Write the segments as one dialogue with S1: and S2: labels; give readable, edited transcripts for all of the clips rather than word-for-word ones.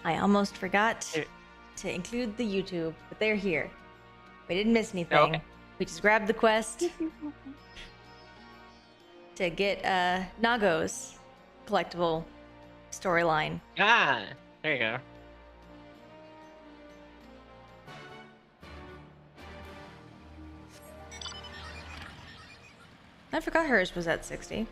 S1: I almost forgot
S2: Eh,
S1: to include the YouTube, but they're here. We didn't miss anything.
S2: Okay.
S1: We just grabbed the quest to get Nago's collectible storyline.
S2: Ah, there you go.
S1: I forgot hers was at 60.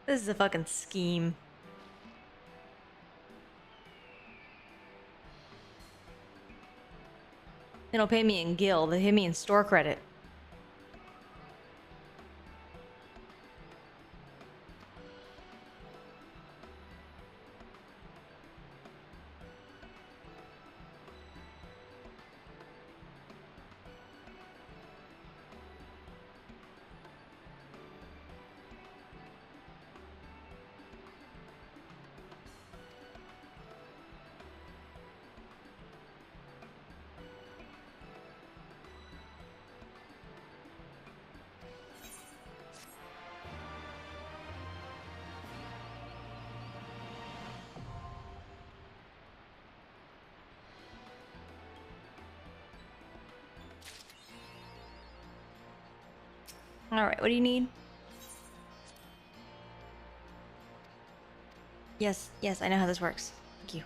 S1: This is a fucking scheme. They don't pay me in gil, they pay me in store credit. Alright, what do you need? Yes, yes, I know how this works. Thank you.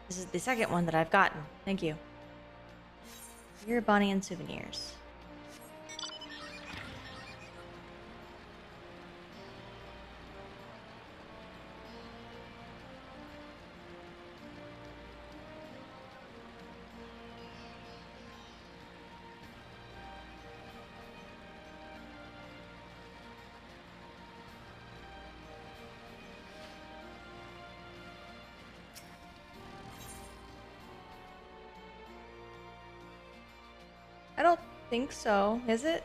S1: This is the second one that I've gotten. Thank you. Your Bonnie and souvenirs. I don't think so, is it?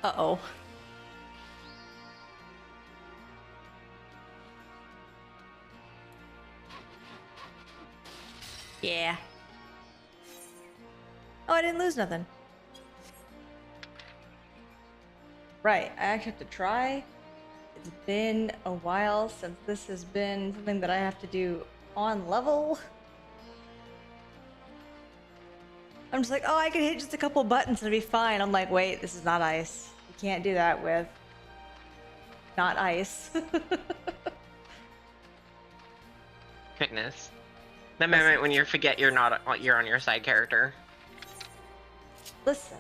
S1: Uh-oh. Yeah. Oh, I didn't lose nothing. Right, I actually have to try. It's been a while since this has been something that I have to do on level. I'm just like, oh, I can hit just a couple buttons and it'll be fine. I'm like, wait, this is not ice. You can't do that with not ice.
S2: Goodness. The moment when you forget you're on your side character.
S1: Listen.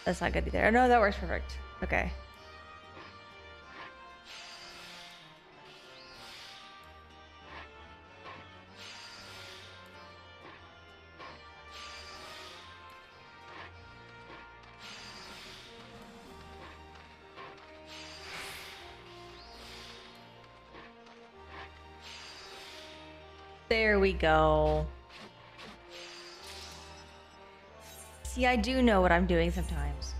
S1: That's not good either. No, that works perfect. Okay. There we go. See, I do know what I'm doing sometimes.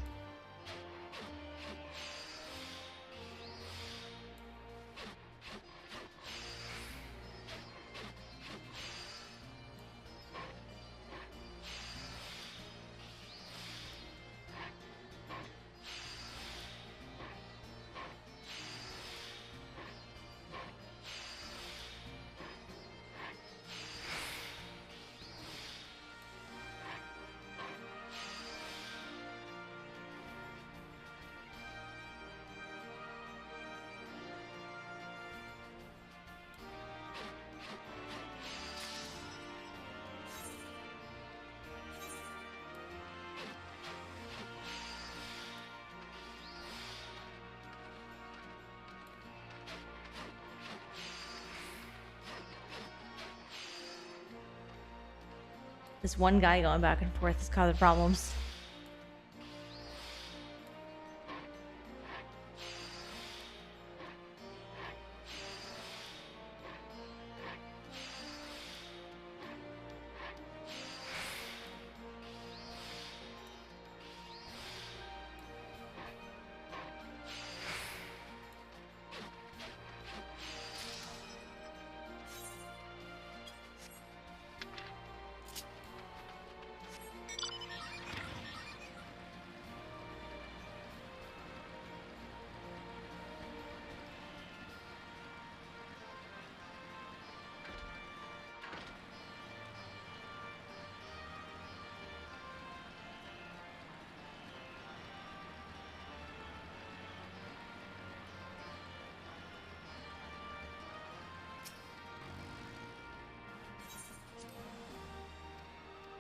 S1: This one guy going back and forth is causing problems.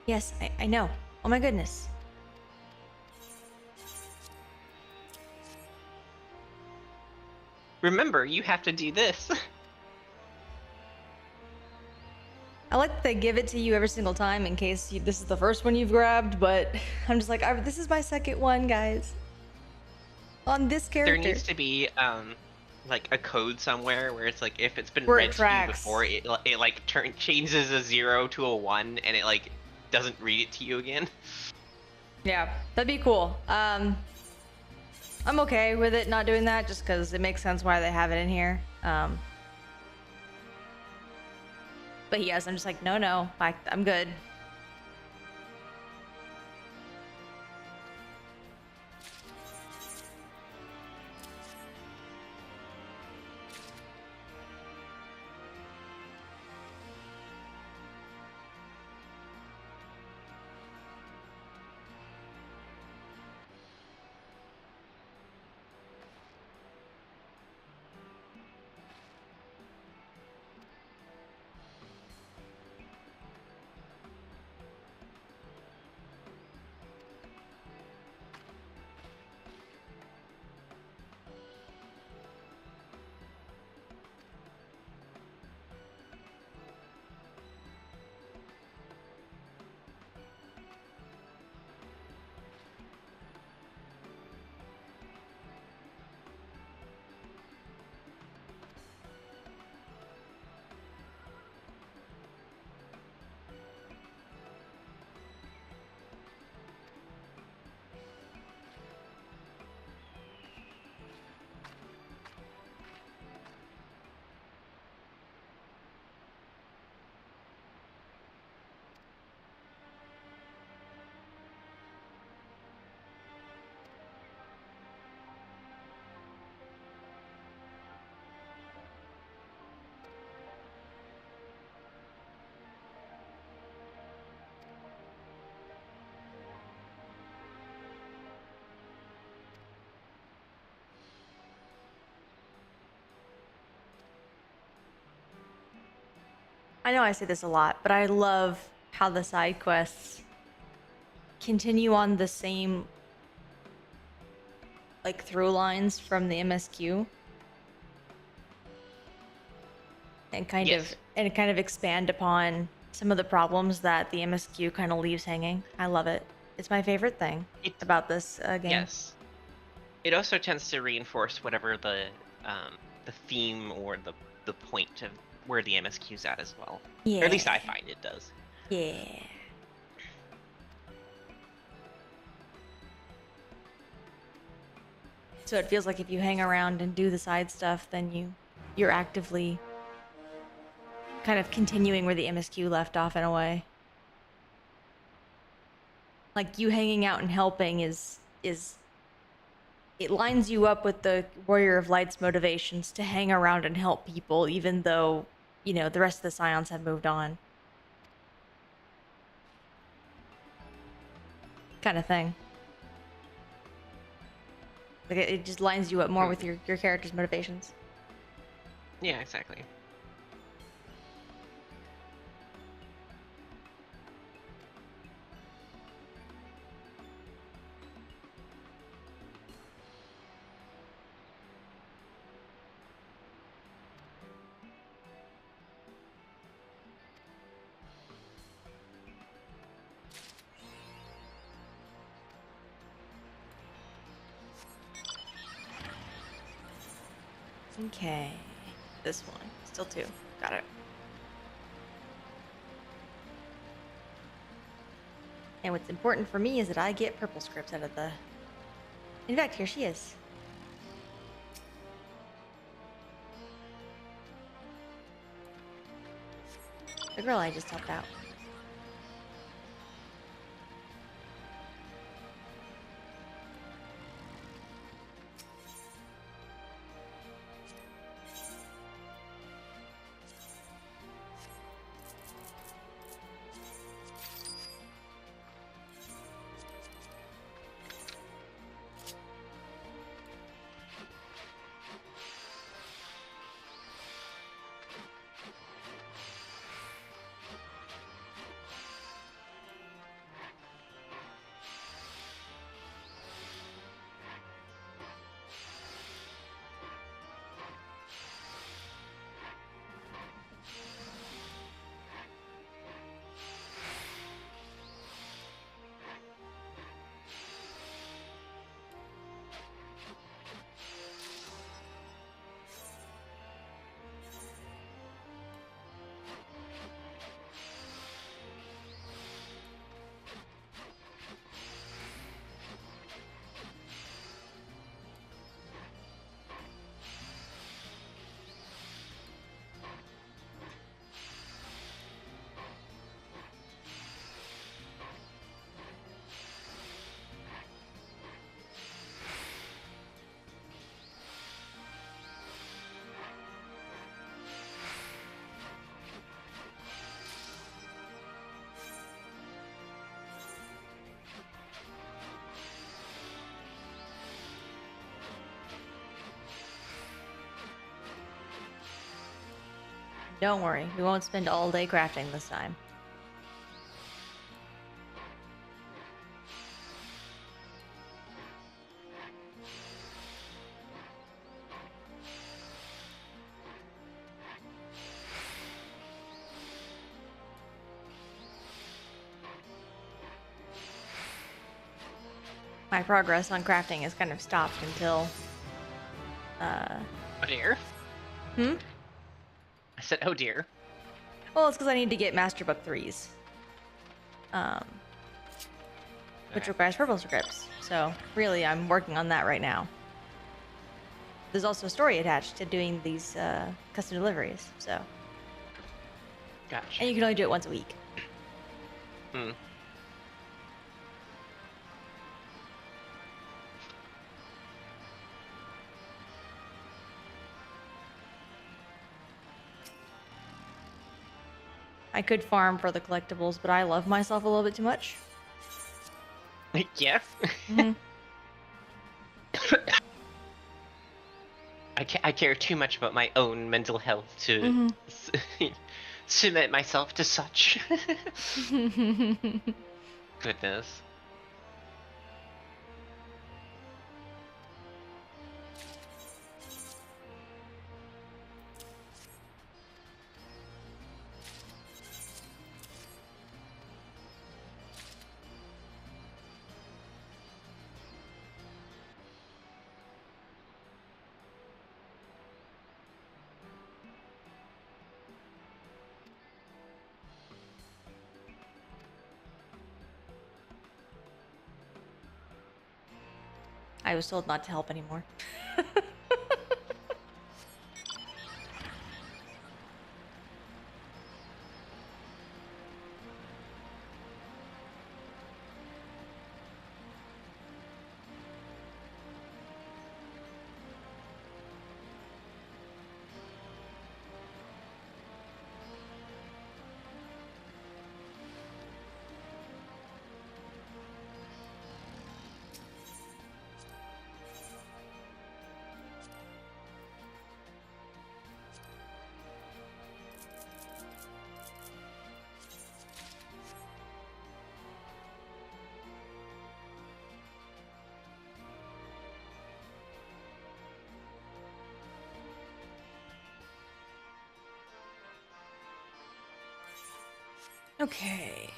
S1: Yes, I know. Oh my goodness.
S2: Remember, you have to do this.
S1: I like that they give it to you every single time in case this is the first one you've grabbed, but I'm just like, this is my second one, guys. On this character.
S2: There needs to be like a code somewhere where it's like if it's been
S1: Where it
S2: read to you
S1: tracks.
S2: before, it like changes a 0 to a 1 and it like doesn't read it to you again.
S1: Yeah, that'd be cool. I'm okay with it not doing that just because it makes sense why they have it in here. But yes, I'm just like, no, I'm good. I know I say this a lot, but I love how the side quests continue on the same like through lines from the MSQ and kind of expand upon some of the problems that the MSQ kind of leaves hanging. I love it. It's my favorite thing about this game.
S2: Yes. It also tends to reinforce whatever the theme or the point of where the MSQ's at as well.
S1: Yeah.
S2: Or at least I find it does.
S1: Yeah. So it feels like if you hang around and do the side stuff, then you're actively kind of continuing where the MSQ left off in a way. Like you hanging out and helping is it lines you up with the Warrior of Light's motivations to hang around and help people, even though, you know, the rest of the Scions have moved on. Kind of thing. Like it just lines you up more with your character's motivations.
S2: Yeah, exactly.
S1: Okay. This one. Still 2. Got it. And what's important for me is that I get purple scripts out of the... In fact, here she is. The girl I just helped out. Don't worry, we won't spend all day crafting this time. My progress on crafting has kind of stopped until,
S2: Oh dear.
S1: Hmm?
S2: I said, oh dear.
S1: Well, it's because I need to get Master Book 3s. Which requires purple scripts. So, really, I'm working on that right now. There's also a story attached to doing these custom deliveries, so...
S2: Gotcha.
S1: And you can only do it once a week.
S2: Hmm.
S1: I could farm for the collectibles, but I love myself a little bit too much.
S2: Yeah.
S1: Mm-hmm.
S2: I care too much about my own mental health to submit myself to such. Goodness.
S1: I was told not to help anymore. Okay.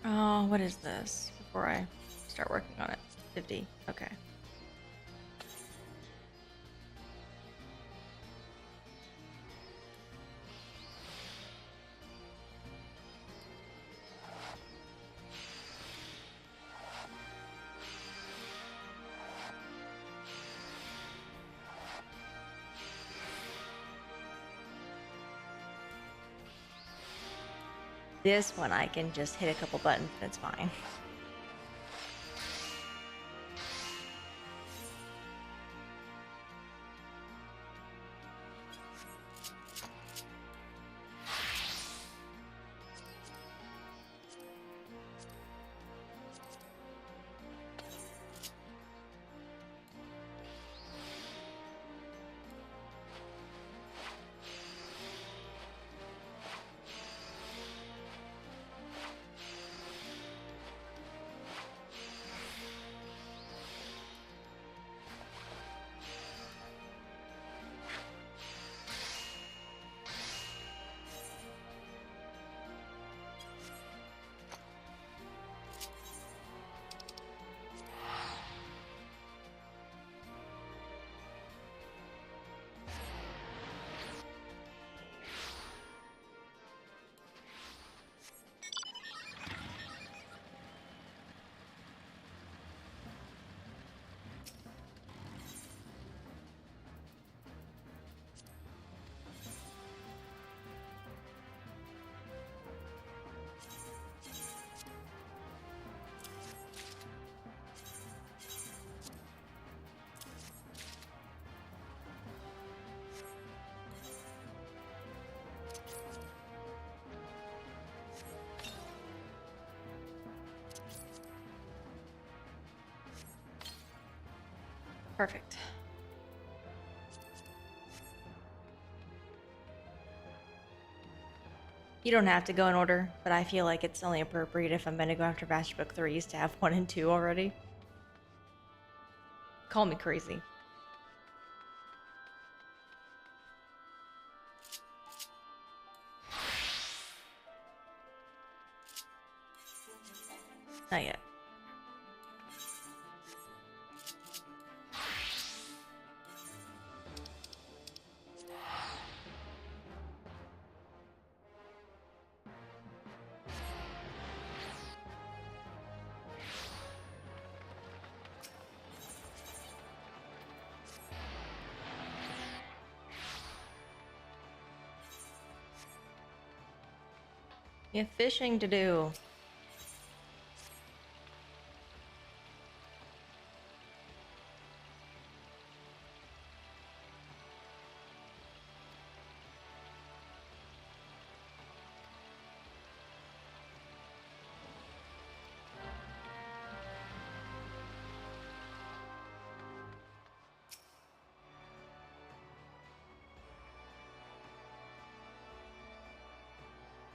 S1: Oh, what is this? Before I start working on it. 50. Okay. This one I can just hit a couple buttons and it's fine. Perfect. You don't have to go in order, but I feel like it's only appropriate if I'm going to go after Master Book 3s to have 1 and 2 already. Call me crazy. Not yet. We have fishing to do.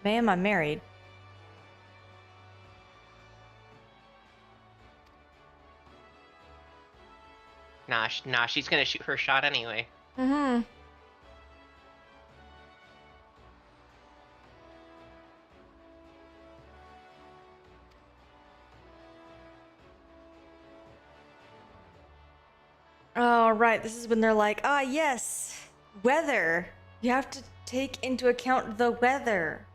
S1: Ma'am, I'm married.
S2: Nah, she's gonna shoot her shot anyway.
S1: Mm-hmm. Oh, right. This is when they're like, ah, yes, weather. You have to take into account the weather.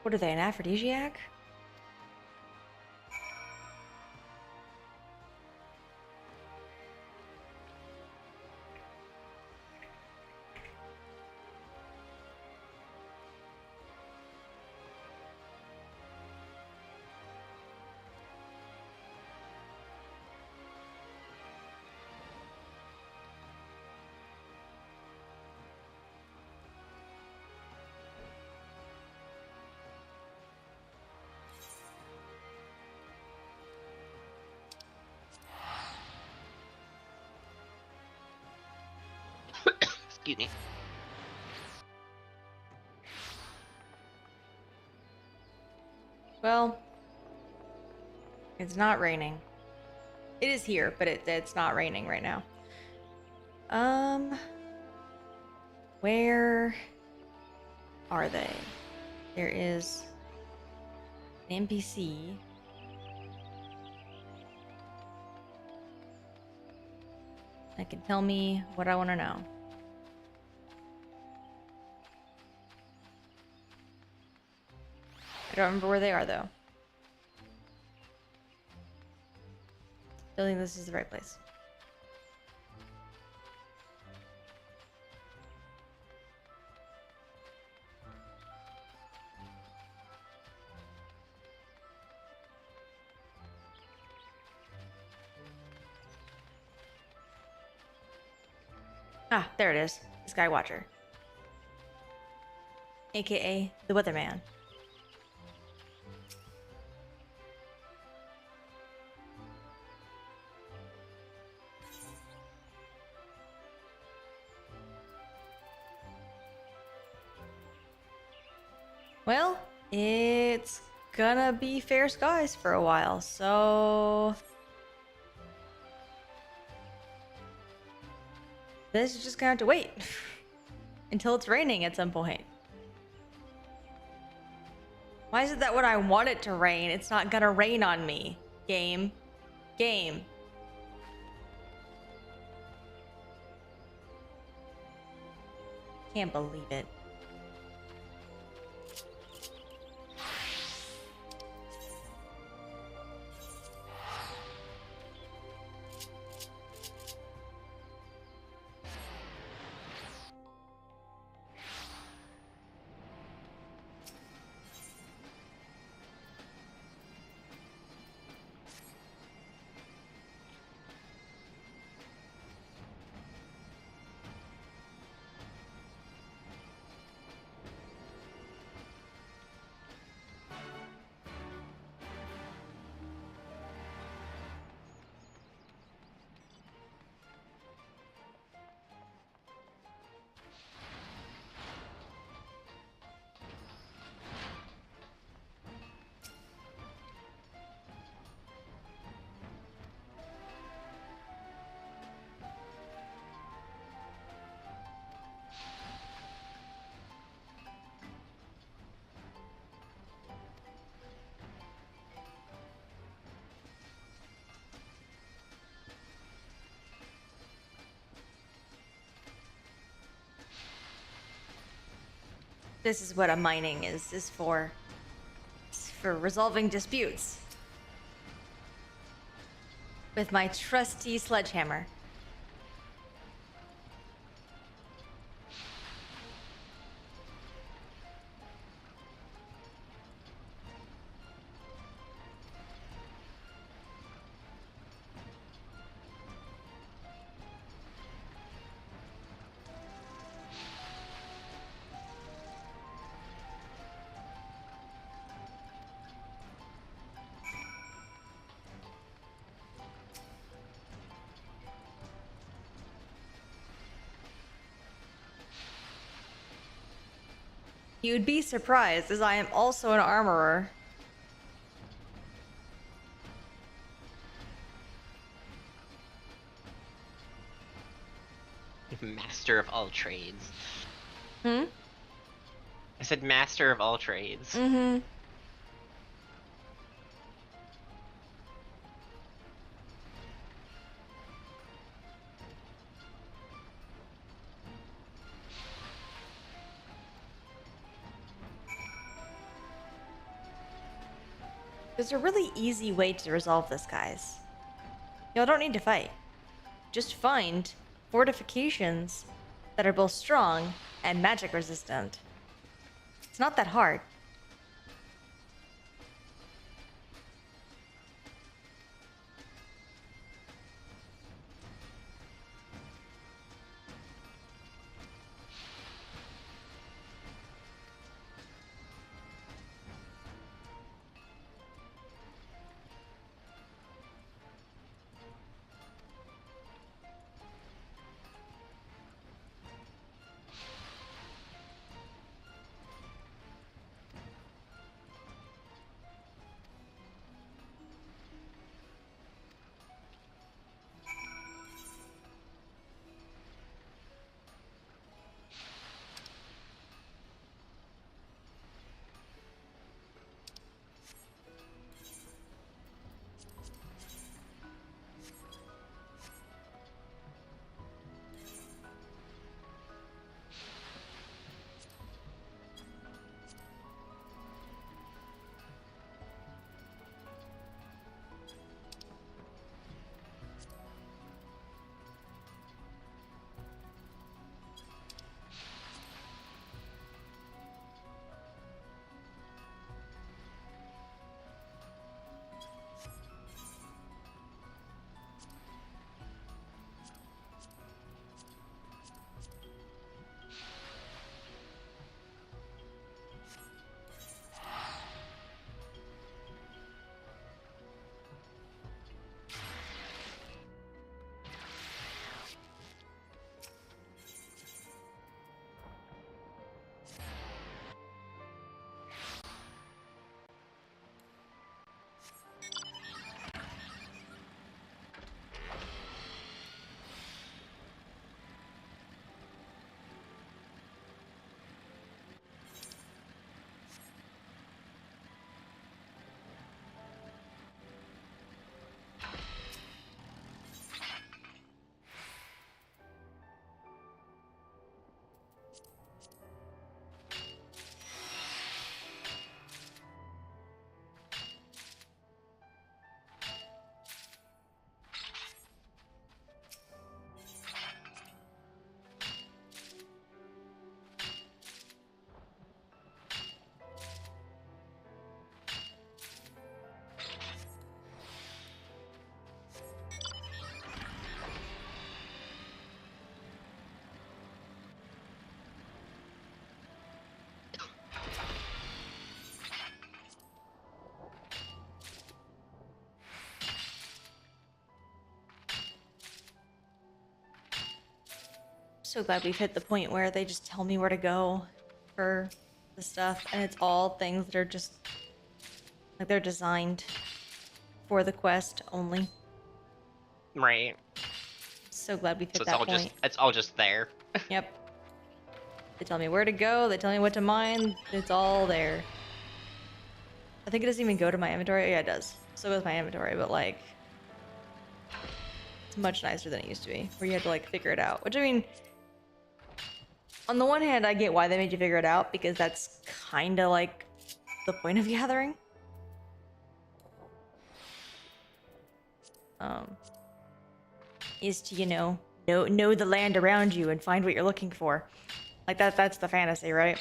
S1: What are they, an aphrodisiac?
S2: Excuse me.
S1: Well, it's not raining. It is here, but it's not raining right now. Where are they? There is an NPC. That can tell me what I want to know. I don't remember where they are, though. Don't think this is the right place. Ah, there it is. The Skywatcher. AKA the Weatherman. Well, it's gonna be fair skies for a while, so this is just gonna have to wait until it's raining at some point. Why is it that when I want it to rain, it's not gonna rain on me? Game. Game. Can't believe it. This is what a mining is for. It's for resolving disputes with my trusty sledgehammer. You'd be surprised, as I am also an armorer.
S2: Master of all trades.
S1: Hmm?
S2: I said master of all trades.
S1: Mm-hmm. There's a really easy way to resolve this, guys. Y'all don't need to fight. Just find fortifications that are both strong and magic resistant. It's not that hard. So glad we've hit the point where they just tell me where to go for the stuff, and it's all things that are just like they're designed for the quest only.
S2: Right.
S1: So glad we've hit
S2: So it's
S1: that
S2: all
S1: point.
S2: it's all just there.
S1: Yep. They tell me where to go, they tell me what to mine, it's all there. I think it doesn't even go to my inventory. Yeah, it does. So goes my inventory, but like it's much nicer than it used to be, where you had to like figure it out. Which I mean, on the one hand, I get why they made you figure it out, because that's kind of like the point of gathering. is to, know the land around you and find what you're looking for. Like that's the fantasy, right?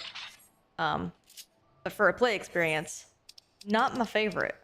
S1: But for a play experience, not my favorite.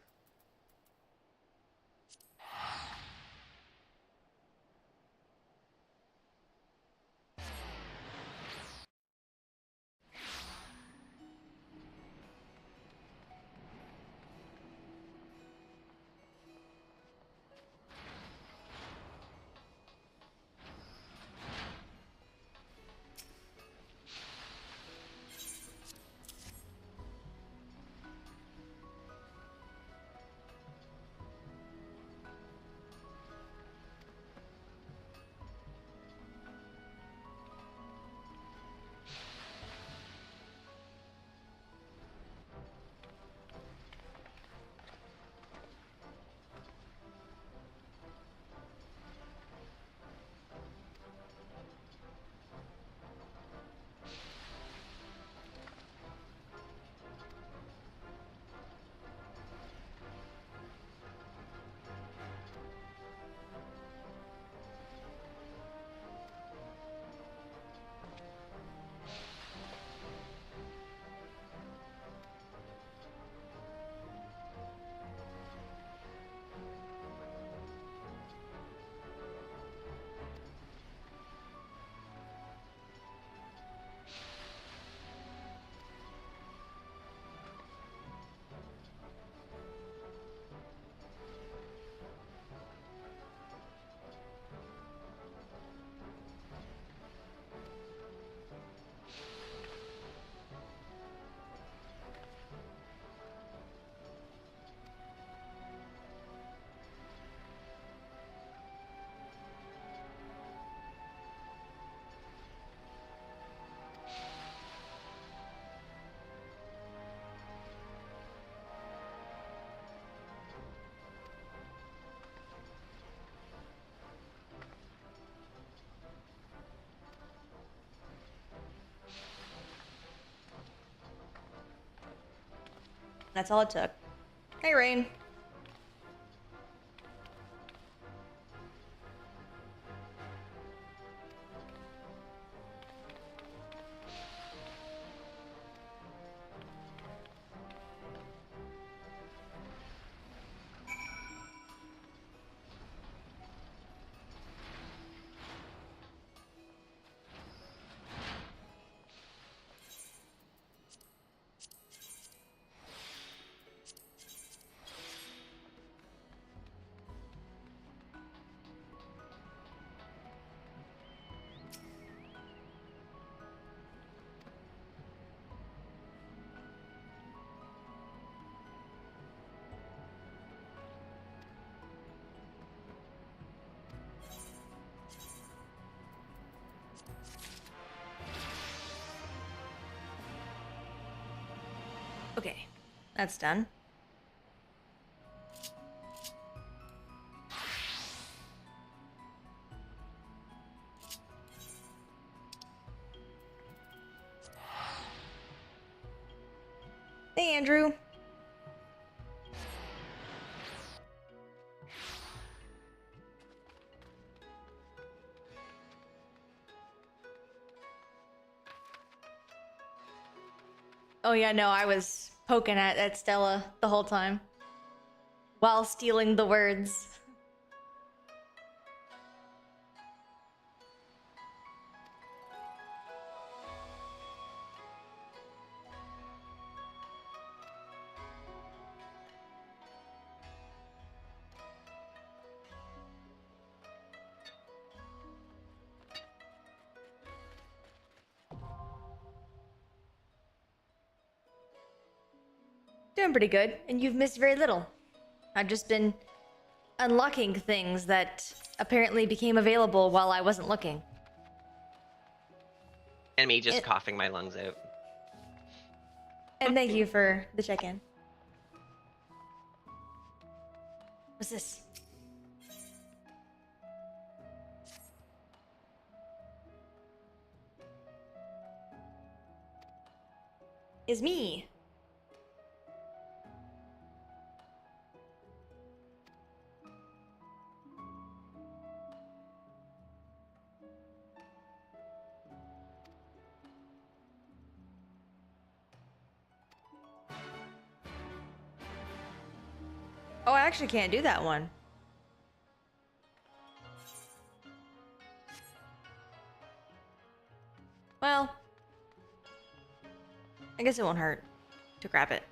S1: That's all it took. Hey, Rain. Okay, that's done. Hey, Andrew. Oh yeah, no, I was poking at Stella the whole time while stealing the words. Doing pretty good, and you've missed very little. I've just been unlocking things that apparently became available while I wasn't looking.
S2: And me just coughing my lungs out.
S1: And thank you for the check-in. What's this? Is me. Oh, I actually can't do that one. Well, I guess it won't hurt to grab it.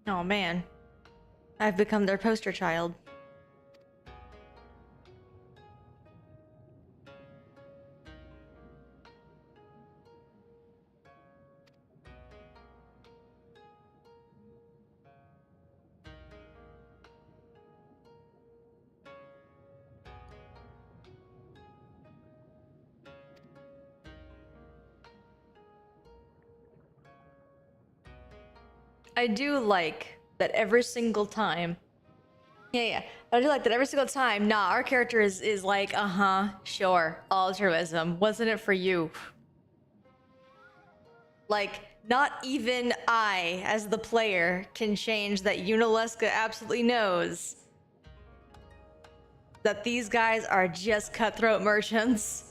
S1: Oh man, I've become their poster child. I do like that every single time. Yeah. I do like that every single time. Nah, our character is like, sure, altruism. Wasn't it for you? Like, not even I, as the player, can change that Unileska absolutely knows that these guys are just cutthroat merchants.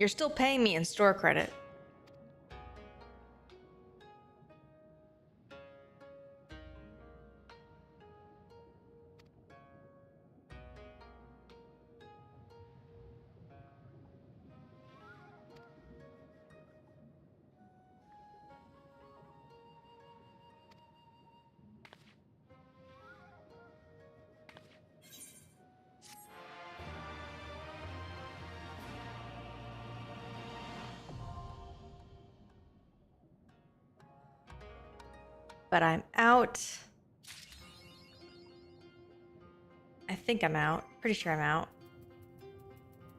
S1: You're still paying me in store credit. But I'm out. I think I'm out. Pretty sure I'm out.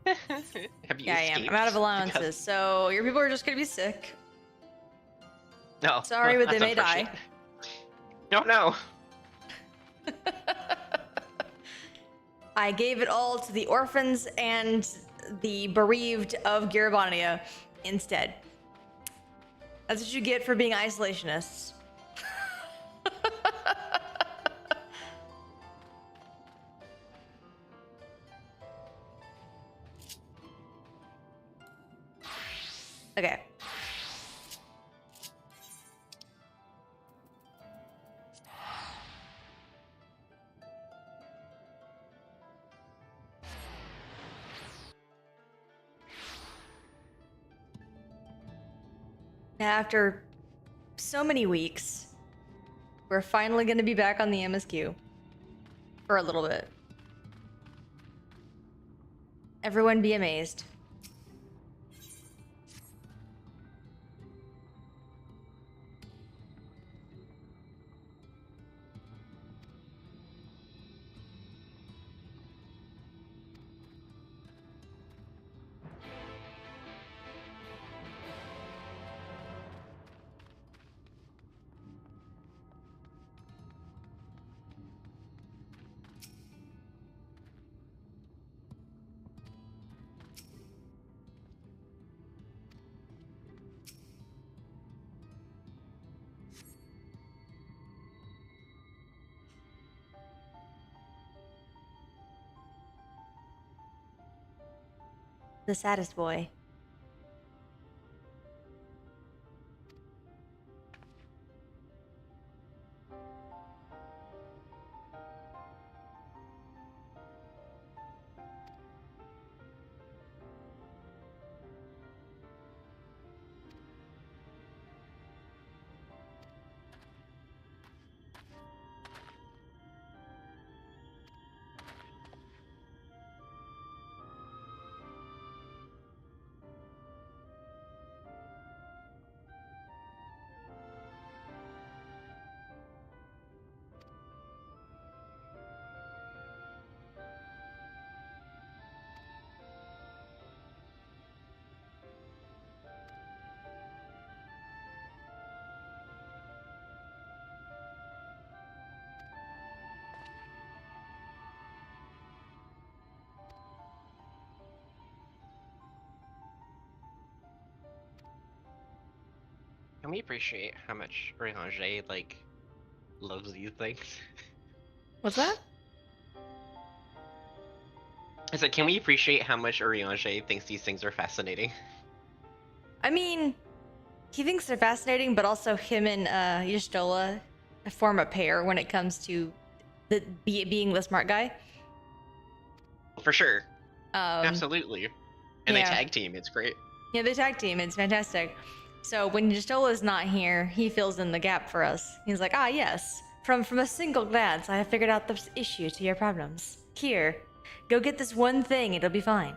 S2: Have you
S1: Yeah, I am. I'm out of
S2: escaped?
S1: allowances,
S2: Because...
S1: so your people are just gonna be sick.
S2: No.
S1: Sorry, but they
S2: that's
S1: may die.
S2: unfortunate. No, no.
S1: I gave it all to the orphans and the bereaved of Garabania instead. That's what you get for being isolationists. Okay. After so many weeks, we're finally going to be back on the MSQ for a little bit. Everyone be amazed. The saddest boy.
S2: Can we appreciate how much Ranger, like, loves these things?
S1: What's that?
S2: I said, can we appreciate how much Urianger thinks these things are fascinating?
S1: I mean, he thinks they're fascinating, but also him and Y'shtola form a pair when it comes to being the smart guy.
S2: For sure.
S1: Um,
S2: Absolutely. And they
S1: yeah.
S2: tag team, it's great.
S1: Yeah, they tag team. It's fantastic. So when Y'shtola's not here, he fills in the gap for us. He's like, ah, yes. From a single glance, I have figured out the issue to your problems. Here, go get this one thing. It'll be fine.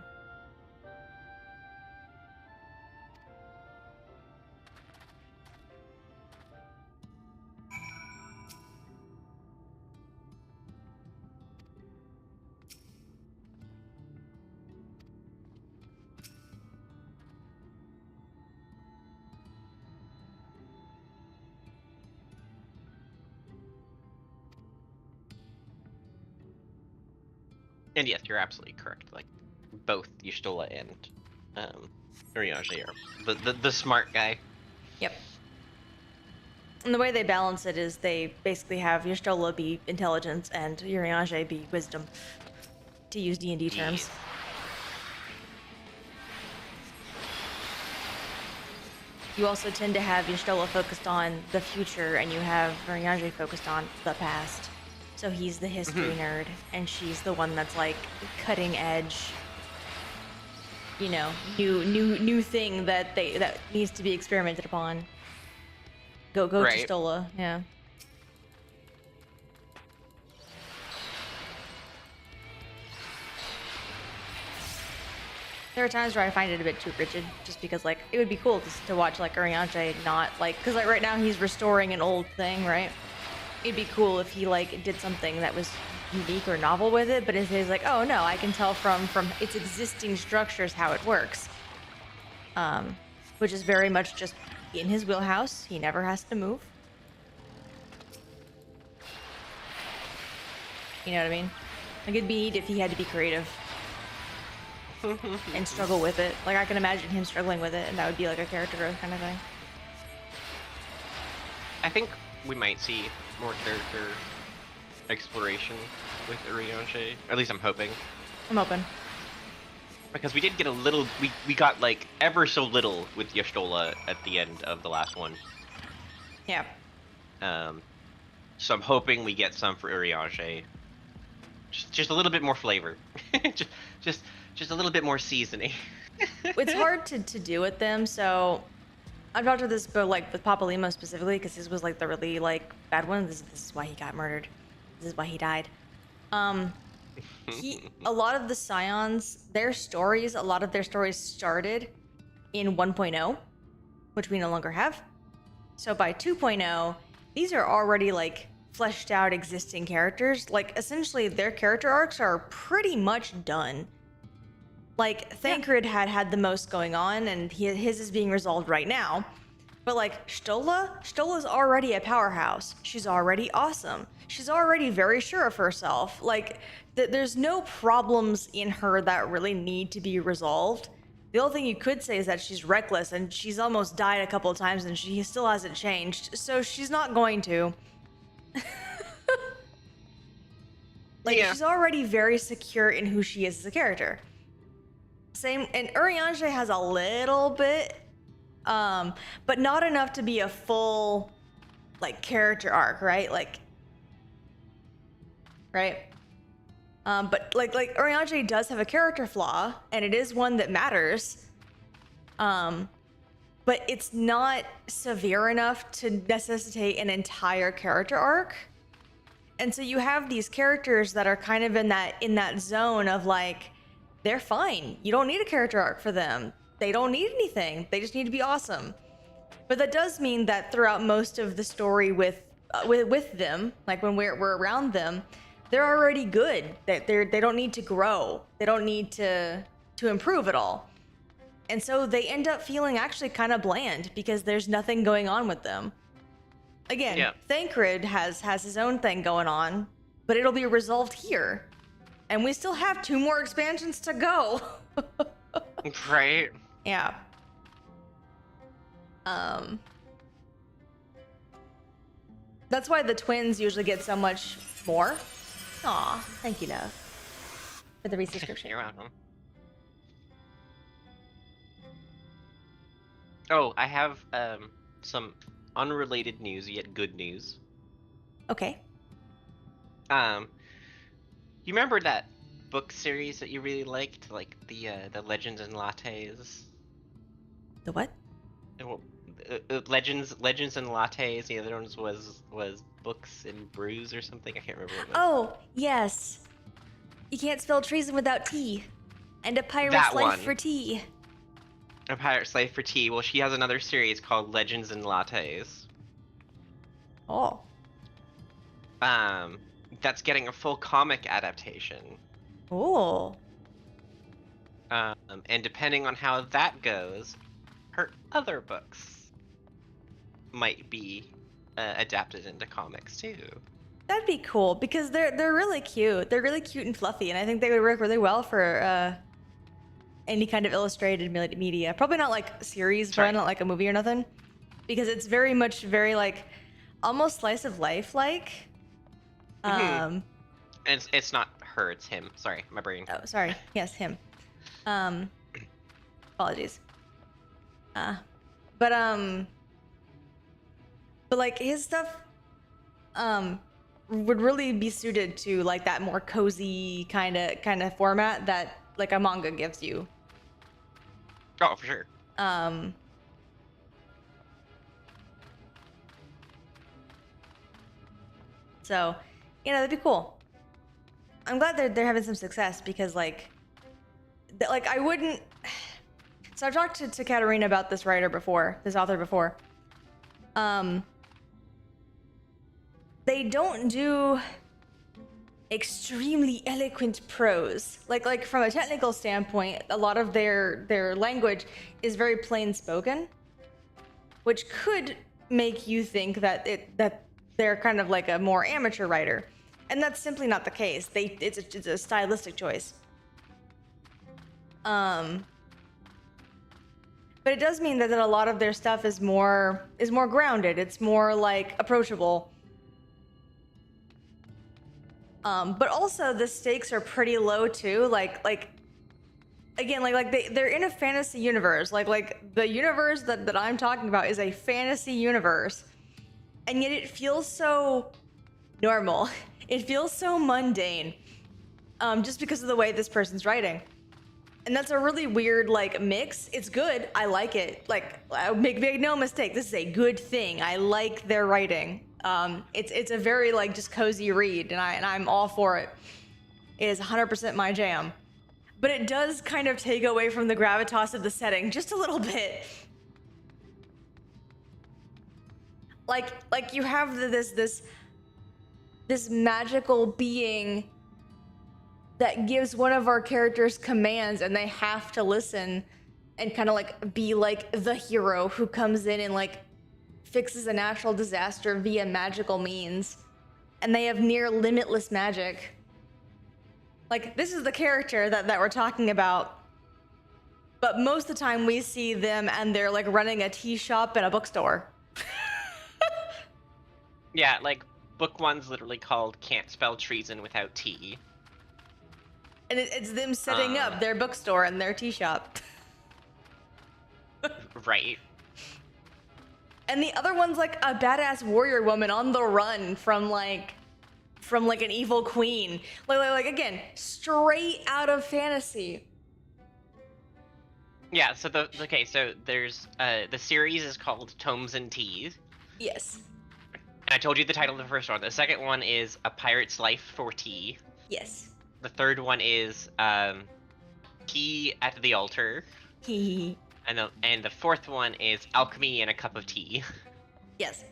S2: And yes, you're absolutely correct. Like, both Y'shtola and Urianger are the smart guy.
S1: Yep. And the way they balance it is they basically have Y'shtola be intelligence and Urianger be wisdom, to use D&D terms. you also tend to have Y'shtola focused on the future, and you have Urianger focused on the past. So he's the history nerd, and she's the one that's like cutting edge. You know, new thing that needs to be experimented upon. Go
S2: Right.
S1: Y'shtola, yeah. There are times where I find it a bit too rigid, just because like it would be cool to watch like Urianger not like, because like right now he's restoring an old thing, right? It'd be cool if he like did something that was unique or novel with it, but it's like, oh no, I can tell from its existing structures how it works, which is very much just in his wheelhouse. He never has to move. You know what I mean? Like it'd be neat if he had to be creative and struggle with it. Like I can imagine him struggling with it, and that would be like a character growth kind of thing.
S2: I think we might see more character exploration with Urianger. At least I'm hoping.
S1: I'm open.
S2: Because we did get a little, we got like ever so little with Y'shtola at the end of the last one.
S1: Yeah.
S2: So I'm hoping we get some for Urianger. Just a little bit more flavor. just a little bit more seasoning.
S1: It's hard to do with them, so I've talked to this, but like with Papalimo specifically, because his was like the really like bad one. This is why he got murdered. This is why he died. A lot of the Scions, a lot of their stories started in 1.0, which we no longer have. So by 2.0, these are already like fleshed out existing characters. Like essentially their character arcs are pretty much done. Like Thancred had the most going on, and his is being resolved right now. But like Y'shtola's already a powerhouse. She's already awesome. She's already very sure of herself. Like there's no problems in her that really need to be resolved. The only thing you could say is that she's reckless, and she's almost died a couple of times, and she still hasn't changed. So she's not going to. Like she's already very secure in who she is as a character. Same, and Urianger has a little bit, but not enough to be a full, like, character arc, right? Like, right? But like Urianger does have a character flaw, and it is one that matters. But it's not severe enough to necessitate an entire character arc. And so you have these characters that are kind of in that zone of like, they're fine. You don't need a character arc for them. They don't need anything. They just need to be awesome. But that does mean that throughout most of the story with them, like when we're around them, they're already good. They don't need to grow. They don't need to improve at all. And so they end up feeling actually kind of bland because there's nothing going on with them. Again, Thancred has his own thing going on, but it'll be resolved here. And we still have 2 more expansions to go.
S2: Right?
S1: Yeah. That's why the twins usually get so much more. Aw, thank you, love, for the resubscription.
S2: You're welcome. Oh, I have some unrelated news, yet good news.
S1: Okay.
S2: You remember that book series that you really liked, like the Legends and Lattes?
S1: The what?
S2: Well, Legends and Lattes. The other ones was Books and Brews or something. I can't remember what it was.
S1: Oh, yes. You can't spell treason without tea. And a pirate's life for tea.
S2: A Pirate's Life for Tea. Well, she has another series called Legends and Lattes.
S1: Oh.
S2: That's getting a full comic adaptation.
S1: Oh.
S2: And depending on how that goes, her other books might be adapted into comics too.
S1: That'd be cool because they're really cute. They're really cute and fluffy, and I think they would work really well for any kind of illustrated media. Probably not like series, but not like a movie or nothing, because it's very much very like almost slice of life like.
S2: And it's not her, it's him. Sorry, my brain.
S1: Oh, sorry. Yes, him. Apologies. But like his stuff would really be suited to like that more cozy kind of format that like a manga gives you.
S2: Oh, for sure.
S1: So, that'd be cool. I'm glad they're having some success because like I wouldn't. So I've talked to Katarina about this author before. They don't do extremely eloquent prose. Like from a technical standpoint, a lot of their language is very plain spoken, which could make you think that they're kind of like a more amateur writer, and that's simply not the case. It's a stylistic choice. But it does mean that a lot of their stuff is more grounded. It's more like approachable. But also the stakes are pretty low too. Like again, they're in a fantasy universe. Like the universe that I'm talking about is a fantasy universe, and yet it feels so normal. It feels so mundane, just because of the way this person's writing. And that's a really weird like mix. It's good. I like it. Like, make no mistake, this is a good thing. I like their writing. It's a very like just cozy read, and I'm all for it. It is 100% my jam. But it does kind of take away from the gravitas of the setting just a little bit. Like you have this magical being that gives one of our characters commands, and they have to listen and kind of like be like the hero who comes in and like fixes a natural disaster via magical means, and they have near limitless magic. Like, this is the character that we're talking about, but most of the time we see them and they're like running a tea shop and a bookstore.
S2: Yeah, like book one's literally called "Can't Spell Treason Without Tea."
S1: And it's them setting up their bookstore and their tea shop.
S2: Right.
S1: And the other one's like a badass warrior woman on the run from an evil queen. Like again, straight out of fantasy.
S2: Yeah, so so there's the series is called Tomes and Teas.
S1: Yes.
S2: And I told you the title of the first one. The second one is A Pirate's Life for Tea.
S1: Yes.
S2: The third one is Tea at the Altar. And the fourth one is Alchemy and a Cup of Tea.
S1: Yes.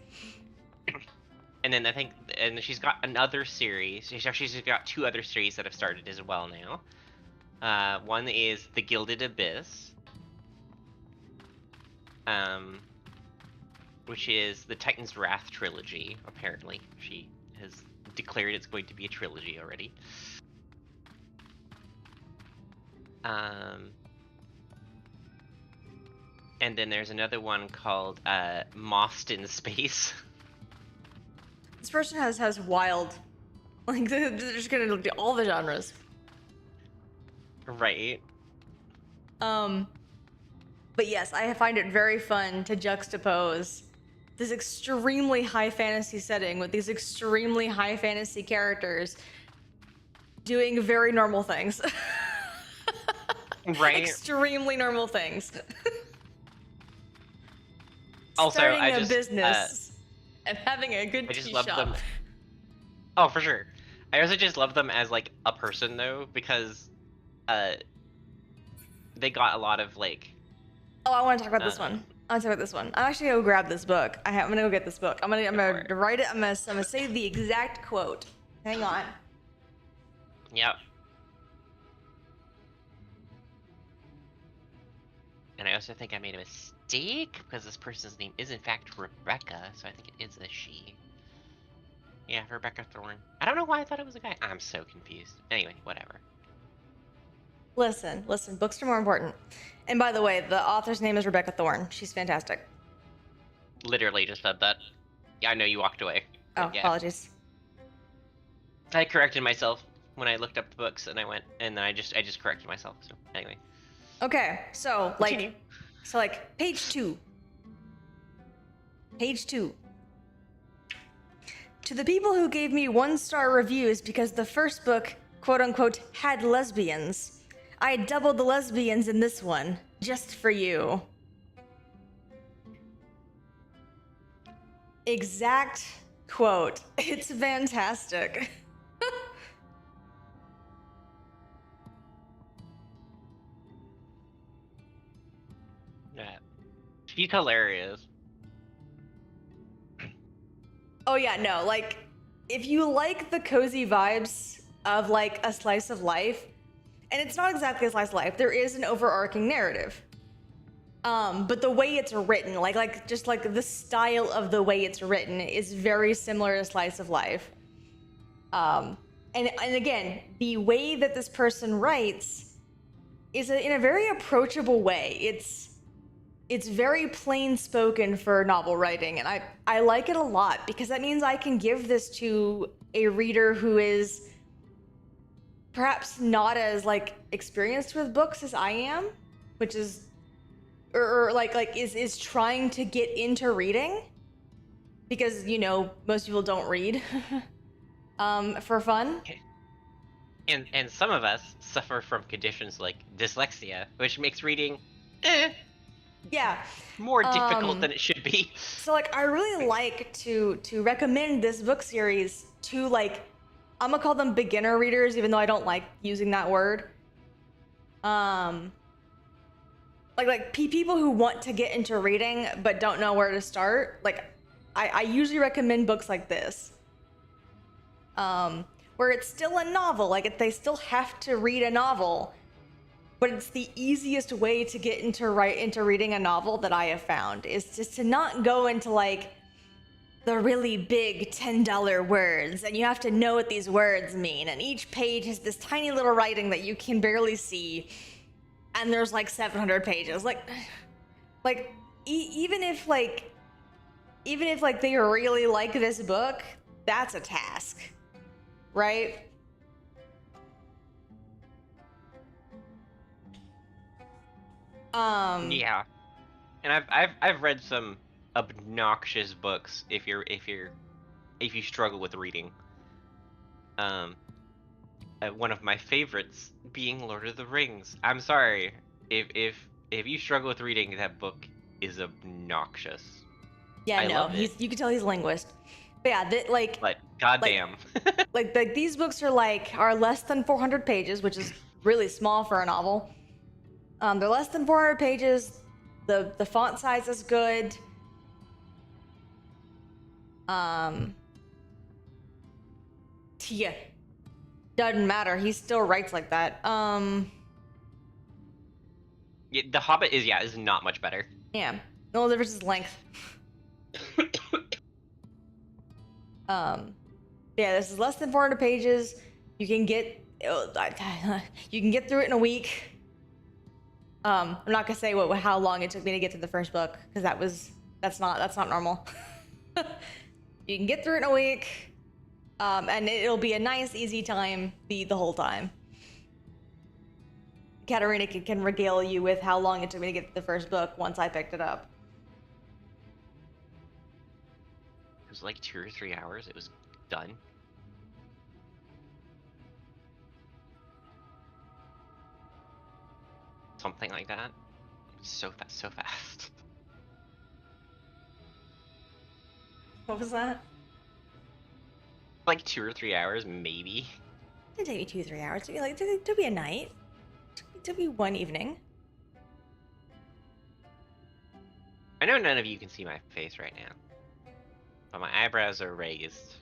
S2: And then I think, and she's got another series. She's got two other series that have started as well now. One is The Gilded Abyss, which is the Titan's Wrath trilogy. Apparently, she has declared it's going to be a trilogy already. And then there's another one called Mossed in Space.
S1: This person has wild, like they're just gonna do all the genres.
S2: Right.
S1: But yes, I find it very fun to juxtapose this extremely high fantasy setting with these extremely high fantasy characters doing very normal things.
S2: Right.
S1: Extremely normal things.
S2: Also,
S1: starting
S2: I
S1: a
S2: just,
S1: business and having a good
S2: I just
S1: tea
S2: love
S1: shop.
S2: them. Oh, for sure. I also just love them as like a person though, because they got a lot of like.
S1: Oh, I want to talk about this one. I want to talk about this one. I'm actually gonna go grab this book. I'm gonna go get this book. I'm gonna write it. I'm gonna say the exact quote. Hang on.
S2: Yep. And I also think I made a mistake because this person's name is in fact Rebecca, so I think it is a she. Yeah, Rebecca Thorne. I don't know why I thought it was a guy. I'm so confused. Anyway, whatever.
S1: Listen. Books are more important. And by the way, the author's name is Rebecca Thorne. She's fantastic.
S2: Literally just said that. Yeah, I know you walked away.
S1: Oh,
S2: Yeah.
S1: apologies.
S2: I corrected myself when I looked up the books, and then I just corrected myself. So anyway.
S1: Okay, so
S2: Continue.
S1: page 2. Page 2. To the people who gave me 1-star reviews because the first book, quote unquote, had lesbians, I doubled the lesbians in this one, just for you. Exact quote. It's fantastic.
S2: Yeah. She's hilarious.
S1: Oh yeah, no, like, if you like the cozy vibes of like a slice of life, and it's not exactly a slice of life, there is an overarching narrative. But the way it's written, like just like the style of the way it's written is very similar to slice of life. And again, the way that this person writes is in a very approachable way. It's very plain spoken for novel writing, and I like it a lot because that means I can give this to a reader who is perhaps not as like experienced with books as I am, which is or is trying to get into reading, because you know most people don't read for fun.
S2: And some of us suffer from conditions like dyslexia, which makes reading
S1: Yeah,
S2: more difficult than it should be.
S1: so like I really like to recommend this book series to, like, I'm gonna call them beginner readers, even though I don't like using that word. People who want to get into reading but don't know where to start. Like, I usually recommend books like this, where it's still a novel. Like, they still have to read a novel, but it's the easiest way to get into reading a novel that I have found, is just to not go into like the really big $10 words, and you have to know what these words mean, and each page has this tiny little writing that you can barely see, and there's like 700 pages. Even if they really like this book, that's a task, right?
S2: Yeah, and I've read some obnoxious books if you struggle with reading. One of my favorites being Lord of the Rings. I'm sorry if you struggle with reading, that book is obnoxious.
S1: Yeah,
S2: I
S1: no,
S2: love it.
S1: you can tell he's a linguist. But yeah,
S2: But goddamn.
S1: like these books are less than 400 pages, which is really small for a novel. They're less than 400 pages. The font size is good. Yeah, doesn't matter. He still writes like that.
S2: Yeah, The Hobbit is not much better.
S1: Yeah. The only difference is length. Yeah, this is less than 400 pages. You can get through it in a week. I'm not gonna say how long it took me to get through the first book, because that's not normal. You can get through it in a week, and it'll be a nice, easy time the whole time. Katarina can regale you with how long it took me to get through the first book once I picked it up.
S2: It was like 2 or 3 hours. It was done. Something like that. So fast.
S1: What was that?
S2: Like 2 or 3 hours, maybe.
S1: It didn't take me 2 or 3 hours. It took me a night. It took me one evening.
S2: I know none of you can see my face right now, but my eyebrows are raised.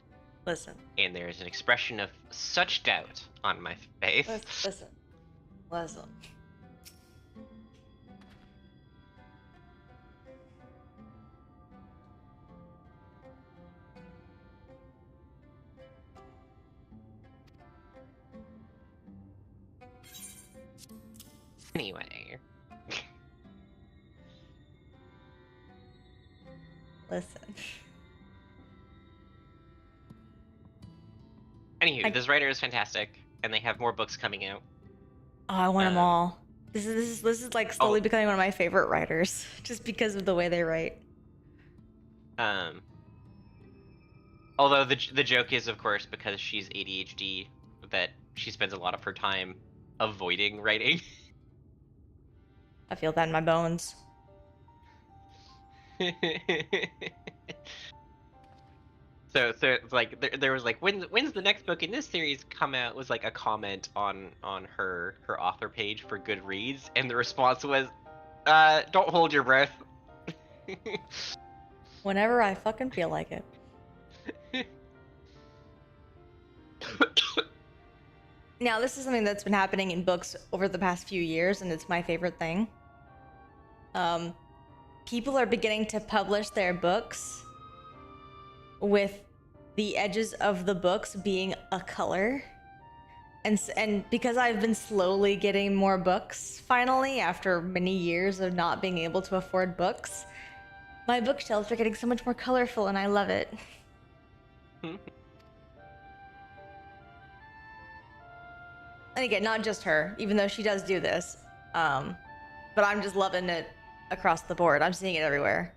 S1: Listen.
S2: And there's an expression of such doubt on my face.
S1: Listen.
S2: Anyway.
S1: Listen.
S2: Anywho, this writer is fantastic, and they have more books coming out.
S1: Oh, I want them all. This is like slowly becoming one of my favorite writers, just because of the way they write.
S2: Although the joke is, of course, because she's ADHD, that she spends a lot of her time avoiding writing.
S1: I feel that in my bones.
S2: So it's like there was like when's the next book in this series come out was like a comment on her author page for Goodreads, and the response was, don't hold your breath.
S1: Whenever I fucking feel like it. Now, this is something that's been happening in books over the past few years, and it's my favorite thing. People are beginning to publish their books with the edges of the books being a color. And because I've been slowly getting more books, finally, after many years of not being able to afford books, my bookshelves are getting so much more colorful, and I love it. And again, not just her, even though she does do this. But I'm just loving it across the board. I'm seeing it everywhere.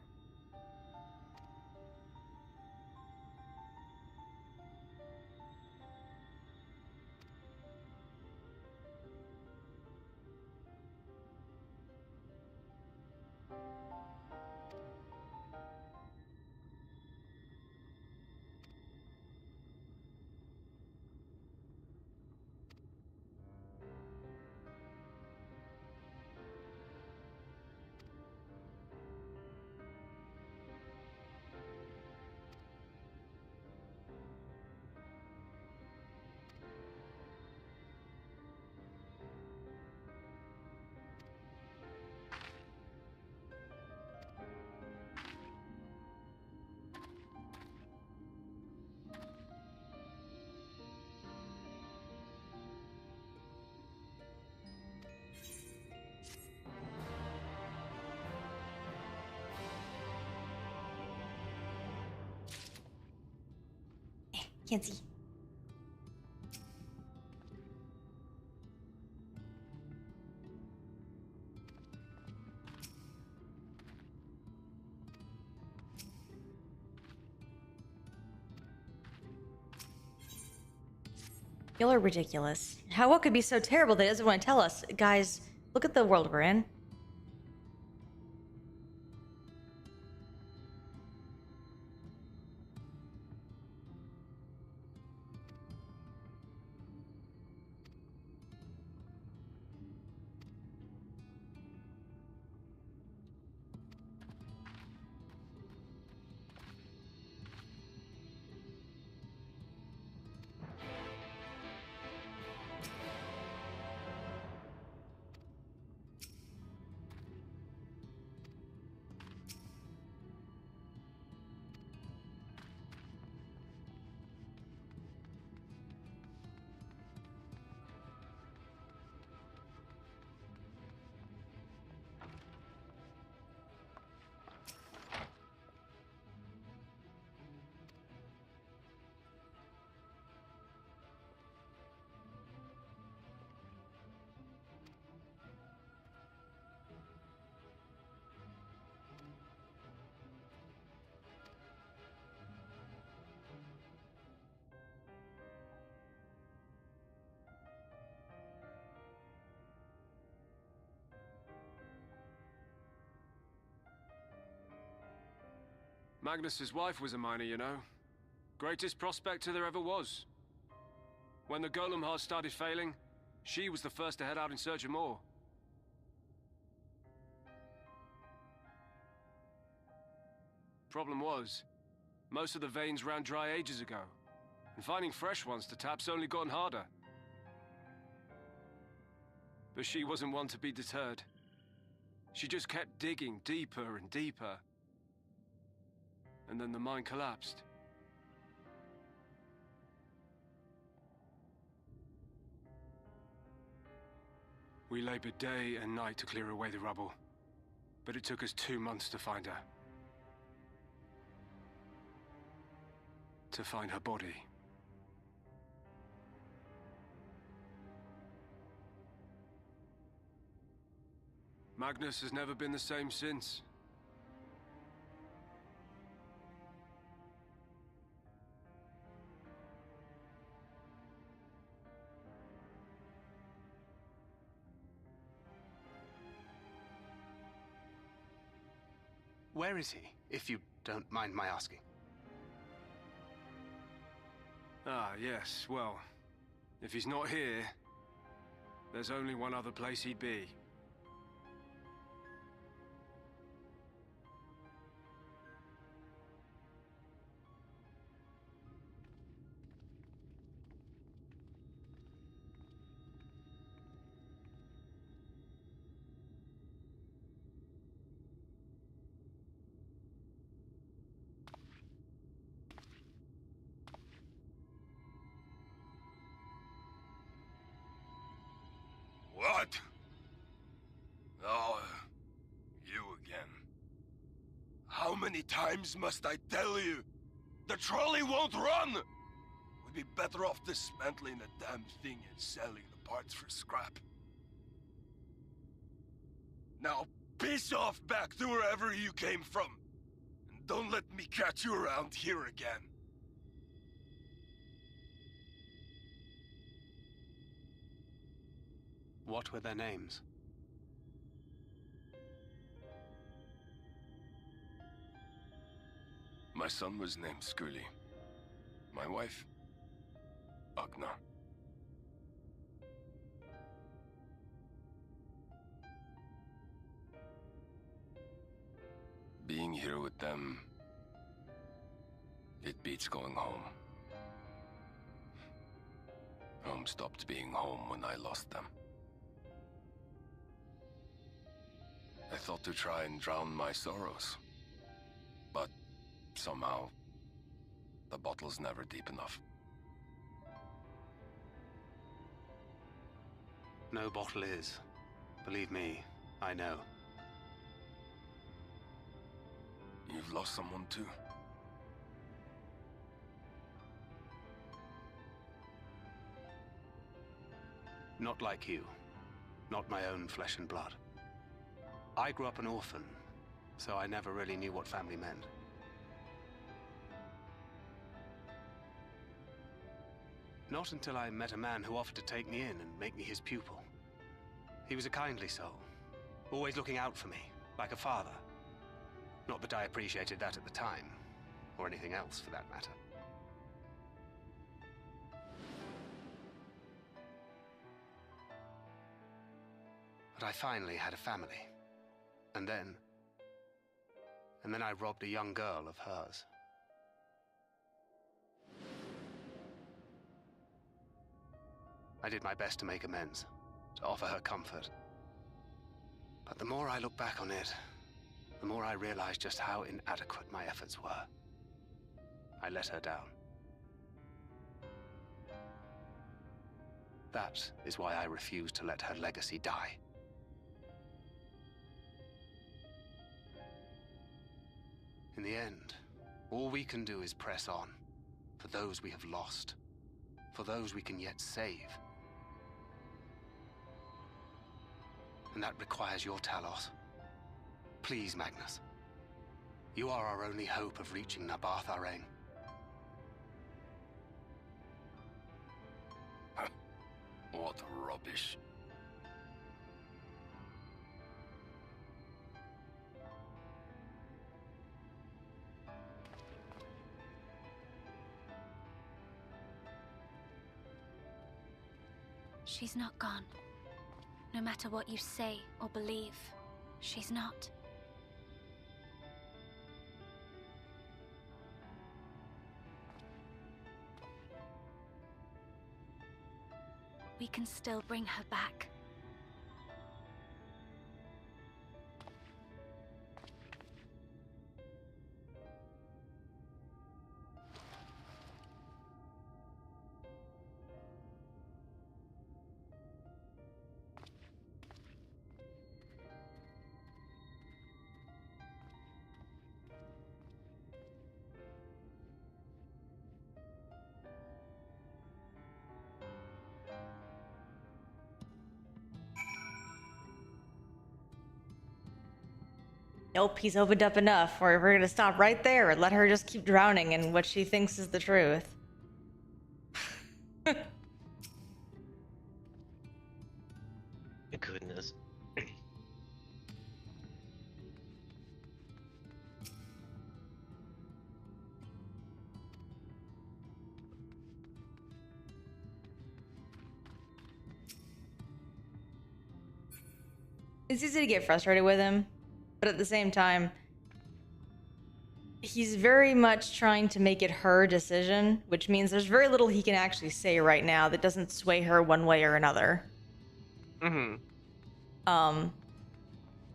S1: Can't see. Y'all are ridiculous. What could be so terrible that he doesn't want to tell us? Guys, look at the world we're in.
S3: Magnus's wife was a miner, you know. Greatest prospector there ever was. When the golem heart started failing, she was the first to head out in search of more. Problem was, most of the veins ran dry ages ago, and finding fresh ones to tap's only gotten harder. But she wasn't one to be deterred. She just kept digging deeper and deeper. And then the mine collapsed. We labored day and night to clear away the rubble, but it took us 2 months to find her. To find her body. Magnus has never been the same since.
S4: Where is he, if you don't mind my asking?
S3: Ah, yes, well, if he's not here, there's only one other place he'd be.
S5: What? Oh, you again. How many times must I tell you? The trolley won't run! We'd be better off dismantling the damn thing and selling the parts for scrap. Now, piss off back to wherever you came from. And don't let me catch you around here again.
S4: What were their names?
S5: My son was named Scully. My wife, Agna. Being here with them, it beats going home. Home stopped being home when I lost them. I thought to try and drown my sorrows, but somehow, the bottle's never deep enough.
S4: No bottle is. Believe me, I know.
S5: You've lost someone too?
S4: Not like you. Not my own flesh and blood. I grew up an orphan, so I never really knew what family meant. Not until I met a man who offered to take me in and make me his pupil. He was a kindly soul, always looking out for me, like a father. Not that I appreciated that at the time, or anything else for that matter. But I finally had a family. And then I robbed a young girl of hers. I did my best to make amends, to offer her comfort. But the more I look back on it, the more I realize just how inadequate my efforts were. I let her down. That is why I refuse to let her legacy die. In the end, all we can do is press on, for those we have lost, for those we can yet save. And that requires your Talos. Please, Magnus. You are our only hope of reaching Nabarth Areng.
S5: What rubbish.
S6: She's not gone. No matter what you say or believe, she's not. We can still bring her back.
S1: Nope, he's opened up enough. We're gonna stop right there and let her just keep drowning in what she thinks is the truth.
S2: Goodness.
S1: It's easy to get frustrated with him, but at the same time, he's very much trying to make it her decision, which means there's very little he can actually say right now that doesn't sway her one way or another.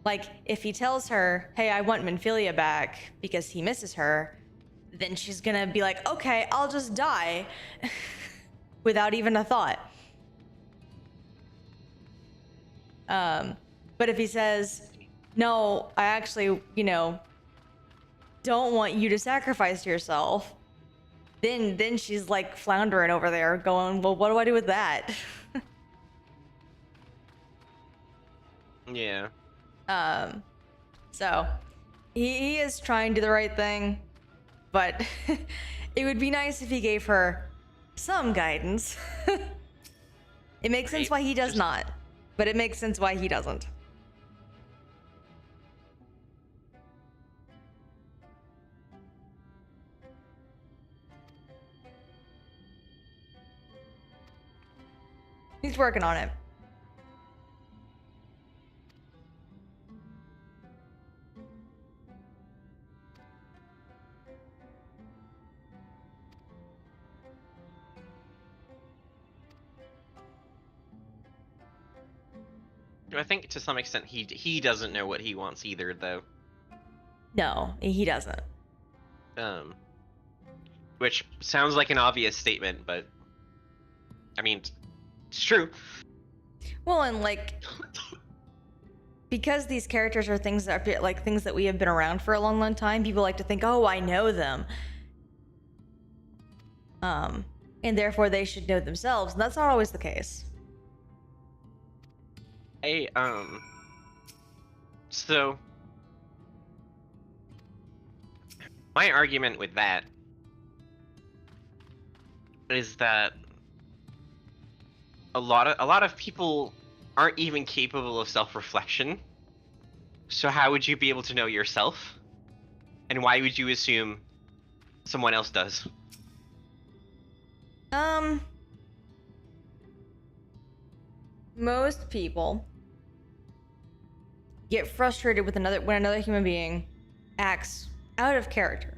S1: Like, if he tells her, hey, I want Minfilia back because he misses her, then she's gonna be like, okay, I'll just die without even a thought. But if he says, no, I actually, don't want you to sacrifice yourself, then she's like floundering over there going, well, what do I do with that?
S2: Yeah.
S1: So he is trying to do the right thing, but it would be nice if he gave her some guidance. It makes sense why he does not, but it makes sense why he doesn't. He's working on it.
S2: I think to some extent he doesn't know what he wants either, though.
S1: No, he doesn't.
S2: Which sounds like an obvious statement, but I mean, it's true.
S1: Well, and like, because these characters are things that are like things that we have been around for a long, long time, people like to think, oh, I know them. And therefore they should know themselves, and that's not always the case.
S2: So my argument with that is that a lot of people aren't even capable of self-reflection. So how would you be able to know yourself? And why would you assume someone else does?
S1: Most people get frustrated with when another human being acts out of character.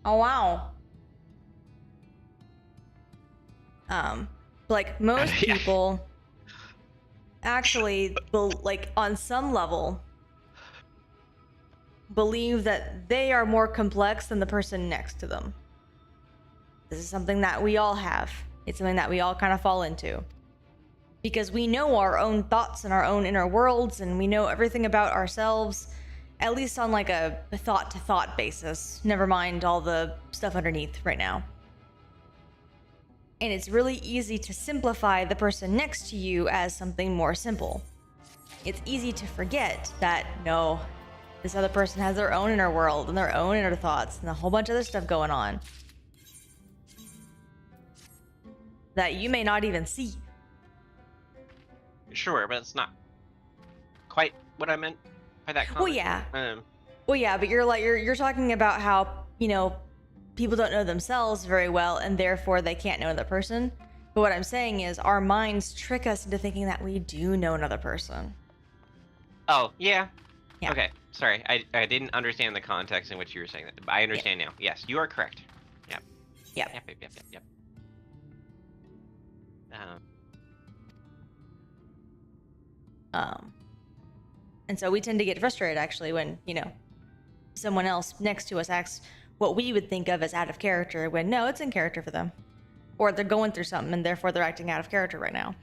S1: Oh wow. Like most people actually like on some level believe that they are more complex than the person next to them. This is something that we all have. It's something that we all kind of fall into. Because we know our own thoughts and our own inner worlds, and we know everything about ourselves, at least on like a thought-to-thought basis. Never mind all the stuff underneath right now. And it's really easy to simplify the person next to you as something more simple. It's easy to forget that, no, this other person has their own inner world and their own inner thoughts and a whole bunch of other stuff going on that you may not even see.
S2: Sure, but it's not quite what I meant by that comment.
S1: Well, yeah. Well, yeah, but you're talking about how, people don't know themselves very well and therefore they can't know another person. But what I'm saying is our minds trick us into thinking that we do know another person.
S2: Oh, yeah.
S1: Yeah.
S2: Okay, sorry. I didn't understand the context in which you were saying that. But I understand now. Yes, you are correct. Yep.
S1: Yep.
S2: Yep.
S1: And so we tend to get frustrated actually when, someone else next to us acts what we would think of as out of character when no, it's in character for them. Or they're going through something and therefore they're acting out of character right now.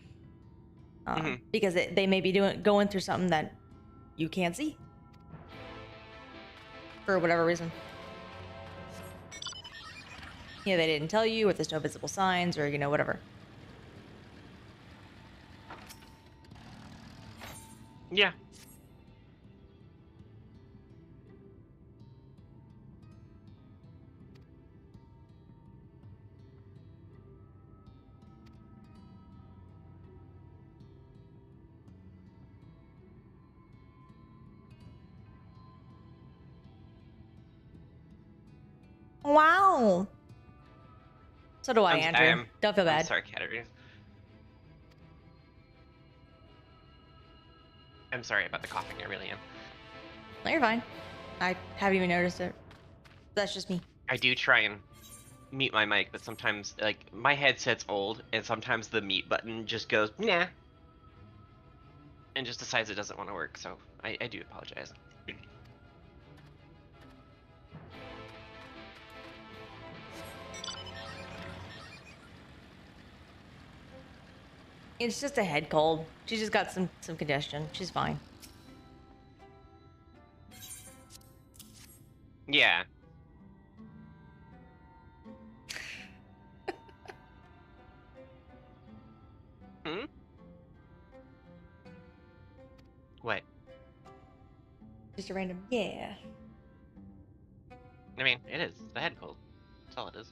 S1: Because they may be going through something that you can't see. For whatever reason. They didn't tell you, or there's no visible signs, or, whatever.
S2: Yeah.
S1: Wow. So do I, Andrew. Don't feel
S2: I'm
S1: bad.
S2: sorry, Katarina. I'm sorry about the coughing, I really am.
S1: No, you're fine. I haven't even noticed it. That's just me.
S2: I do try and mute my mic, but sometimes, like, my headset's old, and sometimes the mute button just goes, nah, and just decides it doesn't want to work, so I do apologize.
S1: It's just a head cold. She just got some congestion. She's fine.
S2: Yeah. Hmm? What?
S1: Just a random yeah.
S2: I mean, it is. The head cold. That's all it is.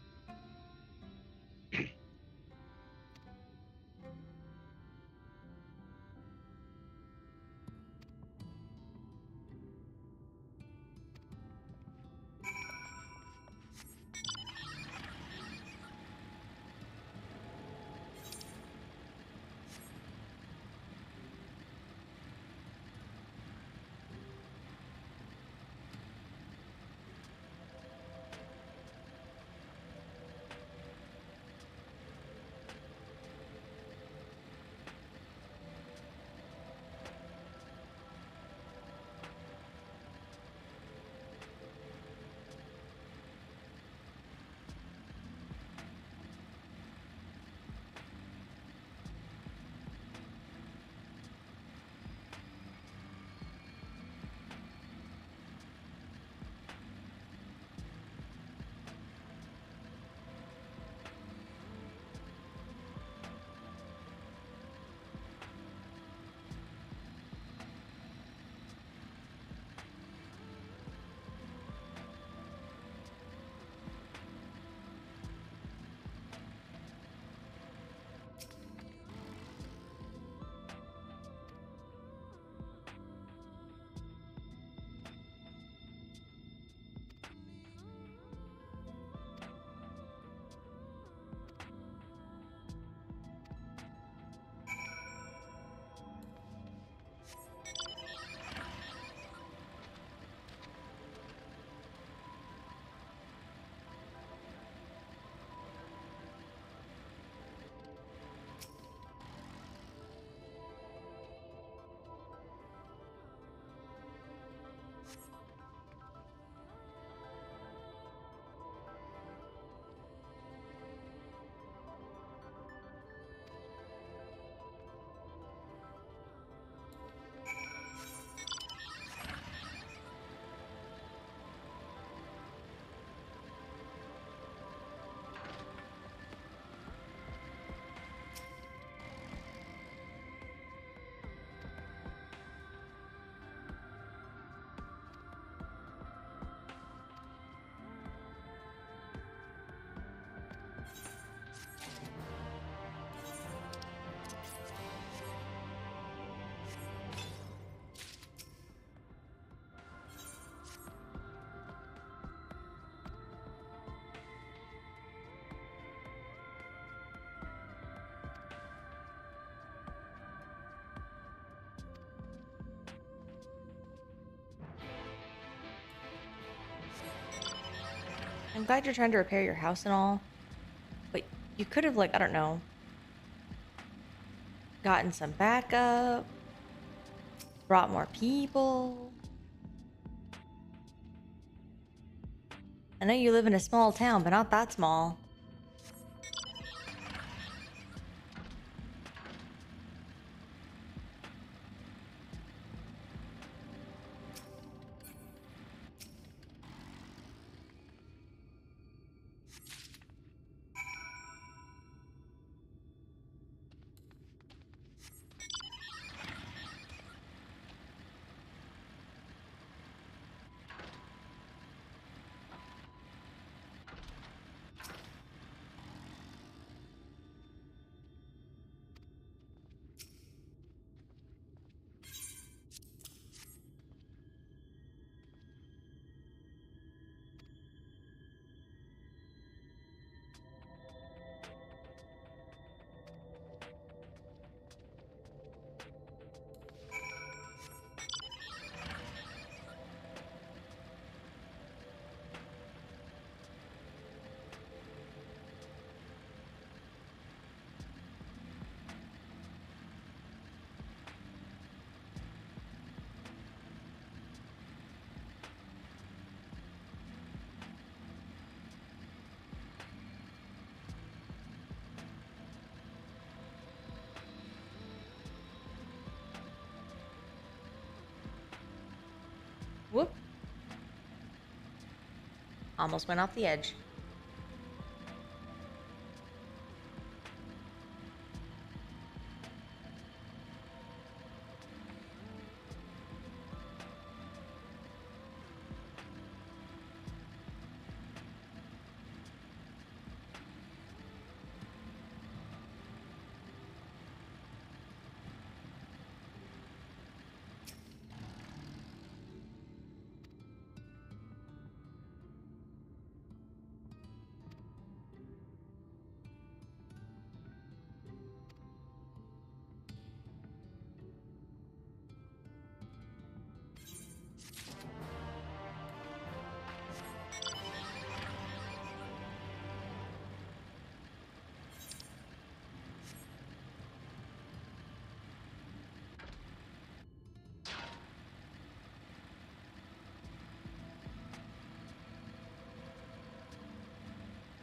S1: I'm glad you're trying to repair your house and all. But you could have, like, I don't know, gotten some backup, brought more people. I know you live in a small town, but not that small. Whoop. Almost went off the edge.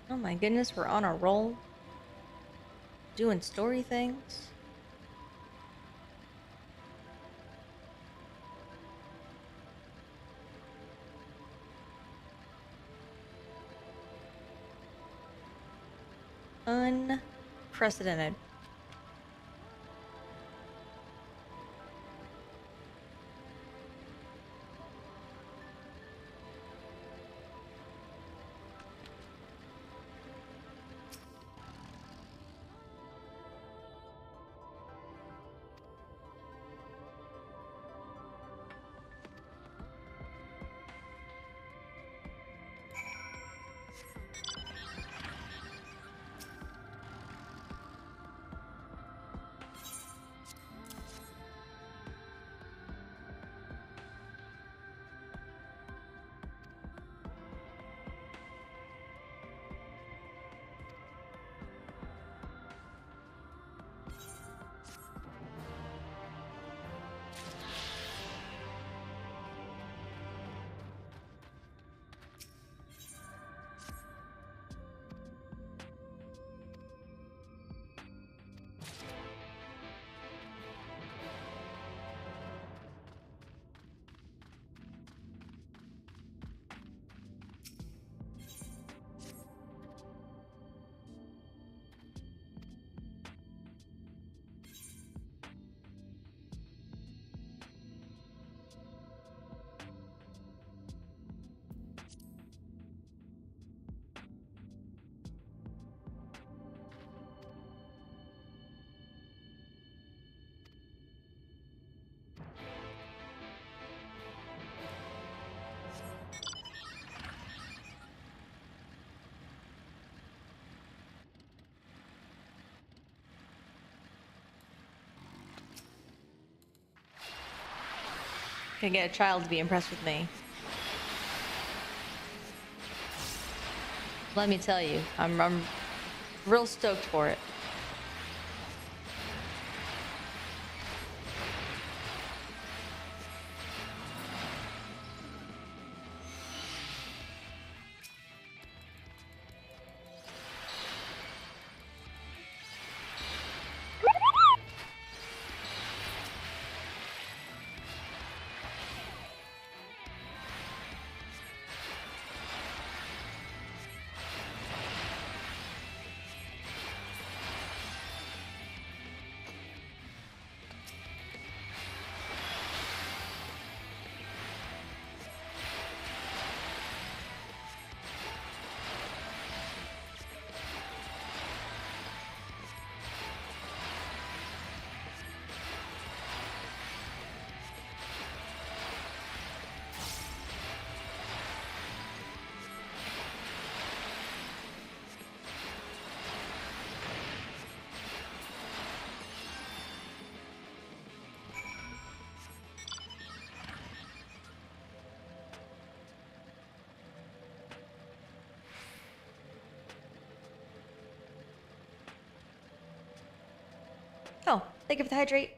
S1: Oh my goodness, we're on a roll. Doing story things. Unprecedented. Can get a child to be impressed with me. Let me tell you, I'm real stoked for it. Oh, thank you for the hydrate.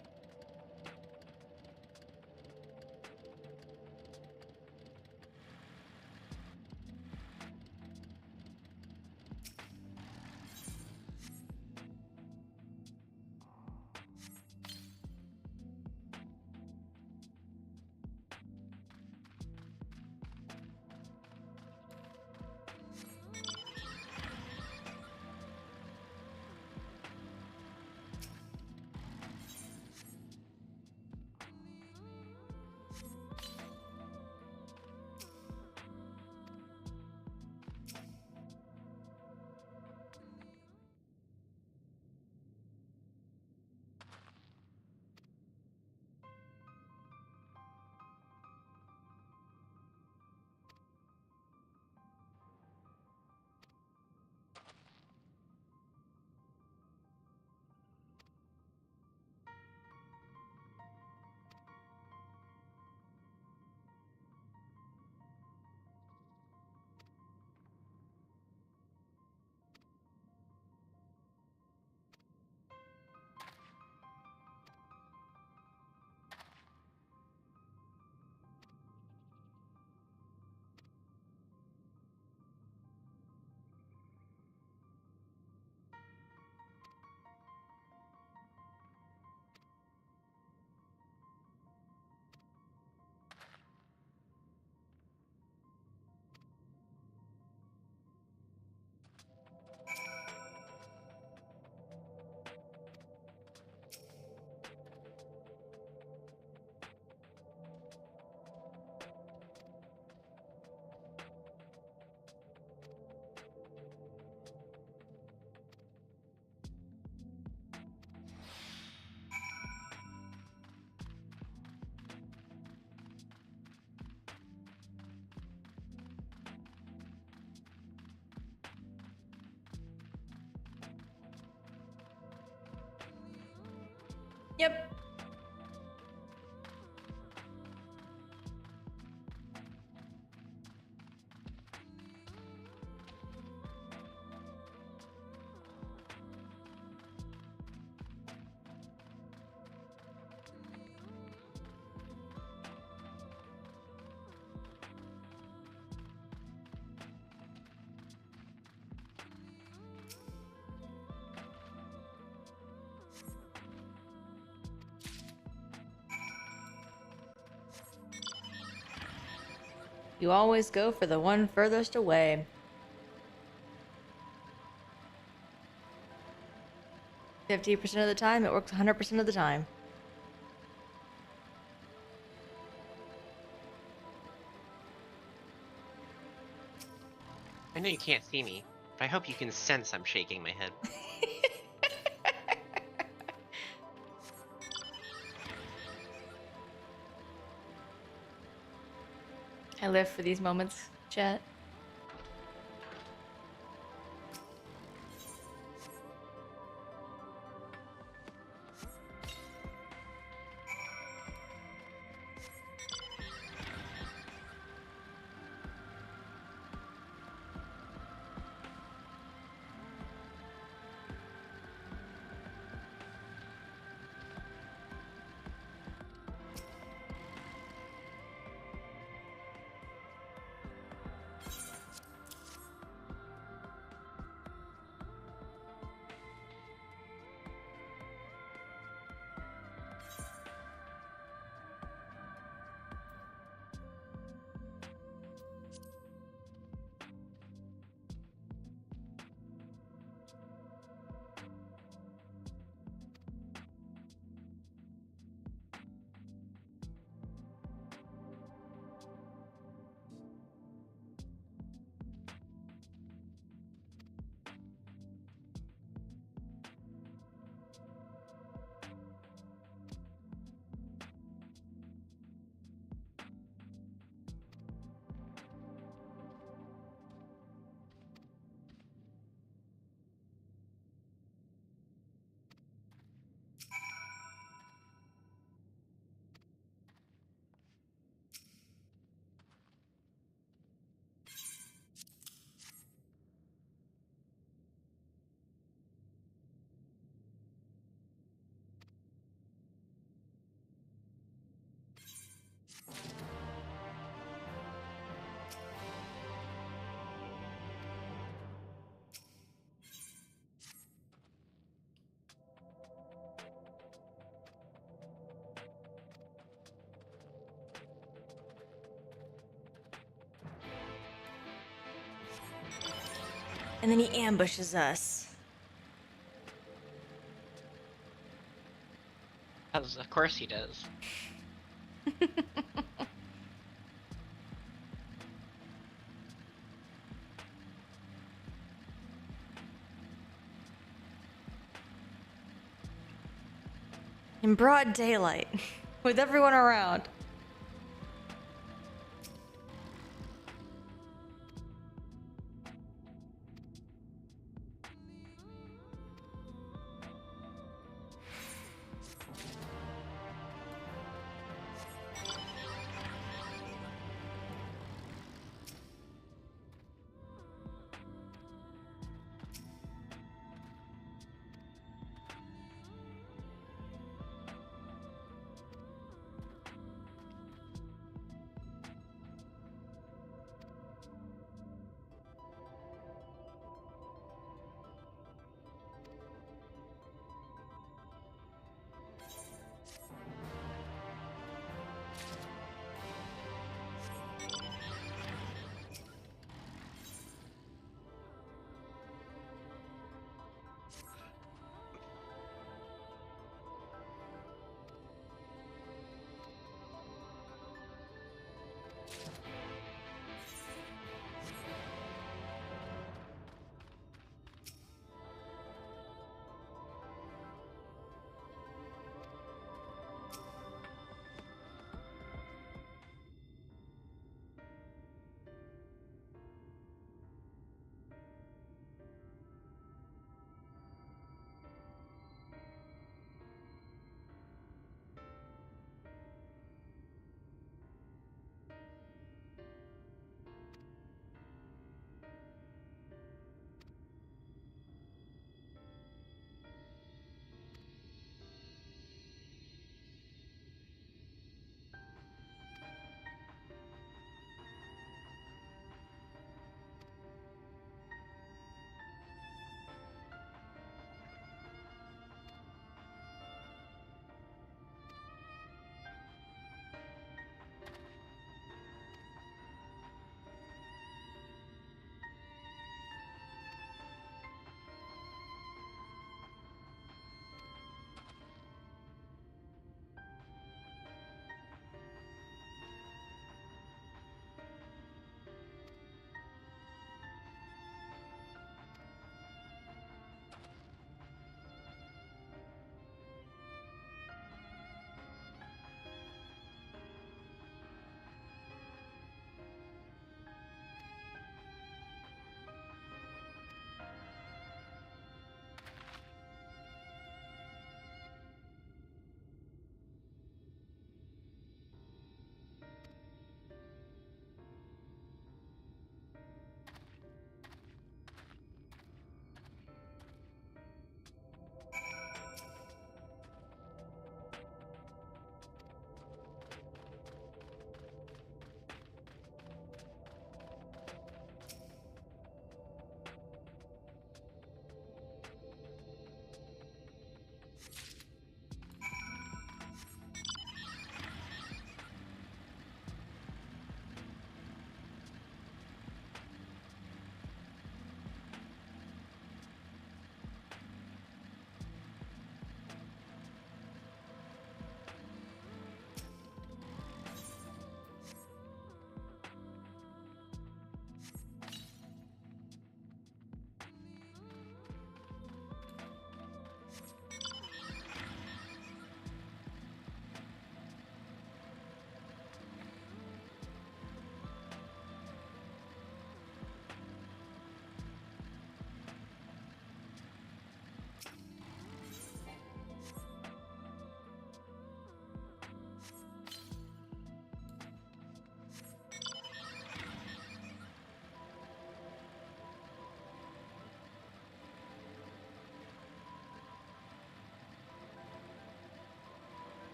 S1: Yep. You always go for the one furthest away. $50% of the time, it works 100% of the time.
S2: I know you can't see me, but I hope you can sense I'm shaking my head.
S1: I live for these moments, chat. And then he ambushes us.
S2: Of course he does.
S1: In broad daylight, with everyone around.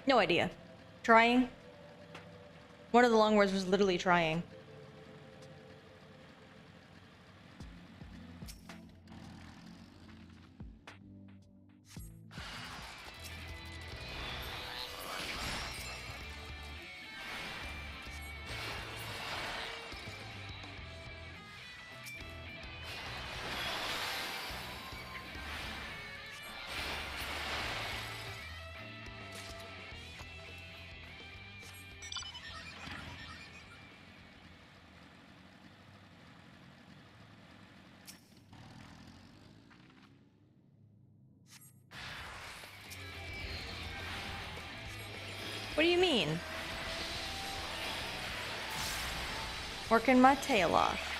S1: No idea. Trying? One of the long words was literally trying. What do you mean? Working my tail off.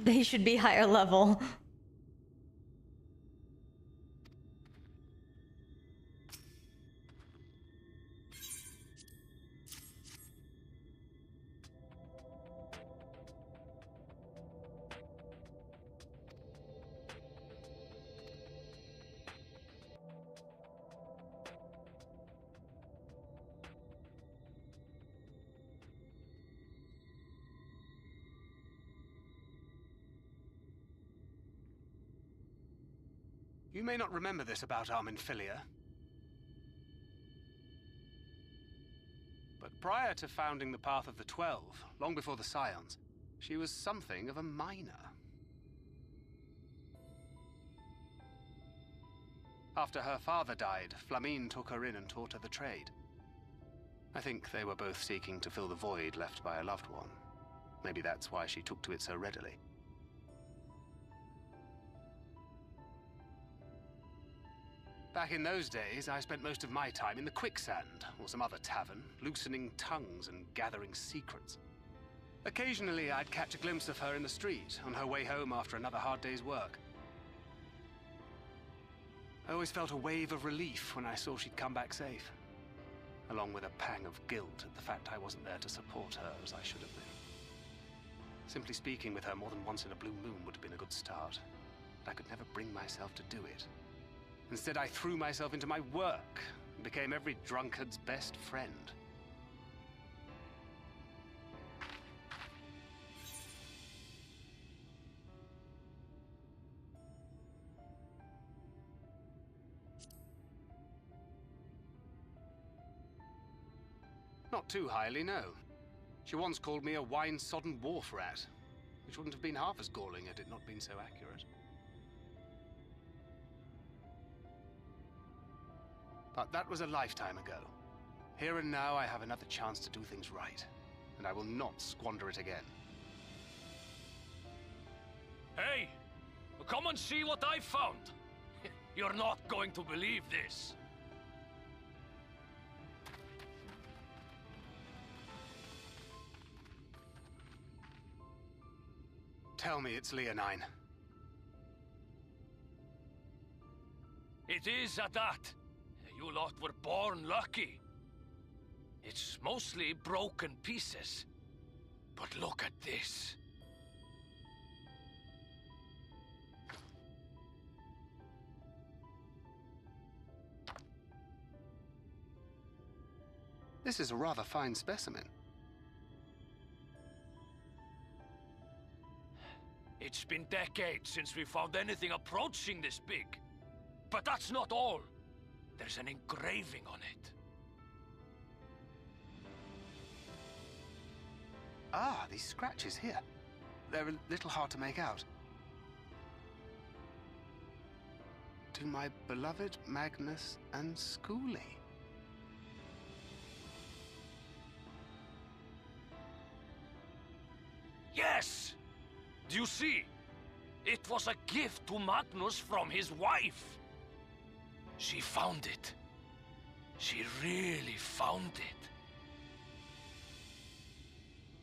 S1: They should be higher level.
S4: You may not remember this about Arminfilia, but prior to founding the Path of the 12, long before the Scions, she was something of a miner. After her father died, Flamine took her in and taught her the trade. I think they were both seeking to fill the void left by a loved one. Maybe that's why she took to it so readily. Back in those days, I spent most of my time in the Quicksand, or some other tavern, loosening tongues and gathering secrets. Occasionally, I'd catch a glimpse of her in the street, on her way home after another hard day's work. I always felt a wave of relief when I saw she'd come back safe, along with a pang of guilt at the fact I wasn't there to support her as I should have been. Simply speaking with her more than once in a blue moon would have been a good start, but I could never bring myself to do it. Instead, I threw myself into my work and became every drunkard's best friend. Not too highly, no. She once called me a wine-sodden wharf rat, which wouldn't have been half as galling had it not been so accurate. But that was a lifetime ago. Here and now, I have another chance to do things right, and I will not squander it again.
S7: Hey! Come and see what I found! You're not going to believe this.
S4: Tell me it's Leonine.
S7: It is at that. You lot were born lucky. It's mostly broken pieces. But look at this.
S4: This is a rather fine specimen.
S7: It's been decades since we found anything approaching this big. But that's not all. There's an engraving on it.
S4: Ah, these scratches here. They're a little hard to make out. To my beloved Magnus and Schoolie.
S7: Yes! Do you see? It was a gift to Magnus from his wife. She found it. She really found it.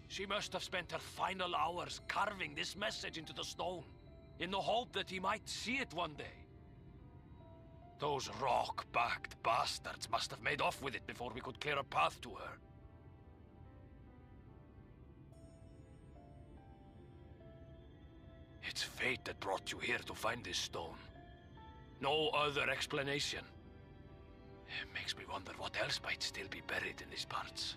S7: She must have spent her final hours carving this message into the stone, in the hope that he might see it one day. Those rock-backed bastards must have made off with it before we could clear a path to her. It's fate that brought you here to find this stone. No other explanation. It makes me wonder what else might still be buried in these parts.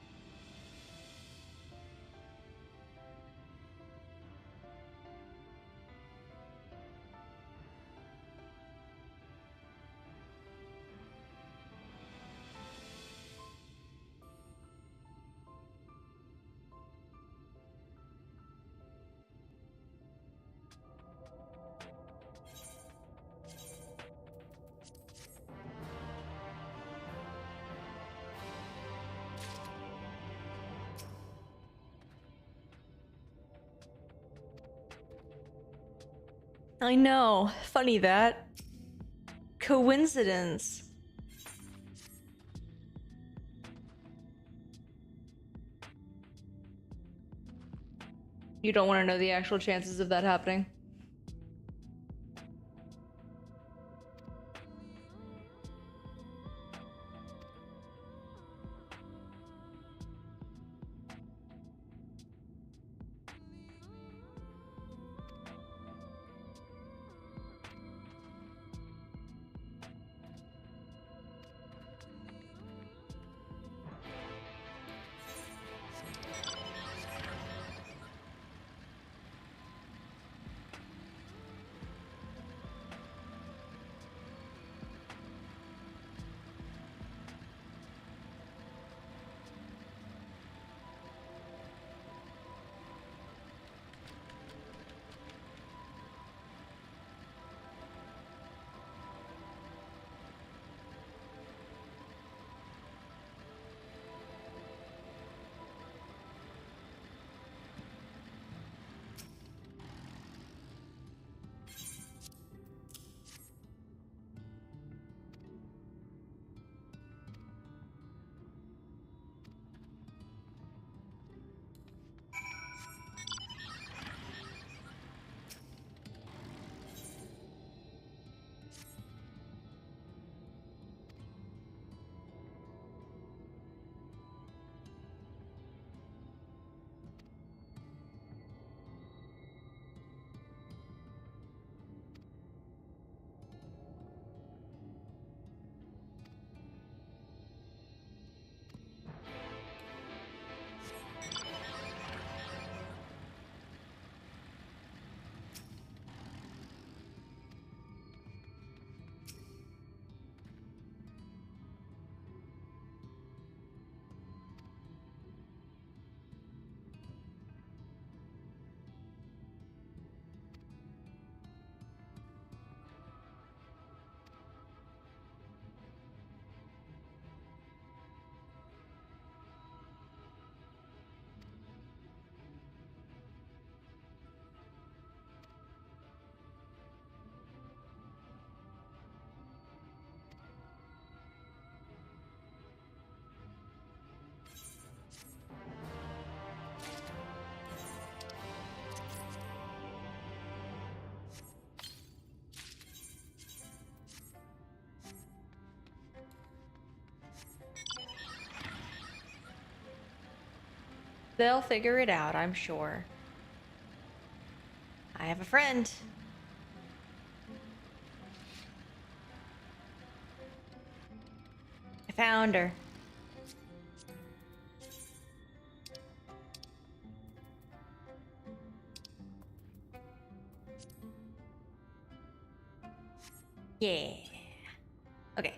S1: I know. Funny that. Coincidence. You don't want to know the actual chances of that happening? They'll figure it out, I'm sure. I have a friend. I found her. Yeah. Okay.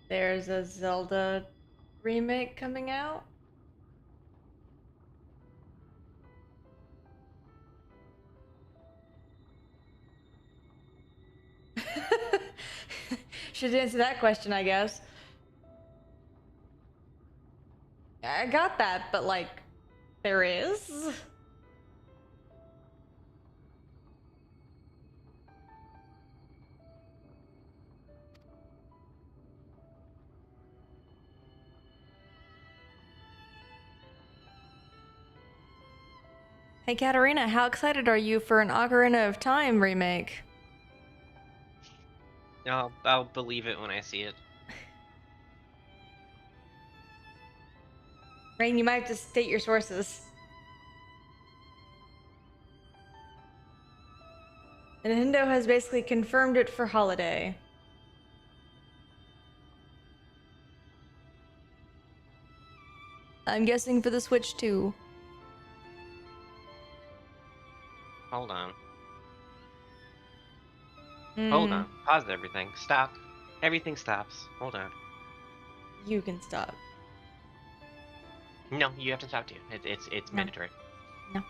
S1: There's a Zelda remake coming out. Should answer that question, I guess. I got that, but like, there is? Hey Katarina, how excited are you for an Ocarina of Time remake?
S2: I'll believe it when I see it.
S1: Rain, you might have to state your sources. Nintendo has basically confirmed it for holiday. I'm guessing for the Switch too.
S2: Hold on. Hold on. Pause everything. Stop. Everything stops. Hold on.
S1: You can stop.
S2: No, you have to stop too. It's
S1: No.
S2: mandatory.
S1: No.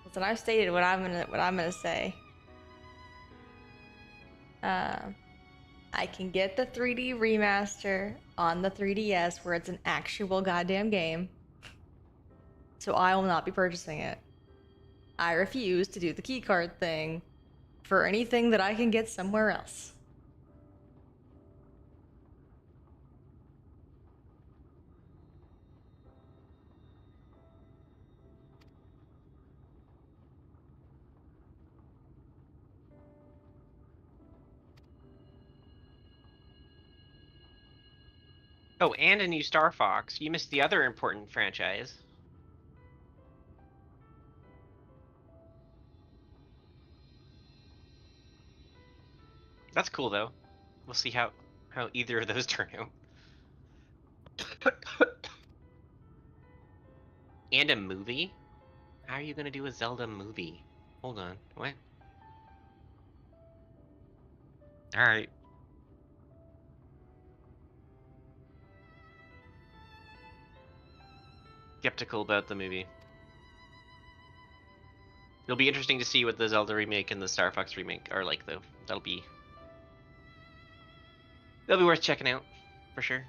S1: Listen, I've stated what I'm gonna say. I can get the 3D remaster on the 3DS where it's an actual goddamn game. So I will not be purchasing it. I refuse to do the keycard thing for anything that I can get somewhere else.
S2: Oh, and a new Star Fox. You missed the other important franchise. That's cool though. We'll see how either of those turn out. And a movie? How are you gonna do a Zelda movie? Hold on. What? Alright. Skeptical about the movie. It'll be interesting to see what the Zelda remake and the Star Fox remake are like though. That'll be worth checking out, for sure.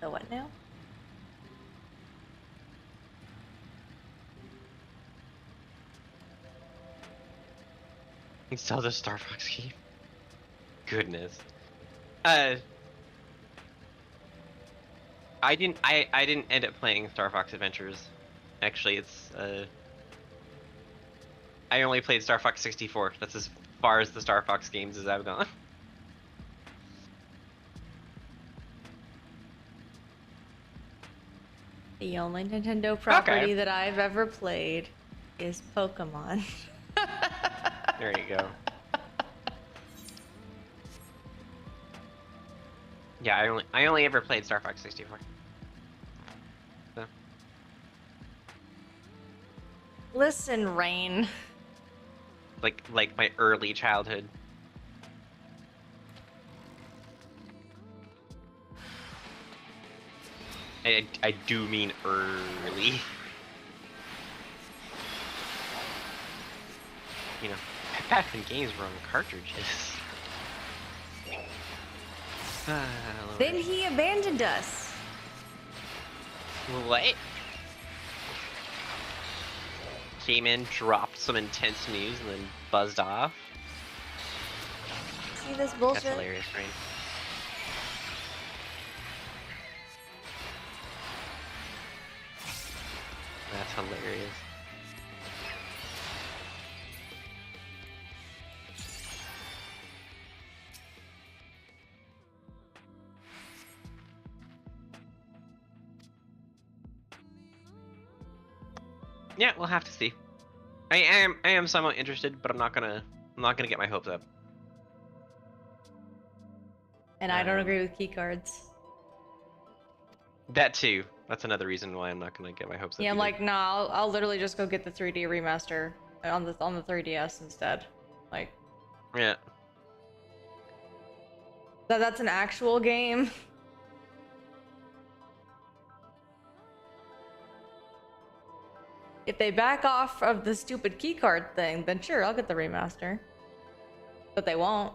S1: So what now?
S2: You saw the Star Fox game? Goodness. I didn't end up playing Star Fox Adventures. Actually, it's I only played Star Fox 64. That's as far as the Star Fox games as I've gone.
S1: The only Nintendo property
S2: Okay.
S1: that I've ever played is Pokemon.
S2: There you go. Yeah, I only ever played Star Fox 64. So.
S1: Listen, Rain.
S2: Like my early childhood. I do mean early. You know, back when games were on cartridges.
S1: Then he abandoned us.
S2: What? Came in, dropped some intense news, and then buzzed off.
S1: See this bullshit?
S2: That's hilarious, right? That's hilarious. Yeah, we'll have to see. I am somewhat interested, but I'm not gonna get my hopes up.
S1: And I don't agree with keycards.
S2: That too. That's another reason why I'm not gonna get my hopes up.
S1: Yeah, I'm
S2: either.
S1: like, nah, I'll literally just go get the 3D remaster on the 3DS instead. Like,
S2: Yeah.
S1: that's an actual game. If they back off of the stupid keycard thing, then sure, I'll get the remaster. But they won't.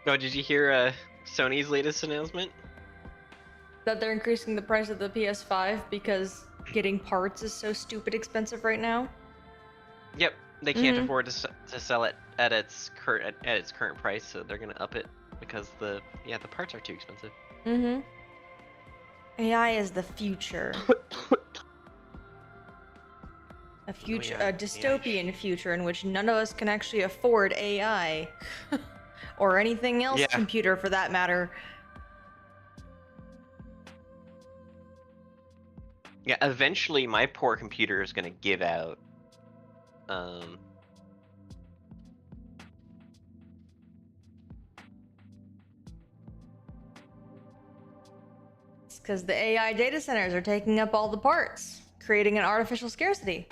S2: Oh, did you hear Sony's latest announcement?
S1: That they're increasing the price of the PS5 because getting parts is so stupid expensive right now.
S2: Yep, they can't afford to sell it at its current price, so they're gonna up it because the parts are too expensive.
S1: Mm-hmm. AI is the future. A future,
S2: yeah,
S1: a dystopian future in which none of us can actually afford AI. Or anything else computer for that matter.
S2: Yeah, eventually my poor computer is gonna give out.
S1: It's because the AI data centers are taking up all the parts, creating an artificial scarcity.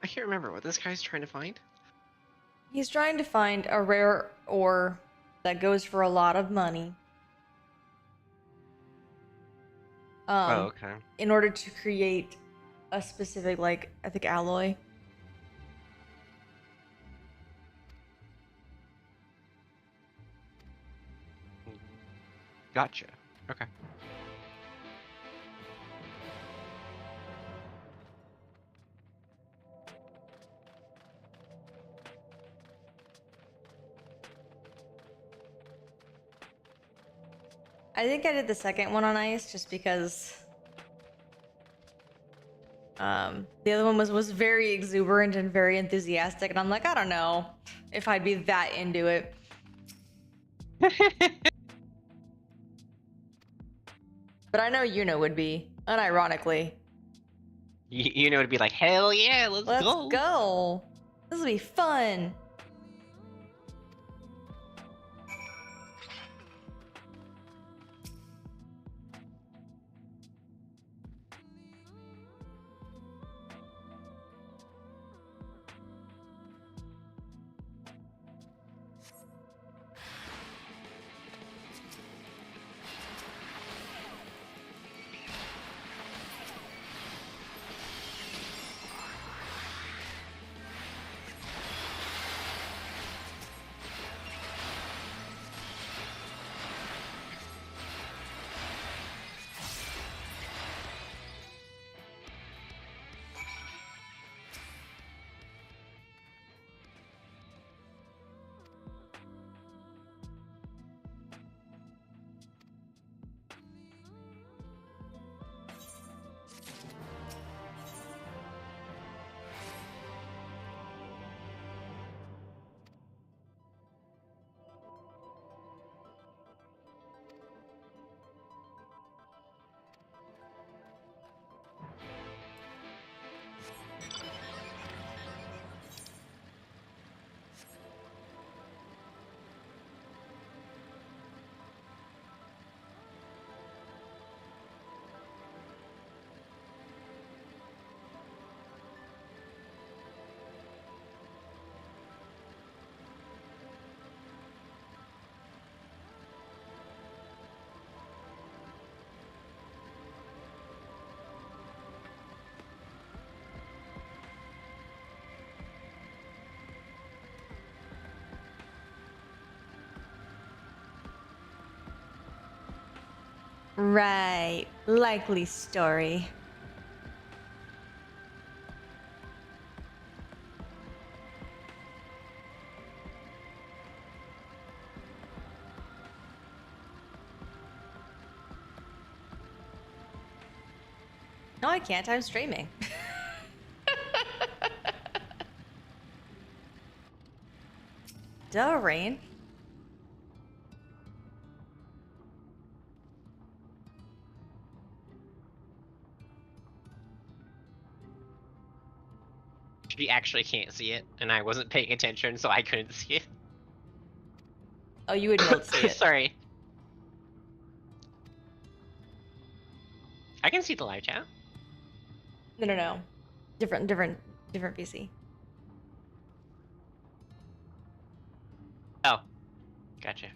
S2: I can't remember what this guy's trying to find.
S1: He's trying to find a rare ore that goes for a lot of money.
S2: Okay.
S1: In order to create a specific, like, I think alloy.
S2: Gotcha. Okay.
S1: I think I did the second one on ice just because the other one was very exuberant and very enthusiastic, and I'm like, I don't know if I'd be that into it. But I know Yuna would be, unironically.
S2: You know, it'd be like, hell yeah, let's go.
S1: Let's go. This will be fun. Right. Likely story. No, I can't. I'm streaming. Duh, Rain.
S2: She actually can't see it, and I wasn't paying attention, so I couldn't see it.
S1: Oh, you would be able to see it.
S2: Sorry. I can see the live chat.
S1: No. Different PC.
S2: Oh, gotcha.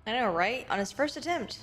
S1: I know, right? On his first attempt.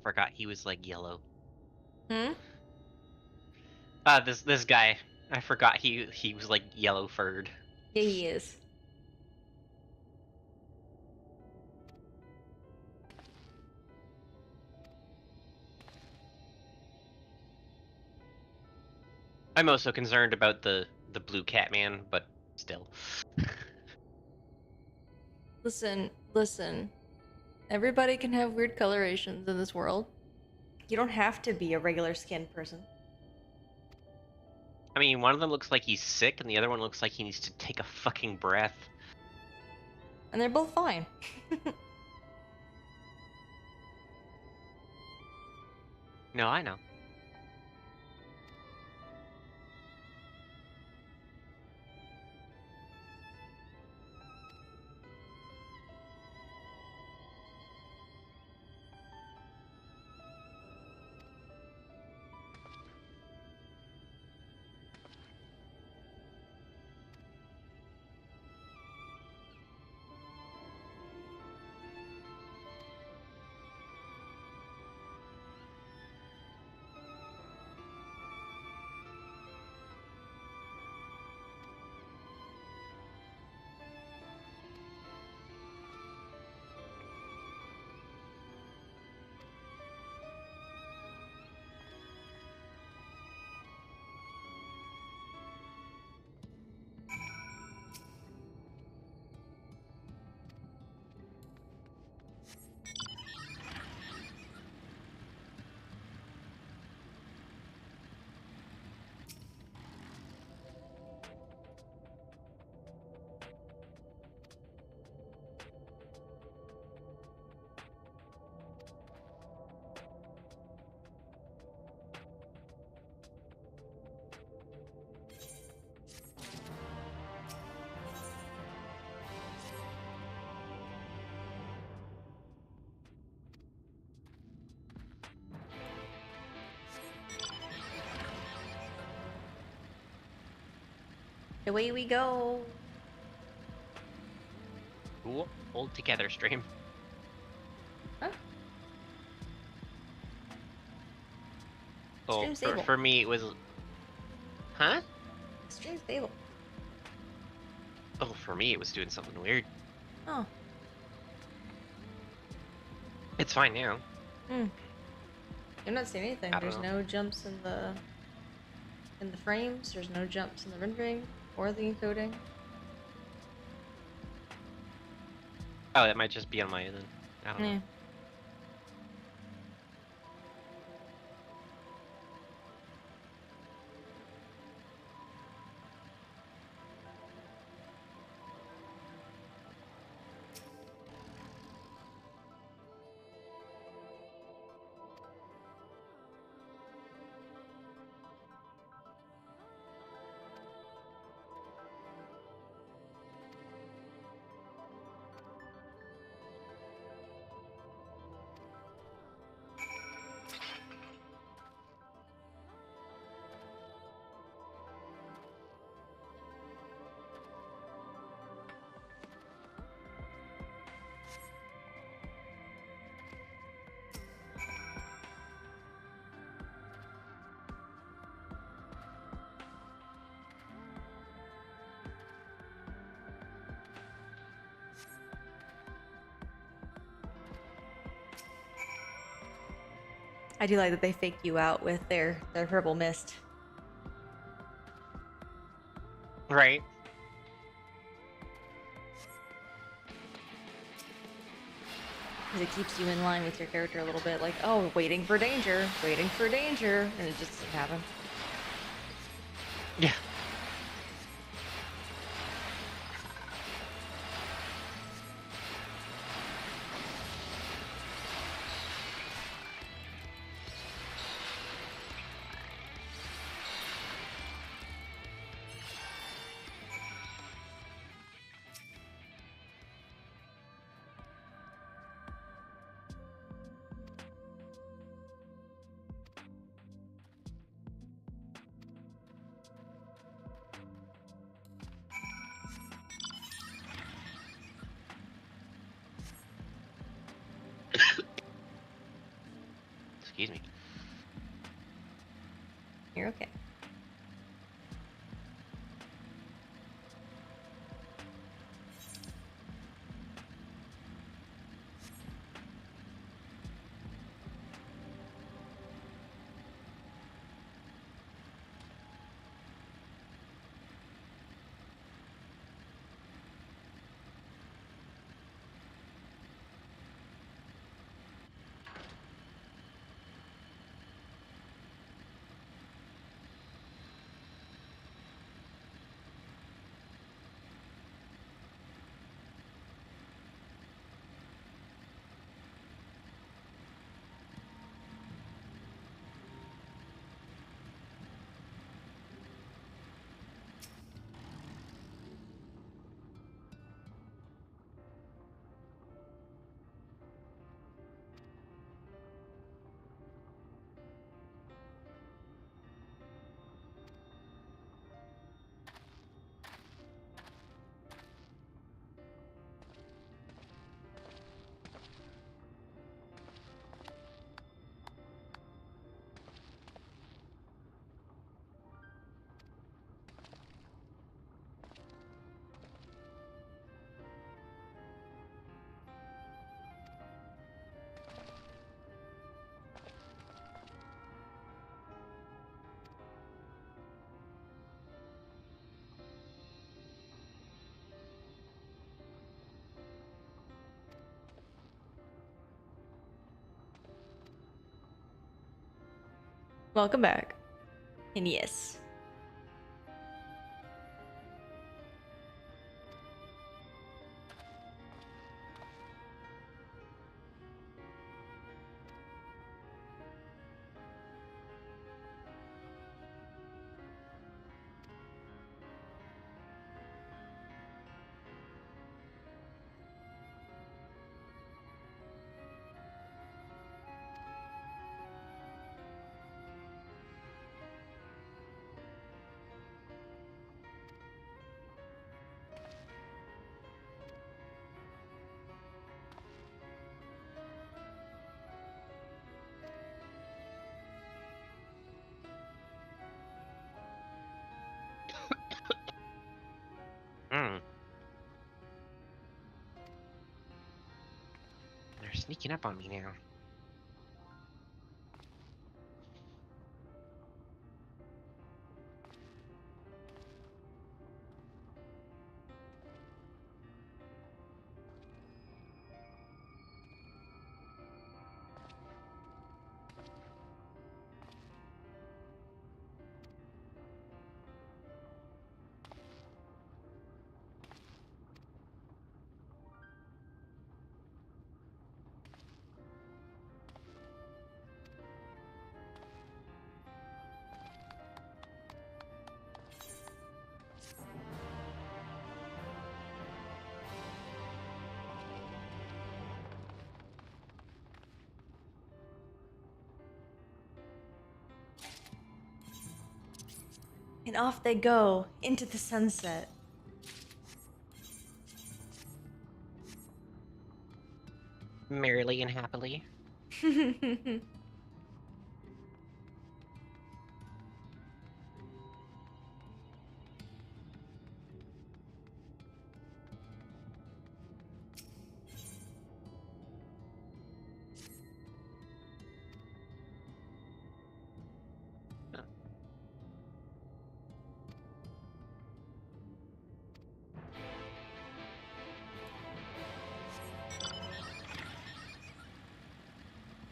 S2: forgot he was like yellow.
S1: Hmm?
S2: This guy. I forgot he was like yellow furred.
S1: Yeah, he is.
S2: I'm also concerned about the blue cat man, but still.
S1: Listen. Everybody can have weird colorations in this world. You don't have to be a regular skinned person.
S2: I mean, one of them looks like he's sick, and the other one looks like he needs to take a fucking breath.
S1: And they're both fine.
S2: No, I know.
S1: Away we go.
S2: Cool. Hold together, stream.
S1: Huh?
S2: Oh,
S1: Stream stable.
S2: for me it was... Huh?
S1: Stream stable.
S2: Oh, for me it was doing something weird.
S1: Oh.
S2: It's fine now.
S1: I'm not seeing anything.
S2: I don't
S1: There's
S2: know.
S1: no jumps in the frames. There's no jumps in the rendering or the encoding.
S2: Oh, that might just be on my end. I don't know.
S1: Yeah. I do like that they faked you out with their purple mist.
S2: Right.
S1: Because it keeps you in line with your character a little bit. Like, oh, waiting for danger. And it just doesn't happen.
S2: Yeah. Excuse me.
S1: You're okay. Welcome back. And yes.
S2: Hmm. They're sneaking up on me now.
S1: And off they go into the sunset.
S2: Merrily and happily.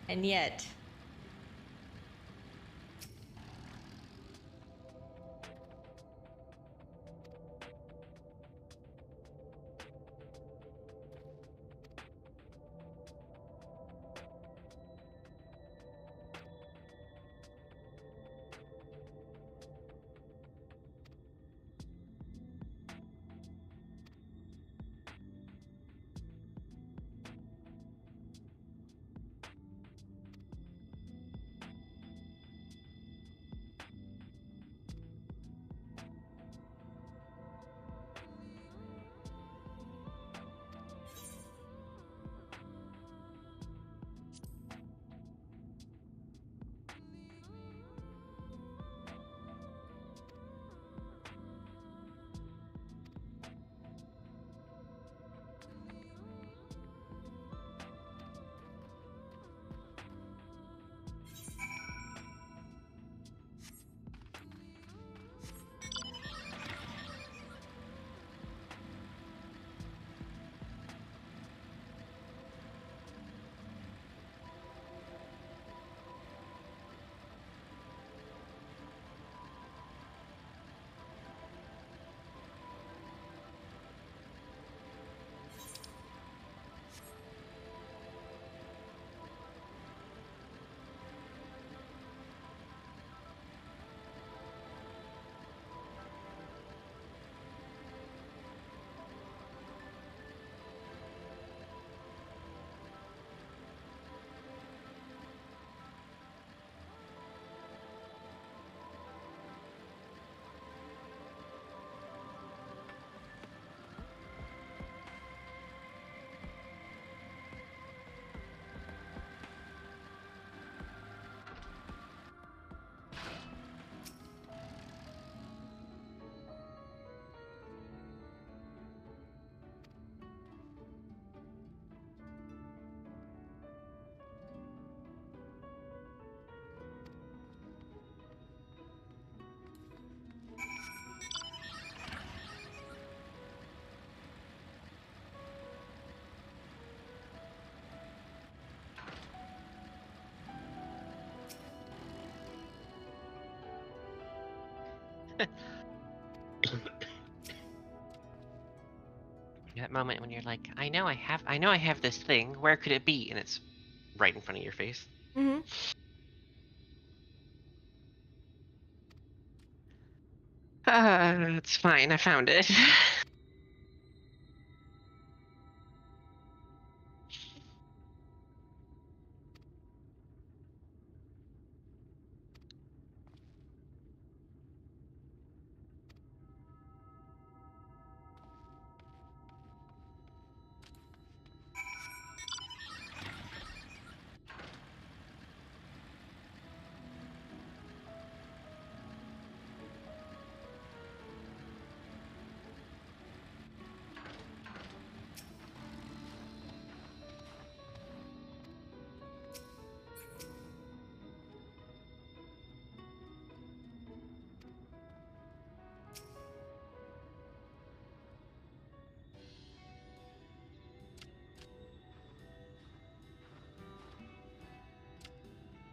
S1: And yet.
S2: That moment when you're like, I know I have this thing. Where could it be? And it's right in front of your face.
S1: Mm-hmm.
S2: It's fine. I found it.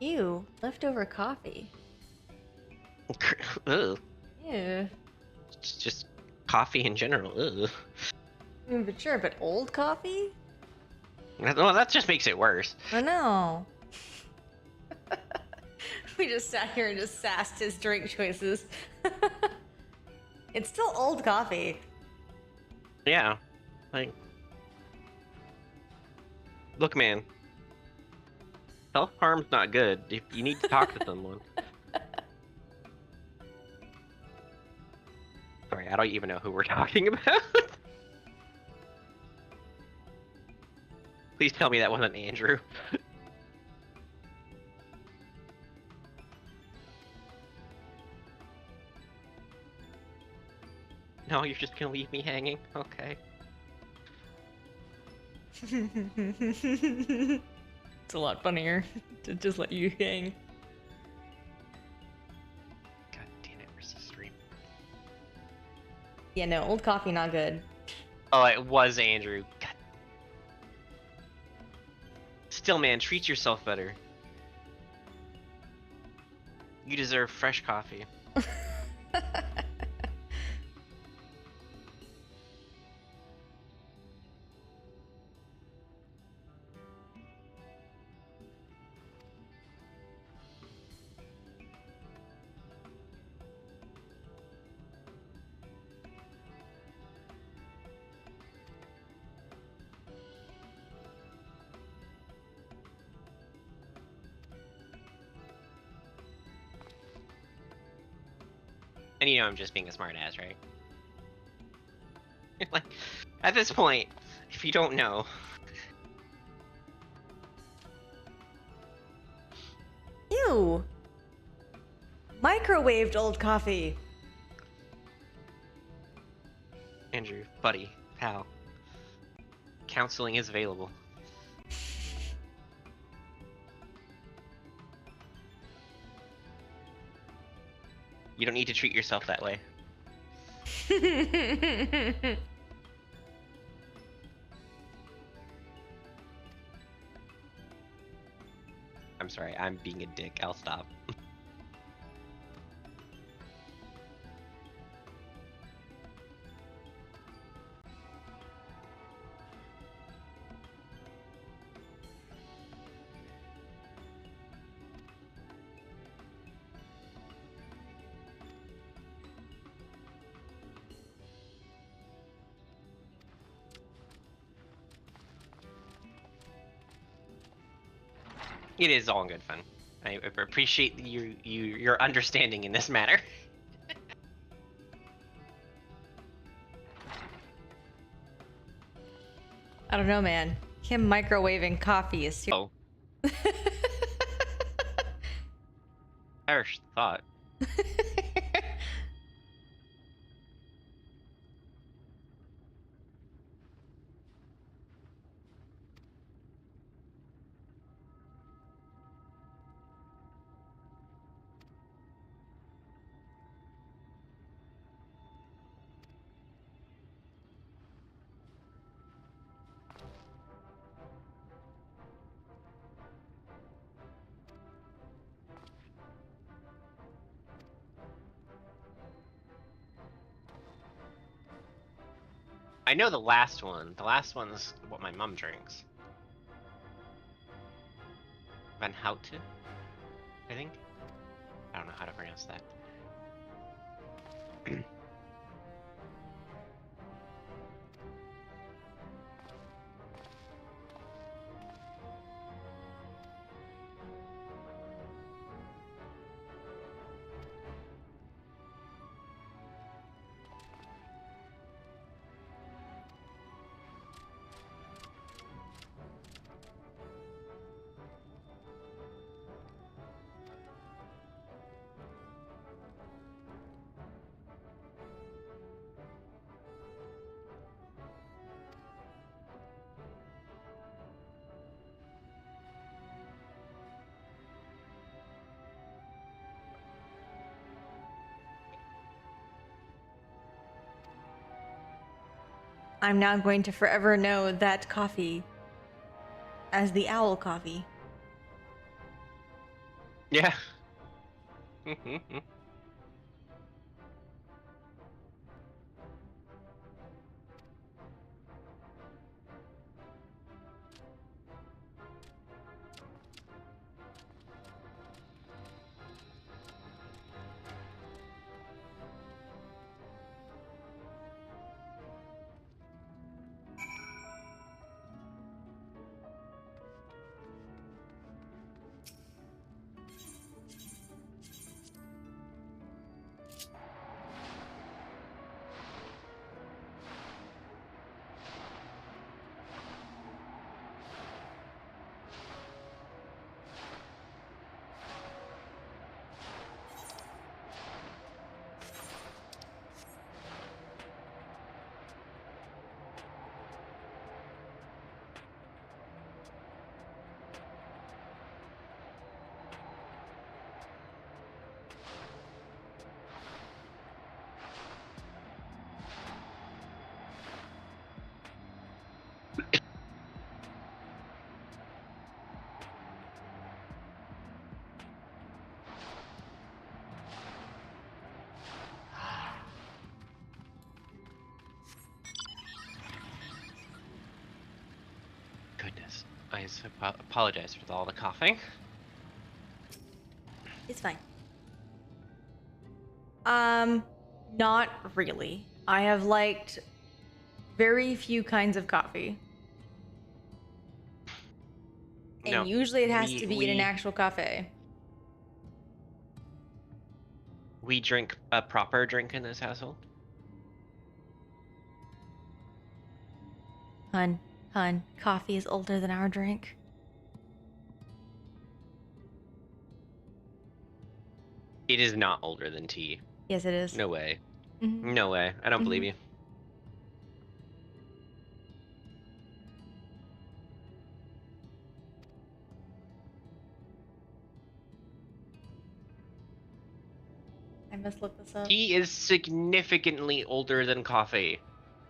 S1: Ew, leftover coffee.
S2: Ugh.
S1: Ew.
S2: It's just coffee in general. Ugh.
S1: But sure, but old coffee?
S2: Well, that just makes it worse.
S1: I know. We just sat here and just sassed his drink choices. It's still old coffee.
S2: Yeah. Like, look, man. Self-harm's not good. You need to talk to someone. Sorry, I don't even know who we're talking about. Please tell me that wasn't Andrew. No, you're just gonna leave me hanging? Okay.
S1: It's a lot funnier to just let you hang.
S2: God damn it, where's the stream?
S1: Yeah, no, old coffee not good.
S2: Oh, it was Andrew. God. Still, man, treat yourself better. You deserve fresh coffee. And you know I'm just being a smartass, right? Like, at this point, if you don't know...
S1: Ew! Microwaved old coffee.
S2: Andrew, buddy, pal. Counseling is available. You don't need to treat yourself that way. I'm sorry, I'm being a dick. I'll stop. It is all in good fun. I appreciate your understanding in this matter.
S1: I don't know, man. Him microwaving coffee is
S2: Oh. Harsh thought. I know the last one. The last one's what my mom drinks. Van Houten, I think. I don't know how to pronounce that.
S1: I'm now going to forever know that coffee as the owl coffee.
S2: Yeah. Goodness. I apologize for all the coughing.
S1: It's fine. Not really. I have liked very few kinds of coffee. And
S2: No,
S1: usually it has to be in an actual cafe.
S2: We drink a proper drink in this household.
S1: Hun, coffee is older than our drink.
S2: It is not older than tea.
S1: Yes, it is.
S2: No way.
S1: Mhm.
S2: No way. I don't believe
S1: Mhm.
S2: you.
S1: I must look this up.
S2: Tea is significantly older than coffee.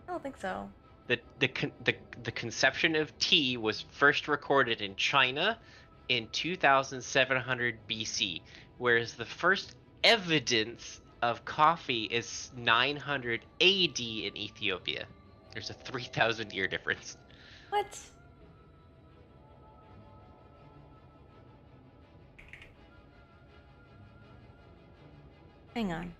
S1: I don't think so.
S2: The conception of tea was first recorded in China in 2700 BC, whereas the first evidence of coffee is 900 AD in Ethiopia. There's a 3,000 year difference.
S1: What? Hang on.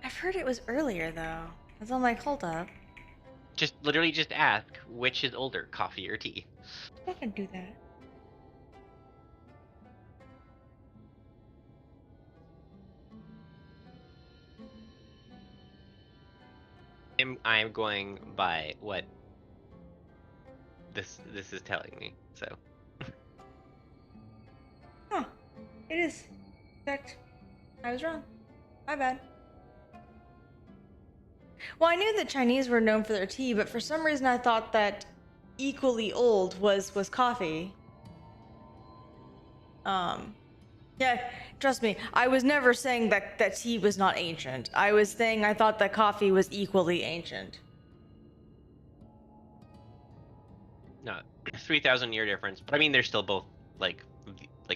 S1: I've heard it was earlier though. That's all my hold up.
S2: Just literally just ask which is older, coffee or tea.
S1: I can do that.
S2: I'm going by what this is telling me. So
S1: Huh. It is. In fact, I was wrong. My bad. Well, I knew that Chinese were known for their tea, but for some reason I thought that equally old was coffee. Yeah, trust me, I was never saying that tea was not ancient. I was saying I thought that coffee was equally ancient.
S2: no, 3,000 year difference. But I mean, they're still both like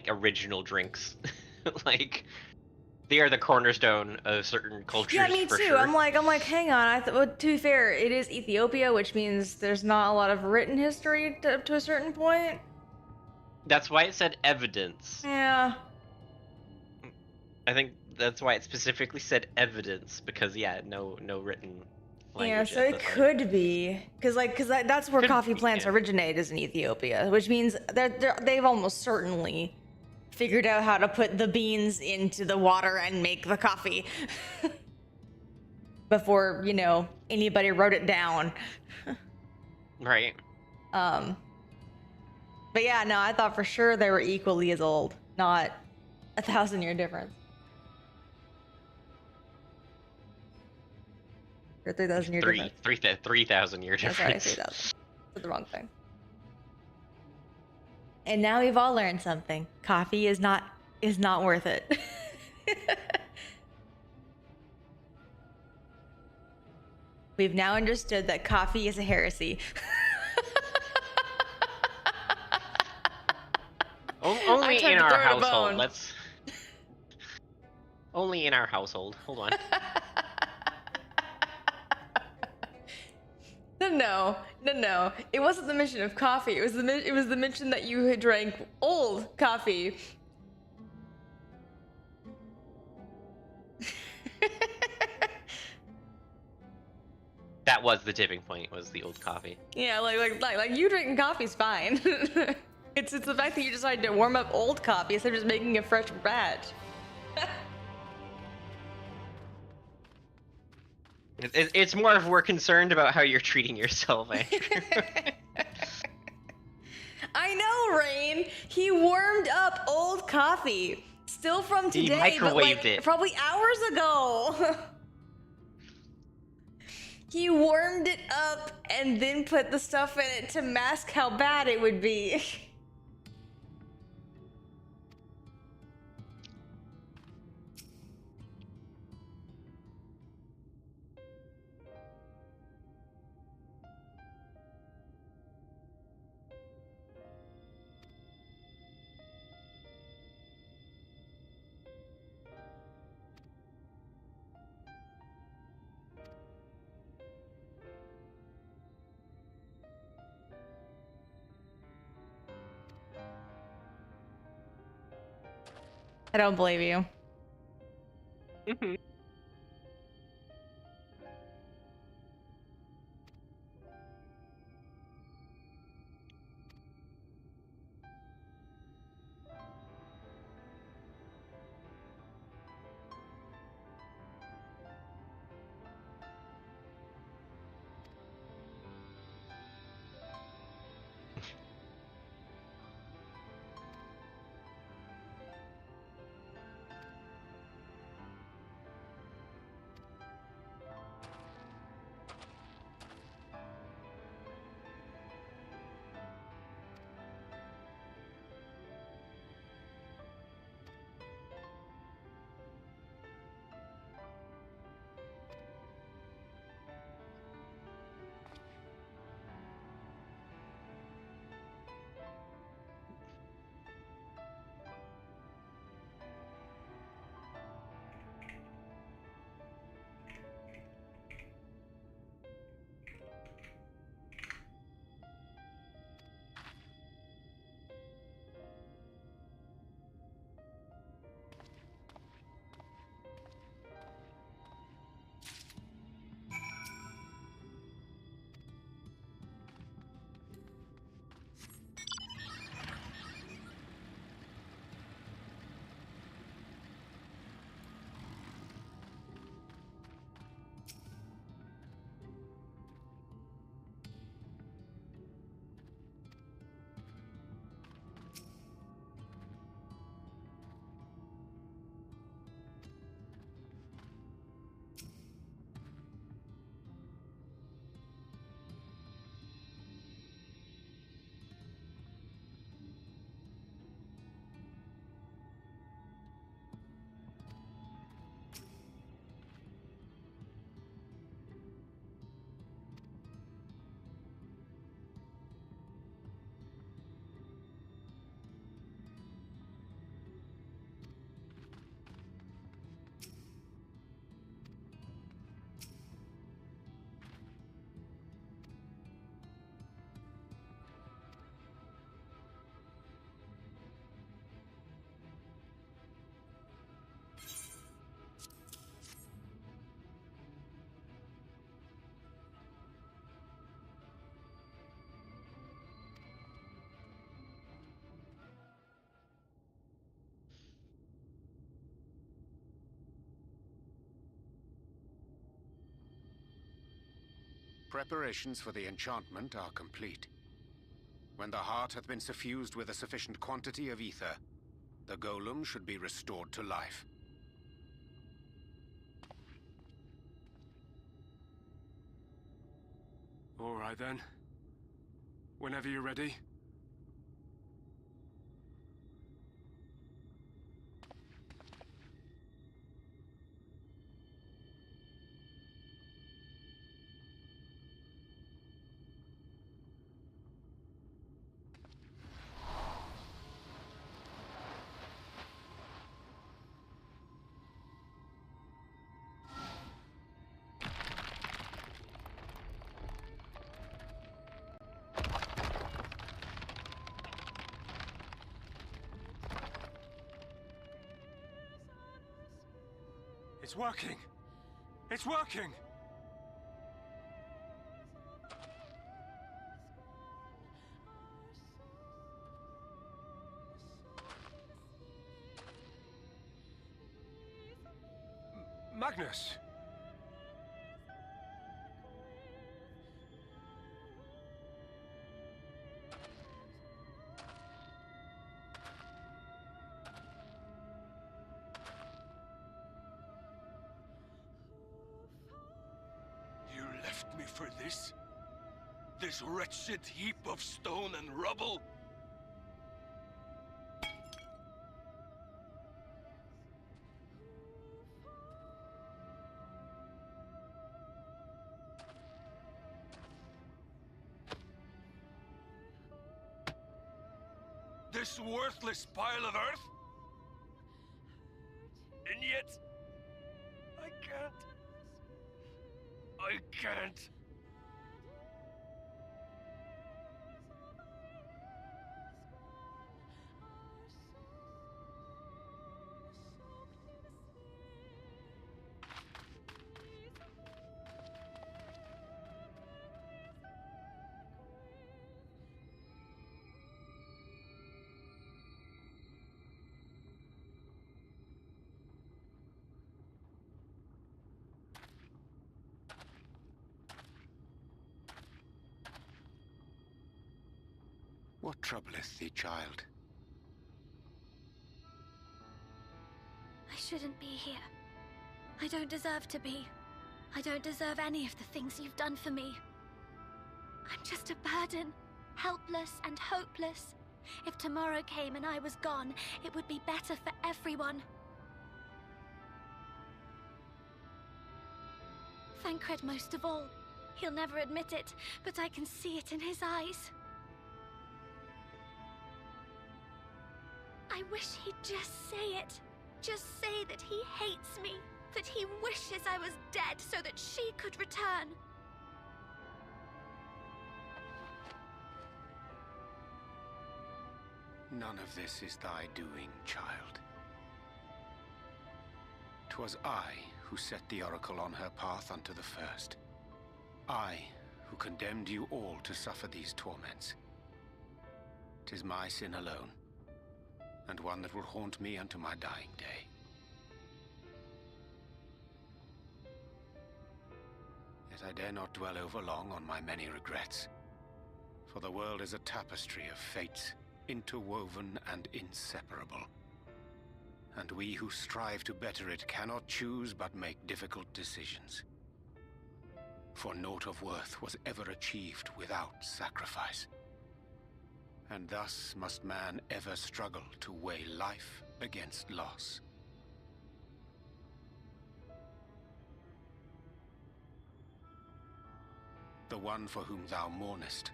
S2: original drinks. Like They are the cornerstone of certain cultures.
S1: Yeah, me
S2: for
S1: too.
S2: Sure.
S1: I'm like, hang on. Well, to be fair, it is Ethiopia, which means there's not a lot of written history up to a certain point.
S2: That's why it said evidence.
S1: Yeah.
S2: I think that's why it specifically said evidence, because yeah, no written language.
S1: Yeah, so
S2: yet,
S1: it
S2: but,
S1: could be because that's where
S2: Could
S1: coffee
S2: be,
S1: plants
S2: yeah.
S1: originate, is in Ethiopia, which means they've almost certainly figured out how to put the beans into the water and make the coffee before, you know, anybody wrote it down.
S2: Right.
S1: But yeah, no, I thought for sure they were equally as old, not 1,000-year difference. Or 3,000-year difference.
S2: 3,000 year
S1: Oh,
S2: difference.
S1: sorry, 3,000. Said the wrong thing. And now we've all learned something. Coffee is not worth it. We've now understood that coffee is a heresy.
S2: Only
S1: I tried
S2: in
S1: to
S2: our
S1: throw it a
S2: household.
S1: bone.
S2: Let's. Only in our household. Hold on.
S1: No. It wasn't the mention of coffee. It was the mention that you had drank old coffee.
S2: That was the tipping point. Was the old coffee.
S1: Yeah, like you drinking coffee's fine. It's the fact that you decided to warm up old coffee instead of just making a fresh batch.
S2: It's more of we're concerned about how you're treating yourself, Andrew.
S1: I know, Rain. He warmed up old coffee, still from
S2: He
S1: today, but
S2: microwaved
S1: like
S2: it.
S1: probably hours ago. He warmed it up and then put the stuff in it to mask how bad it would be. I don't believe you.
S8: Preparations for the enchantment are complete. When the heart hath been suffused with a sufficient quantity of ether, the golem should be restored to life.
S3: All right then. Whenever you're ready. It's working! It's working! Magnus!
S5: You left me for this? This wretched heap of stone and rubble? This worthless pile of earth? And yet, I can't. I can't.
S8: What troubleth thee, child?
S6: I shouldn't be here. I don't deserve to be. I don't deserve any of the things you've done for me. I'm just a burden, helpless and hopeless. If tomorrow came and I was gone, it would be better for everyone. Thancred most of all. He'll never admit it, but I can see it in his eyes. I wish he'd just say it. Just say that he hates me, that he wishes I was dead so that she could return.
S8: None of this is thy doing, child. 'Twas I who set the oracle on her path unto the first. I who condemned you all to suffer these torments. 'Tis my sin alone, and one that will haunt me unto my dying day. Yet I dare not dwell over long on my many regrets, for the world is a tapestry of fates, interwoven and inseparable. And we who strive to better it cannot choose but make difficult decisions. For naught of worth was ever achieved without sacrifice. And thus must man ever struggle to weigh life against loss. The one for whom thou mournest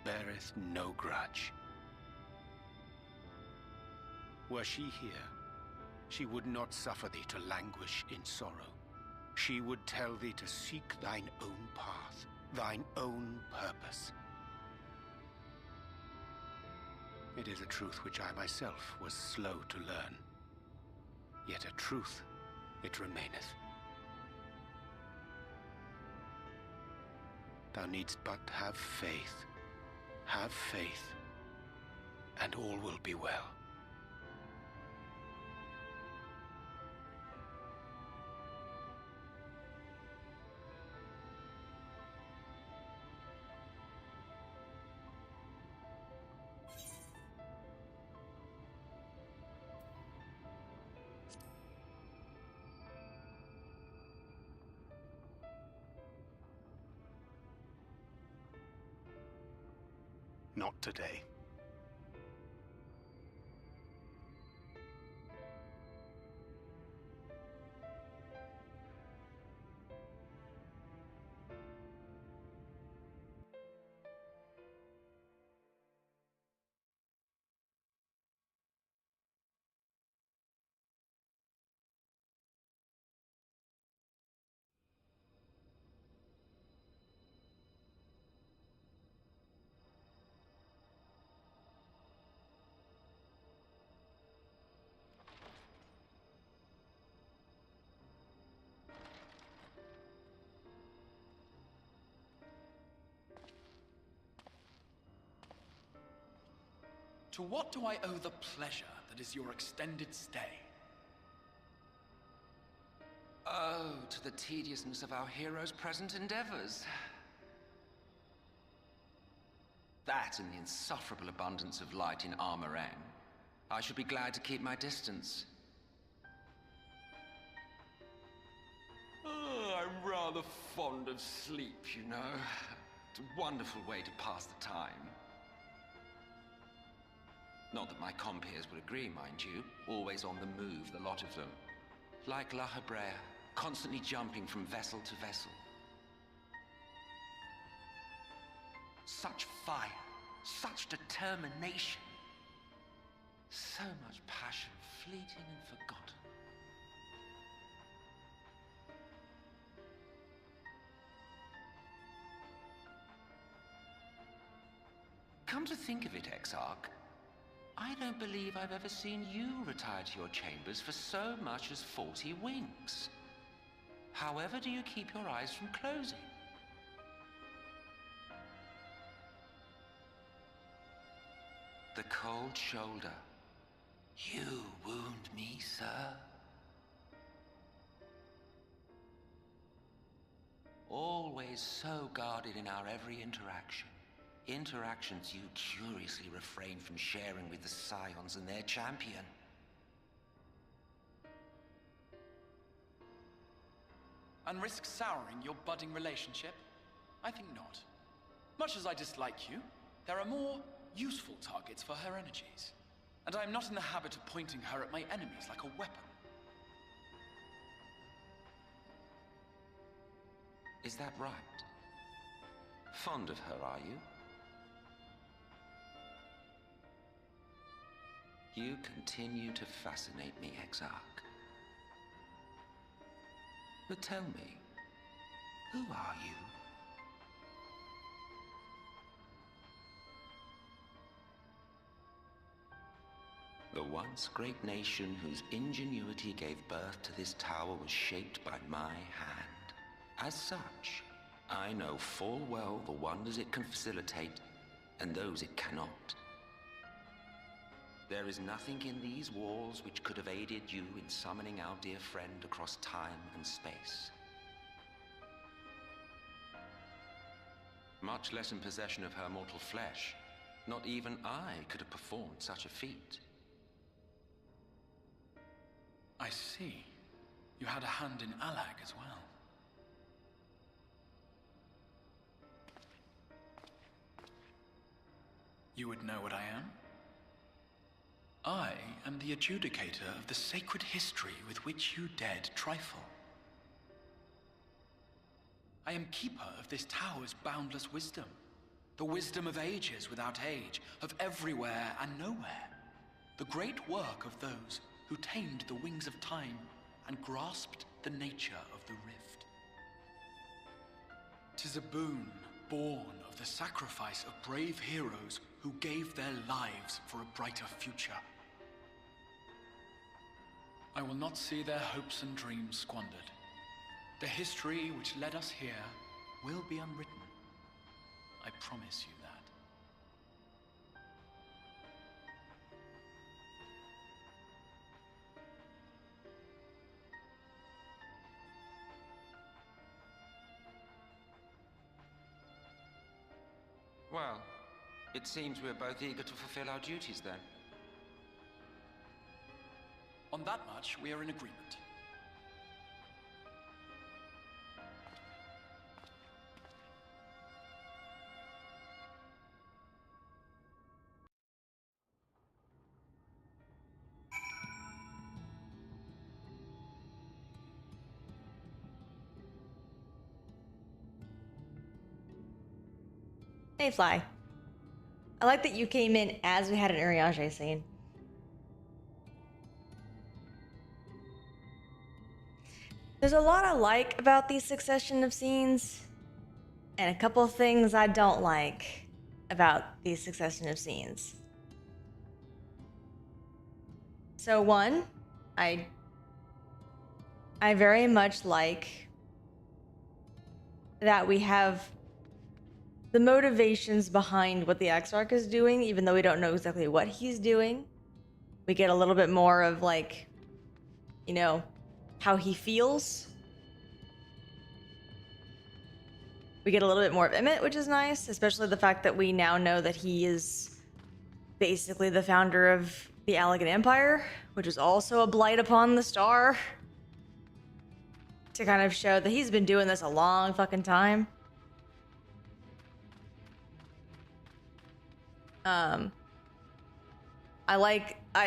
S8: beareth no grudge. Were she here, she would not suffer thee to languish in sorrow. She would tell thee to seek thine own path, thine own purpose. It is a truth which I myself was slow to learn. Yet a truth it remaineth. Thou needst but have faith, and all will be well.
S4: Not today.
S9: To what do I owe the pleasure that is your extended stay?
S10: Oh, to the tediousness of our hero's present endeavors. That and the insufferable abundance of light in Armorang. I should be glad to keep my distance. Oh, I'm rather fond of sleep, you know. It's a wonderful way to pass the time. Not that my compeers would agree, mind you. Always on the move, the lot of them. Like La Hebrea, constantly jumping from vessel to vessel. Such fire, such determination. So much passion, fleeting and forgotten. Come to think of it, Exarch, I don't believe I've ever seen you retire to your chambers for so much as 40 winks. However do you keep your eyes from closing? The cold shoulder. You wound me, sir. Always so guarded in our every interaction. Interactions you curiously refrain from sharing with the Scions and their champion.
S9: And risk souring your budding relationship? I think not. Much as I dislike you, there are more useful targets for her energies. And I am not in the habit of pointing her at my enemies like a weapon.
S10: Is that right? Fond of her, are you? You continue to fascinate me, Exarch. But tell me, who are you? The once great nation whose ingenuity gave birth to this tower was shaped by my hand. As such, I know full well the wonders it can facilitate and those it cannot. There is nothing in these walls which could have aided you in summoning our dear friend across time and space. Much less in possession of her mortal flesh, not even I could have performed such a feat.
S9: I see. You had a hand in Alag as well. You would know what I am? I am the adjudicator of the sacred history with which you dared trifle. I am keeper of this tower's boundless wisdom. The wisdom of ages without age, of everywhere and nowhere. The great work of those who tamed the wings of time and grasped the nature of the rift. 'Tis a boon born of the sacrifice of brave heroes who gave their lives for a brighter future. I will not see their hopes and dreams squandered. The history which led us here will be unwritten. I promise you that.
S10: Well, it seems we're both eager to fulfill our duties then.
S9: On that much, we are in agreement.
S1: Hey, Fly. I like that you came in as we had an Urianger scene. There's a lot I like about these succession of scenes, and a couple of things I don't like about these succession of scenes. So one, I very much like that we have the motivations behind what the Exarch is doing, even though we don't know exactly what he's doing. We get a little bit more of, like, you know, how he feels. We get a little bit more of Emmett, which is nice, especially the fact that we now know that he is basically the founder of the Allegan Empire, which is also a blight upon the star. To kind of show that he's been doing this a long fucking time.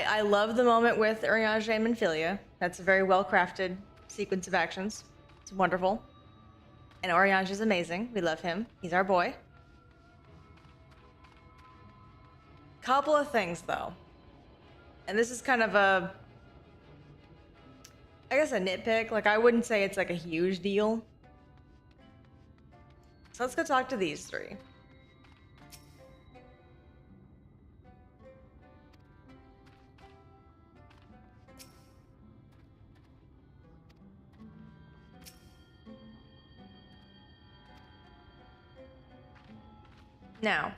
S1: I love the moment with Urianger and Menphilia. That's a very well-crafted sequence of actions. It's wonderful. And Urianger's amazing. We love him. He's our boy. Couple of things, though. And this is kind of a, I guess, a nitpick. Like, I wouldn't say it's like a huge deal. So let's go talk to these three. Now,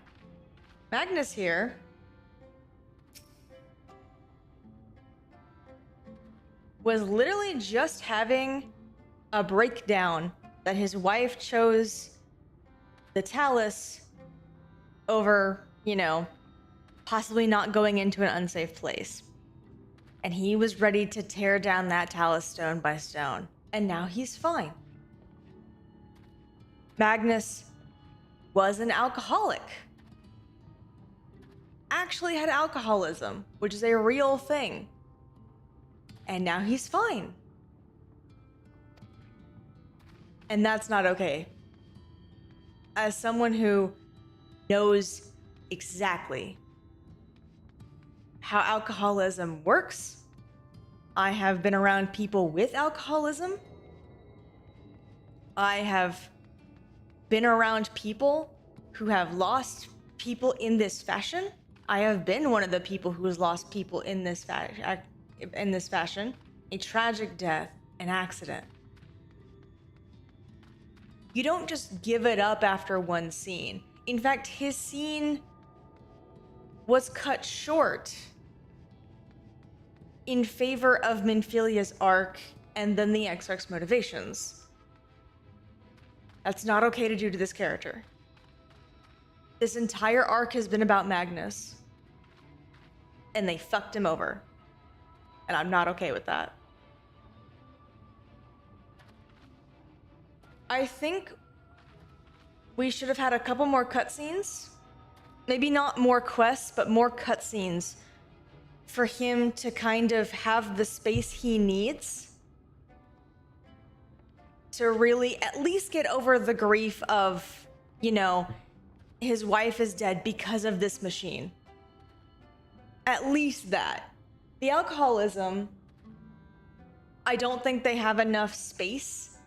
S1: Magnus here was literally just having a breakdown that his wife chose the Talus over, you know, possibly not going into an unsafe place. And he was ready to tear down that Talus stone by stone. And now he's fine. Magnus was an alcoholic. Actually had alcoholism, which is a real thing. And now he's fine. And that's not okay. As someone who knows exactly how alcoholism works, I have been around people with alcoholism. I have been around people who have lost people in this fashion. I have been one of the people who has lost people in this fashion. A tragic death, an accident. You don't just give it up after one scene. In fact, his scene was cut short in favor of Menphilia's arc and then the Exarch's motivations. That's not okay to do to this character. This entire arc has been about Magnus. And they fucked him over. And I'm not okay with that. I think we should have had a couple more cutscenes. Maybe not more quests, but more cutscenes for him to kind of have the space he needs to really at least get over the grief of, you know, his wife is dead because of this machine. At least that. The alcoholism, I don't think they have enough space.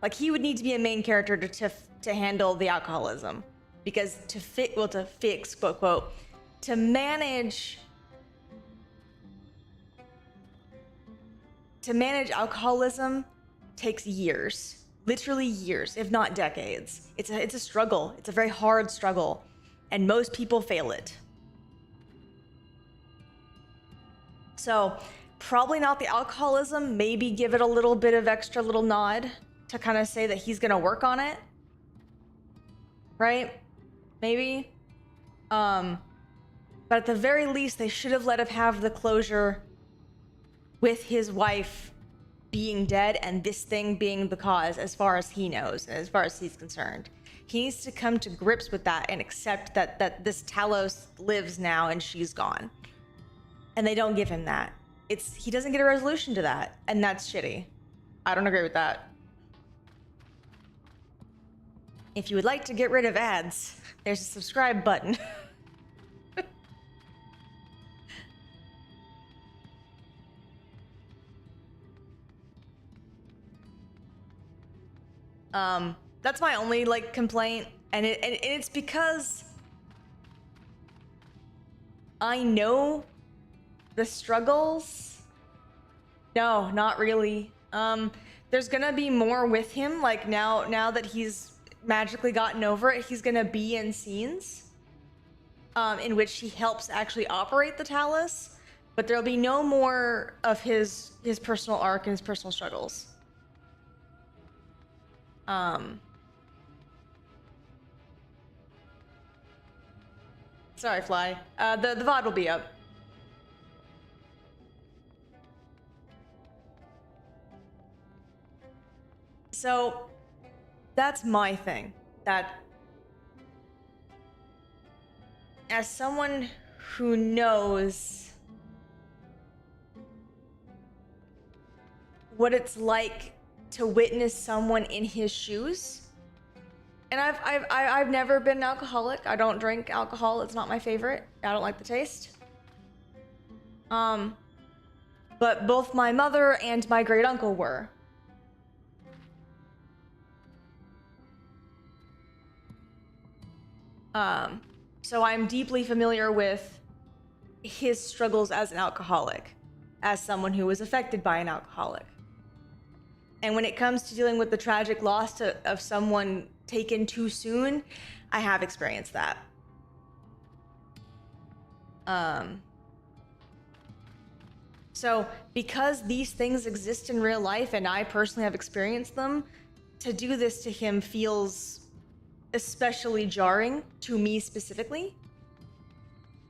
S1: Like, he would need to be a main character to handle the alcoholism. Because to fix, quote, quote, to manage alcoholism takes years. Literally years, if not decades. It's a struggle. It's a very hard struggle. And most people fail it. So, probably not the alcoholism. Maybe give it a little bit of extra little nod to kind of say that he's going to work on it. Right? Maybe. But at the very least, they should have let him have the closure with his wife being dead and this thing being the cause, as far as he knows, as far as he's concerned. He needs to come to grips with that and accept that this Talos lives now and she's gone. And they don't give him that. He doesn't get a resolution to that, and that's shitty. I don't agree with that. if you would like to get rid of ads, there's a subscribe button. That's my only like complaint, and it's because I know the struggles. No, not really. There's gonna be more with him. Like now that he's magically gotten over it, he's gonna be in scenes in which he helps actually operate the Talus, but there'll be no more of his personal arc and his personal struggles. Sorry, Fly. The VOD will be up. So, that's my thing. That, as someone who knows what it's like to witness someone in his shoes, and I've never been an alcoholic. I don't drink alcohol. It's not my favorite. I don't like the taste. But both my mother and my great uncle were. So I'm deeply familiar with his struggles as an alcoholic, as someone who was affected by an alcoholic. And when it comes to dealing with the tragic loss of someone taken too soon, I have experienced that. So because these things exist in real life and I personally have experienced them, to do this to him feels especially jarring to me specifically.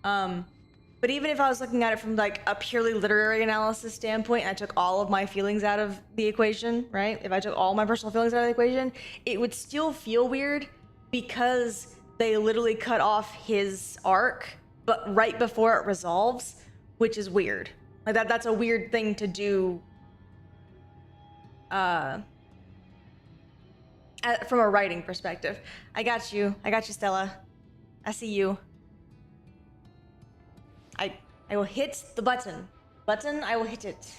S1: But even if I was looking at it from like a purely literary analysis standpoint, and I took all of my feelings out of the equation, right? If I took all my personal feelings out of the equation, it would still feel weird because they literally cut off his arc, but right before it resolves, which is weird. Like that's a weird thing to do from a writing perspective. I got you, Stella. I see you. I will hit the button. I will hit it.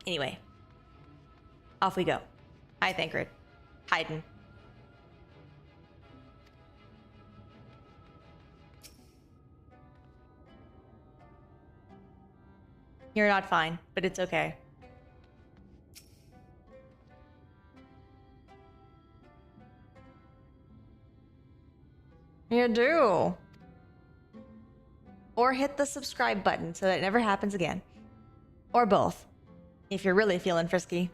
S1: Anyway, off we go. Hi, Thancred. Hiding. You're not fine, but it's okay. You do. Or hit the subscribe button so that it never happens again. Or both, if you're really feeling frisky.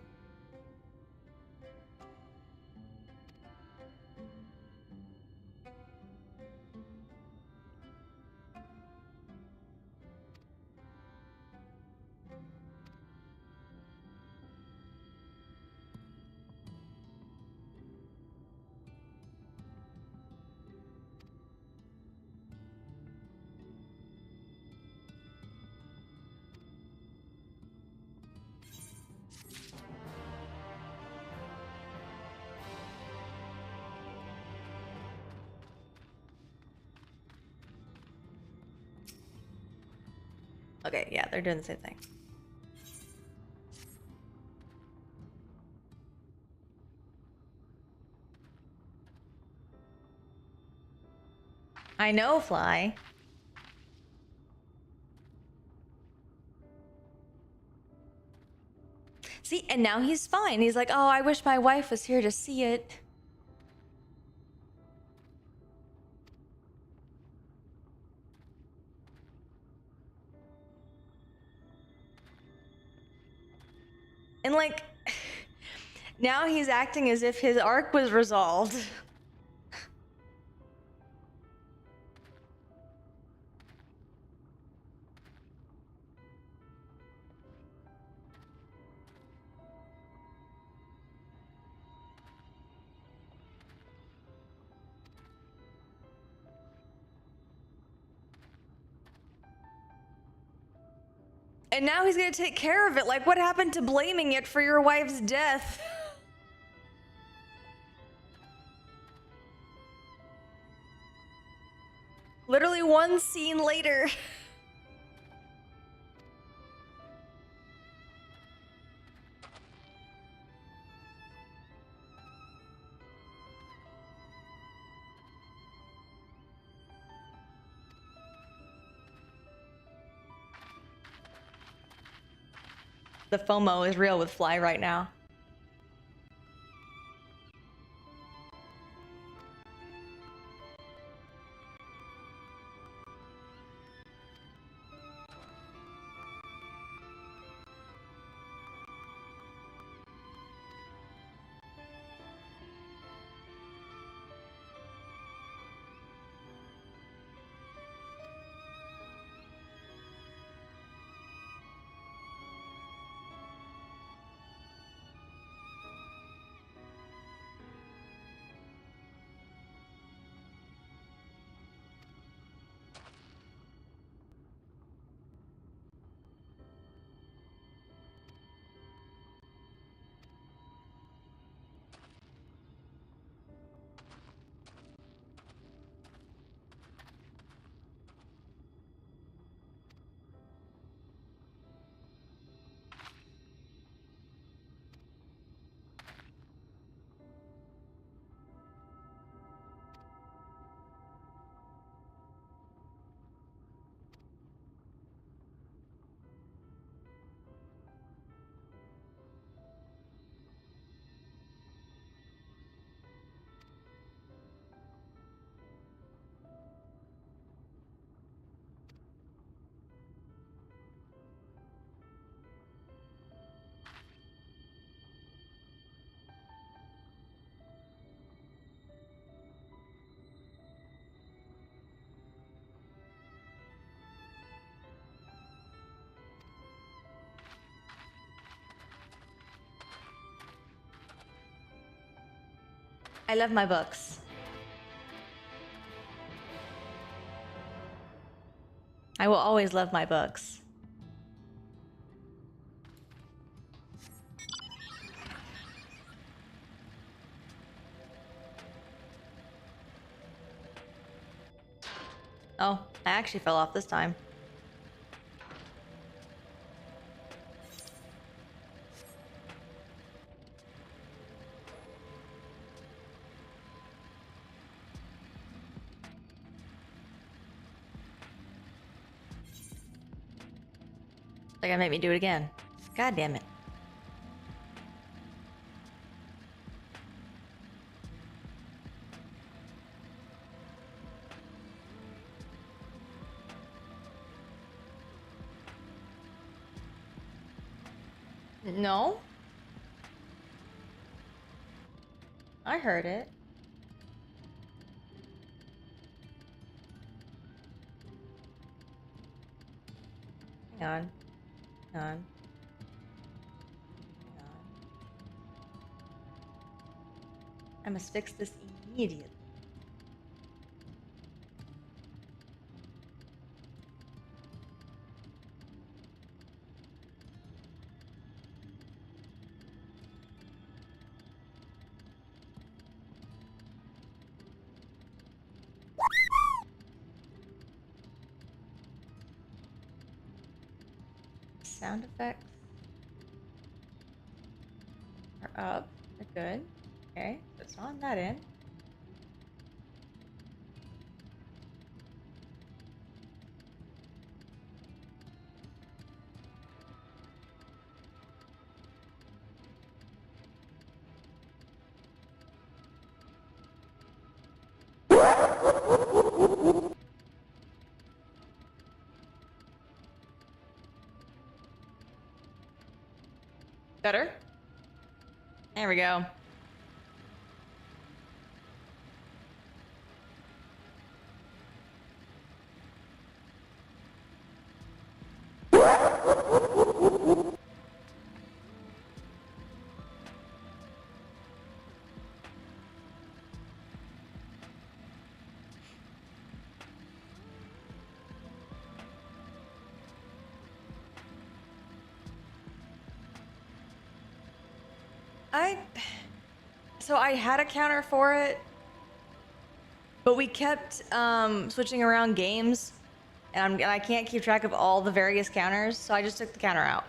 S1: Okay, yeah, they're doing the same thing. I know, Fly. See, and now he's fine. He's like, oh, I wish my wife was here to see it. And like, now he's acting as if his arc was resolved. And now he's gonna take care of it. Like, what happened to blaming it for your wife's death? Literally one scene later. The FOMO is real with Fly right now. I love my books. I will always love my books. Oh, I actually fell off this time. They're gonna make me do it again. God damn it. No. I heard it. Hang on. Hang on. Hang on. I must fix this immediately. Sound effects are up. They're good. Okay, so it's not on that end. Better? There we go. So I had a counter for it, but we kept switching around games, and I can't keep track of all the various counters, so I just took the counter out.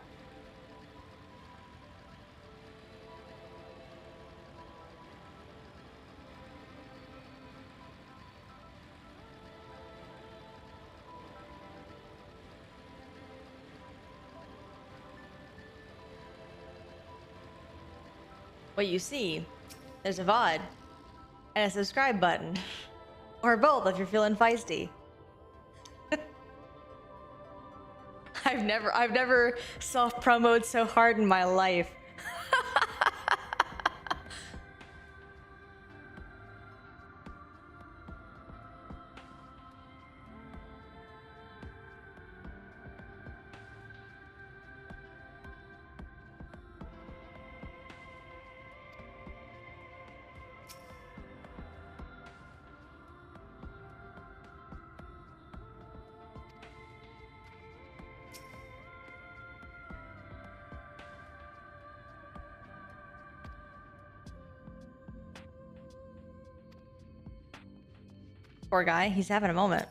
S1: What you see, there's a VOD and a subscribe button, or both if you're feeling feisty. I've never soft promoted so hard in my life. Poor guy, he's having a moment.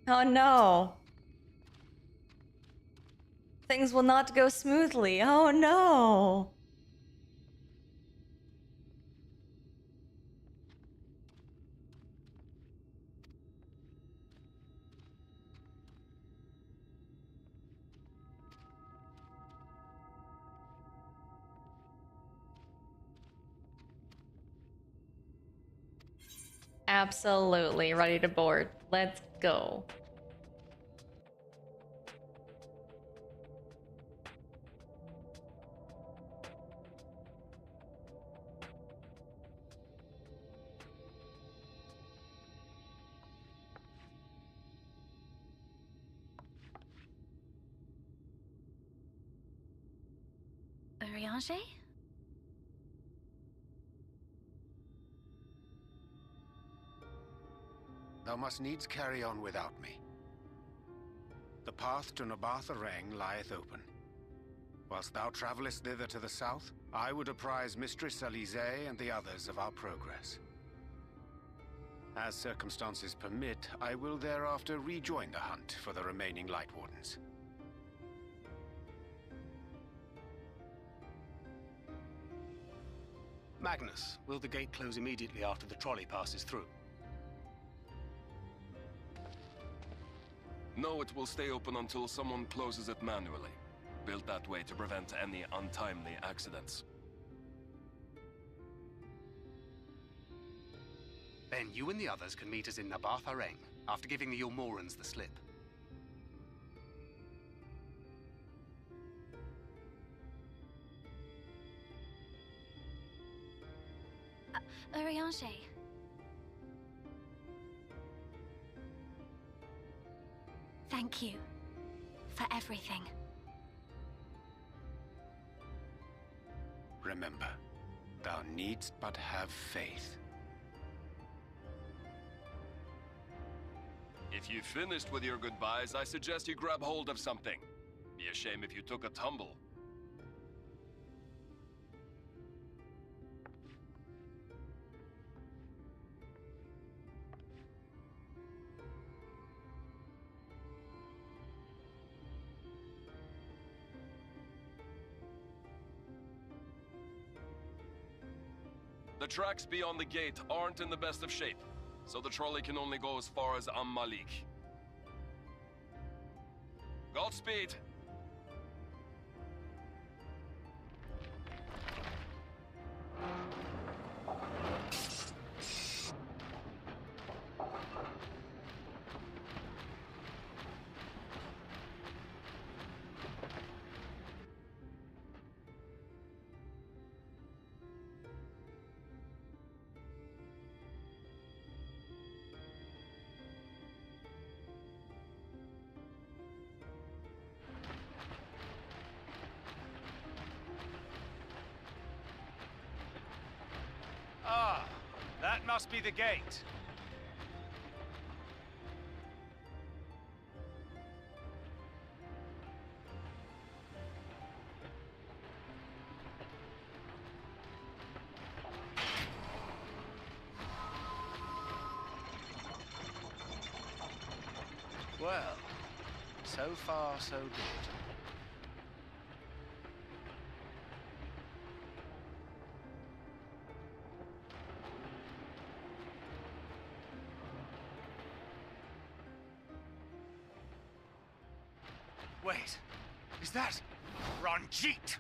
S1: Oh no. Things will not go smoothly. Oh no. Absolutely ready to board. Let's go.
S6: Urianger?
S8: Thou must needs carry on without me. The path to Nabartha Reng lieth open. Whilst thou travellest thither to the south, I would apprise Mistress Alize and the others of our progress. As circumstances permit, I will thereafter rejoin the hunt for the remaining Light Wardens.
S4: Magnus, will the gate close immediately after the trolley passes through?
S5: No, it will stay open until someone closes it manually. Built that way to prevent any untimely accidents.
S4: Then you and the others can meet us in Nabartha Reng, after giving the Yulmorans the slip.
S6: Urianger. Thank you for everything.
S8: Remember, thou needst but have faith.
S5: If you've finished with your goodbyes, I suggest you grab hold of something. Be a shame if you took a tumble. The tracks beyond the gate aren't in the best of shape, so the trolley can only go as far as Malik. Godspeed!
S4: Ah, that must be the gate. Well, so far so good. Wait, is that Ranjit?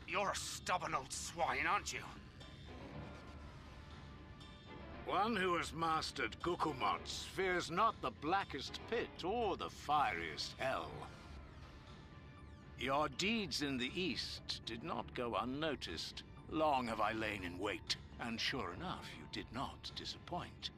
S4: You're a stubborn old swine, aren't you?
S11: One who has mastered Gukumots fears not the blackest pit or the fieriest hell. Your deeds in the east did not go unnoticed. Long have I lain in wait, and sure enough, you did not disappoint.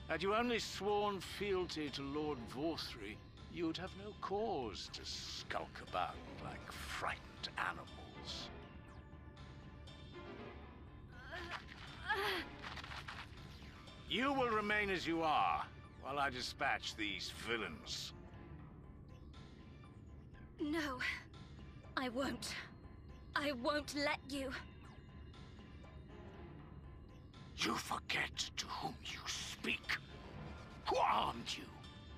S11: Had you only sworn fealty to Lord Vorthry, you'd have no cause to skulk about like frightened animals. You will remain as you are, while I dispatch these villains.
S6: No, I won't. I won't let you.
S11: You forget to whom you speak. Who armed you,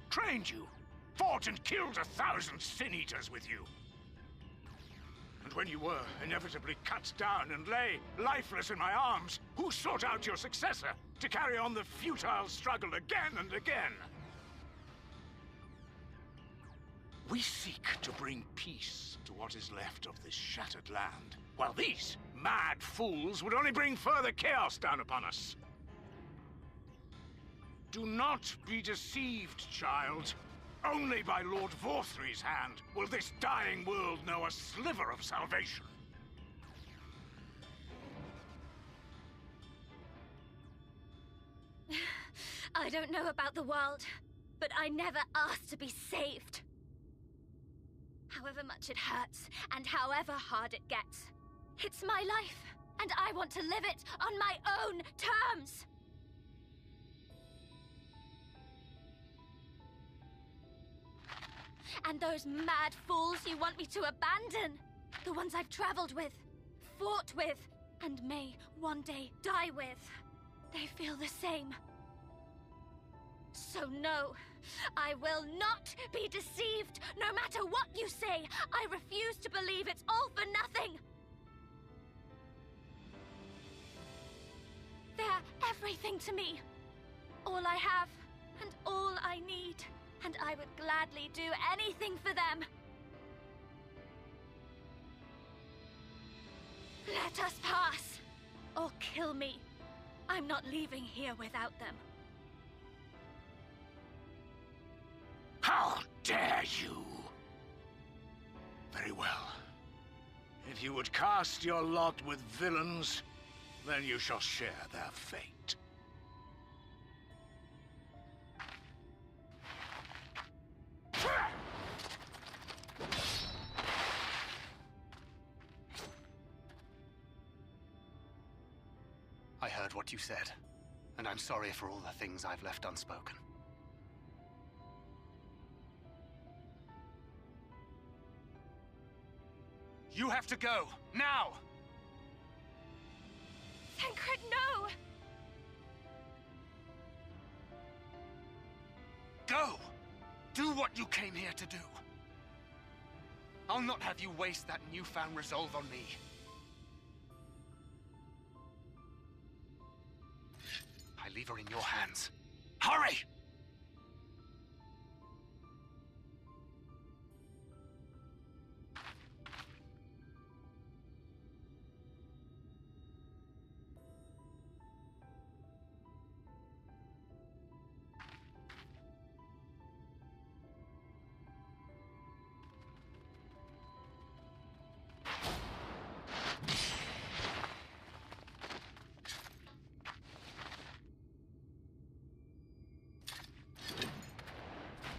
S11: trained you, fought and killed 1,000 sin-eaters with you? And when you were inevitably cut down and lay lifeless in my arms, who sought out your successor to carry on the futile struggle again and again? We seek to bring peace to what is left of this shattered land, while these mad fools would only bring further chaos down upon us. Do not be deceived, child. Only by Lord Vorthry's hand will this dying world know a sliver of salvation.
S6: I don't know about the world, but I never asked to be saved. However much it hurts, and however hard it gets, it's my life, and I want to live it on my own terms! And those mad fools you want me to abandon, the ones I've traveled with, fought with, and may one day die with, they feel the same. So no, I will not be deceived, no matter what you say. I refuse to believe it's all for nothing. They're everything to me. All I have, and all I need. And I would gladly do anything for them. Let us pass, or kill me. I'm not leaving here without them.
S11: How dare you! Very well. If you would cast your lot with villains, then you shall share their fate.
S4: I heard what you said, and I'm sorry for all the things I've left unspoken. You have to go, now!
S6: Thancred, no!
S4: Go! Do what you came here to do. I'll not have you waste that newfound resolve on me. I leave her in your hands. Hurry!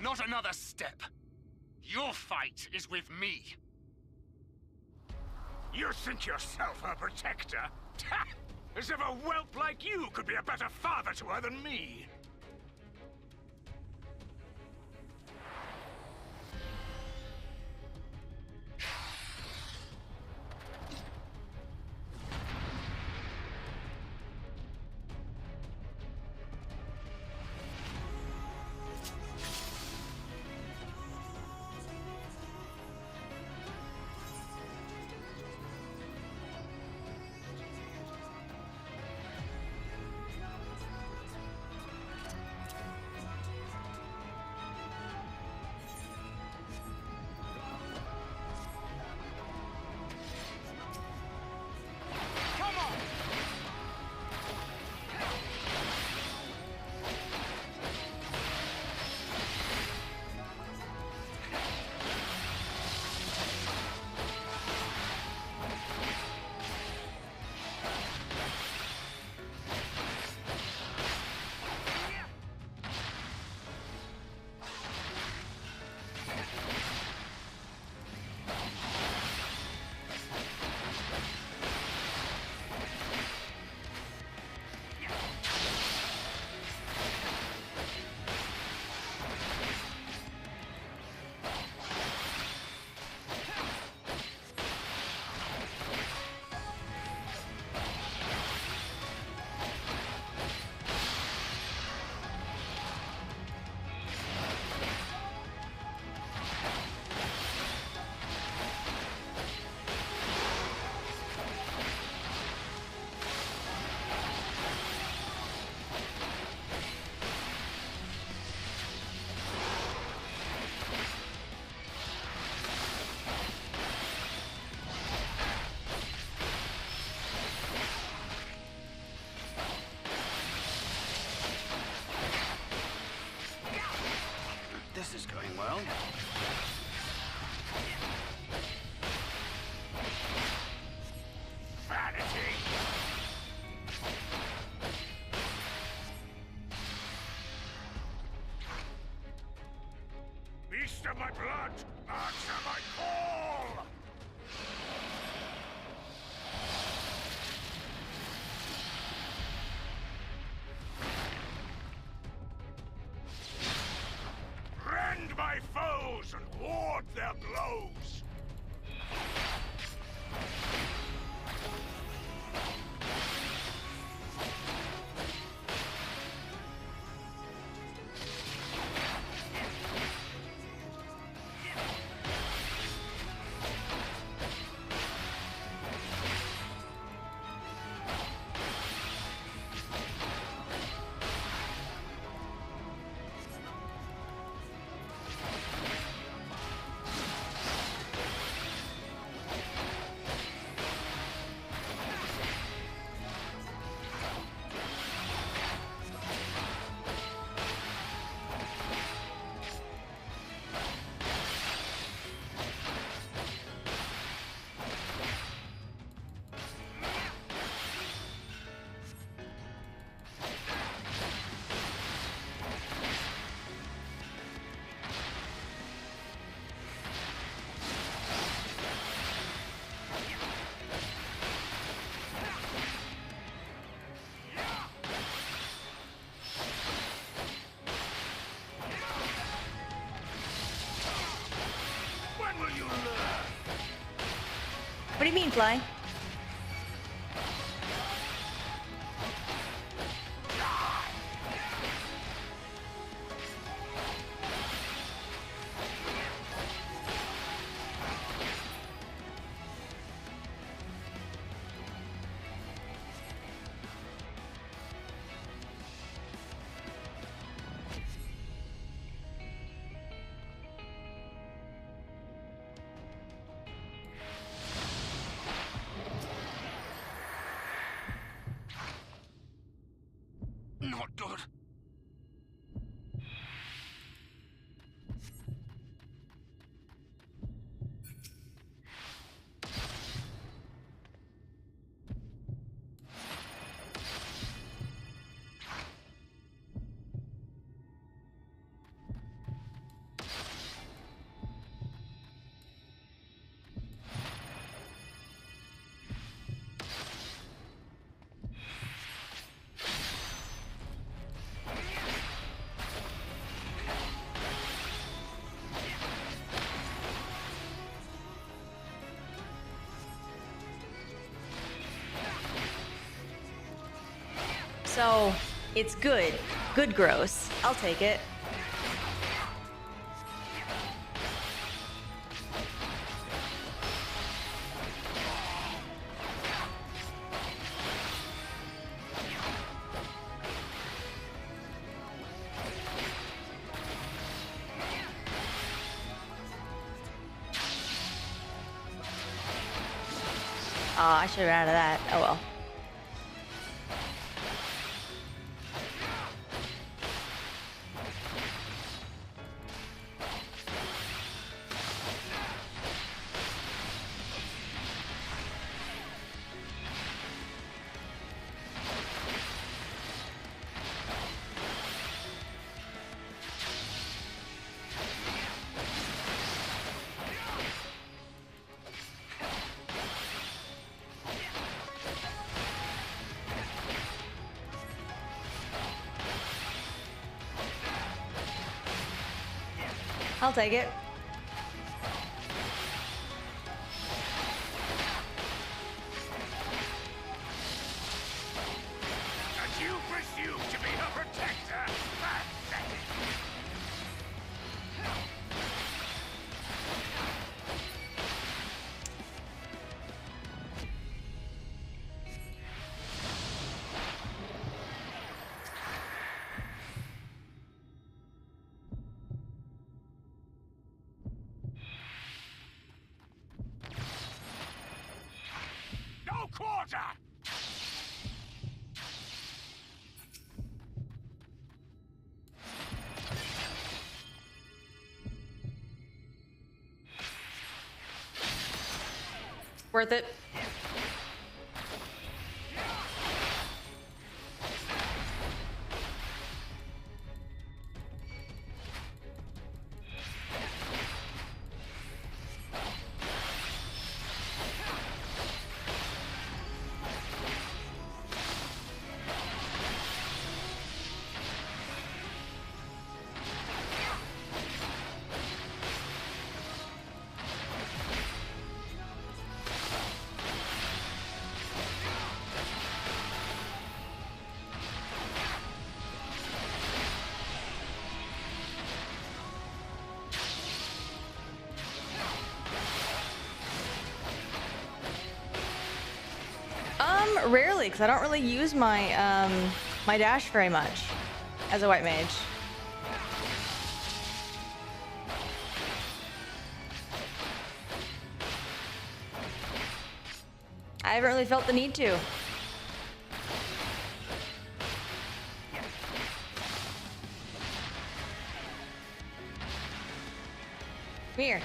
S11: Not another step. Your fight is with me. You think yourself her protector? As if a whelp like you could be a better father to her than me.
S4: This is going well.
S11: Vanity! Beast of my blood, answer my call! Rend my foes and ward their blows! When will you learn?
S1: What do you mean, Fly?
S11: Not good.
S1: So, it's good. Good gross. I'll take it. Oh, I should have ran out of that. Oh well. I'll take it.
S11: And you presume to be her protector? Pathetic. No quarter!
S1: Worth it. Rarely, because I don't really use my my dash very much as a white mage. I haven't really felt the need to. Come here.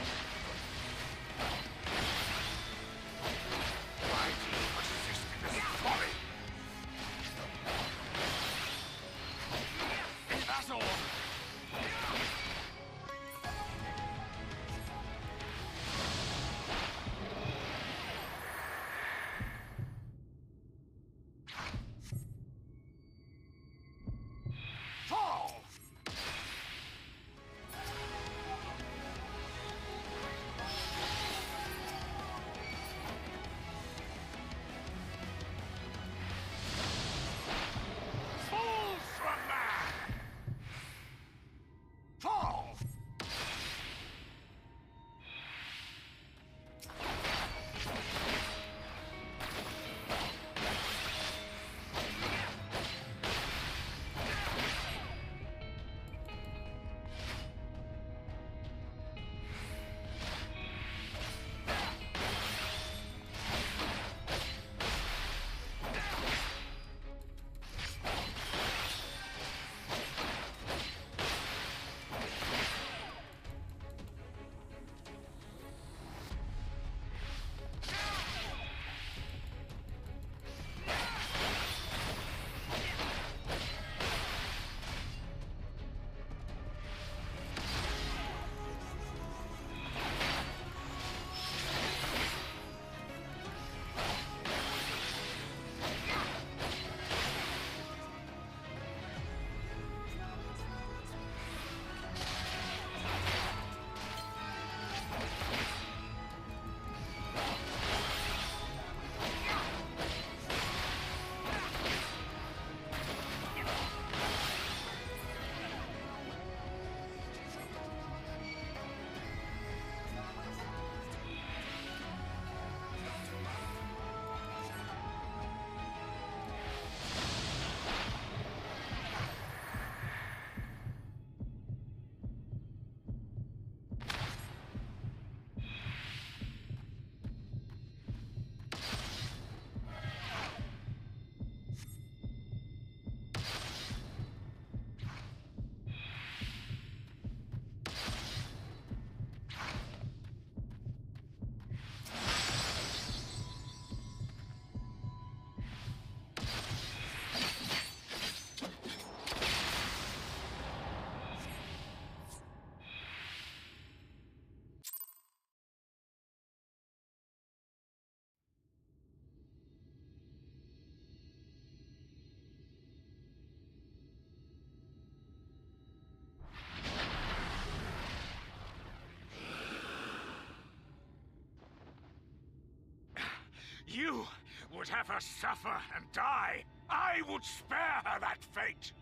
S11: You would have her suffer and die. I would spare her that fate.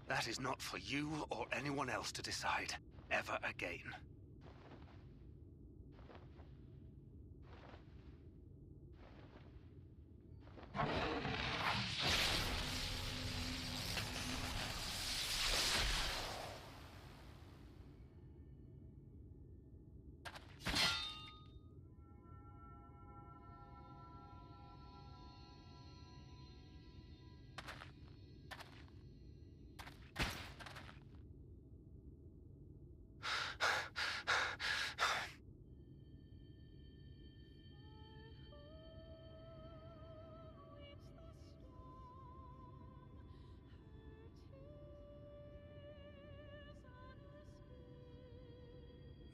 S4: That is not for you or anyone else to decide, ever again.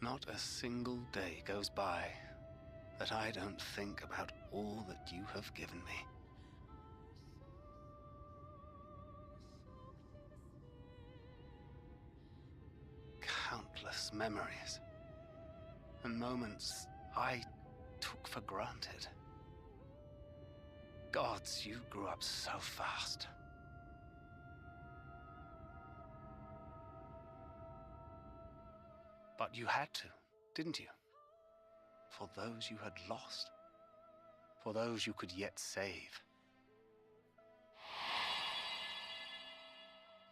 S4: Not a single day goes by that I don't think about all that you have given me. Countless memories and moments I took for granted. Gods, you grew up so fast. But you had to, didn't you? For those you had lost. For those you could yet save.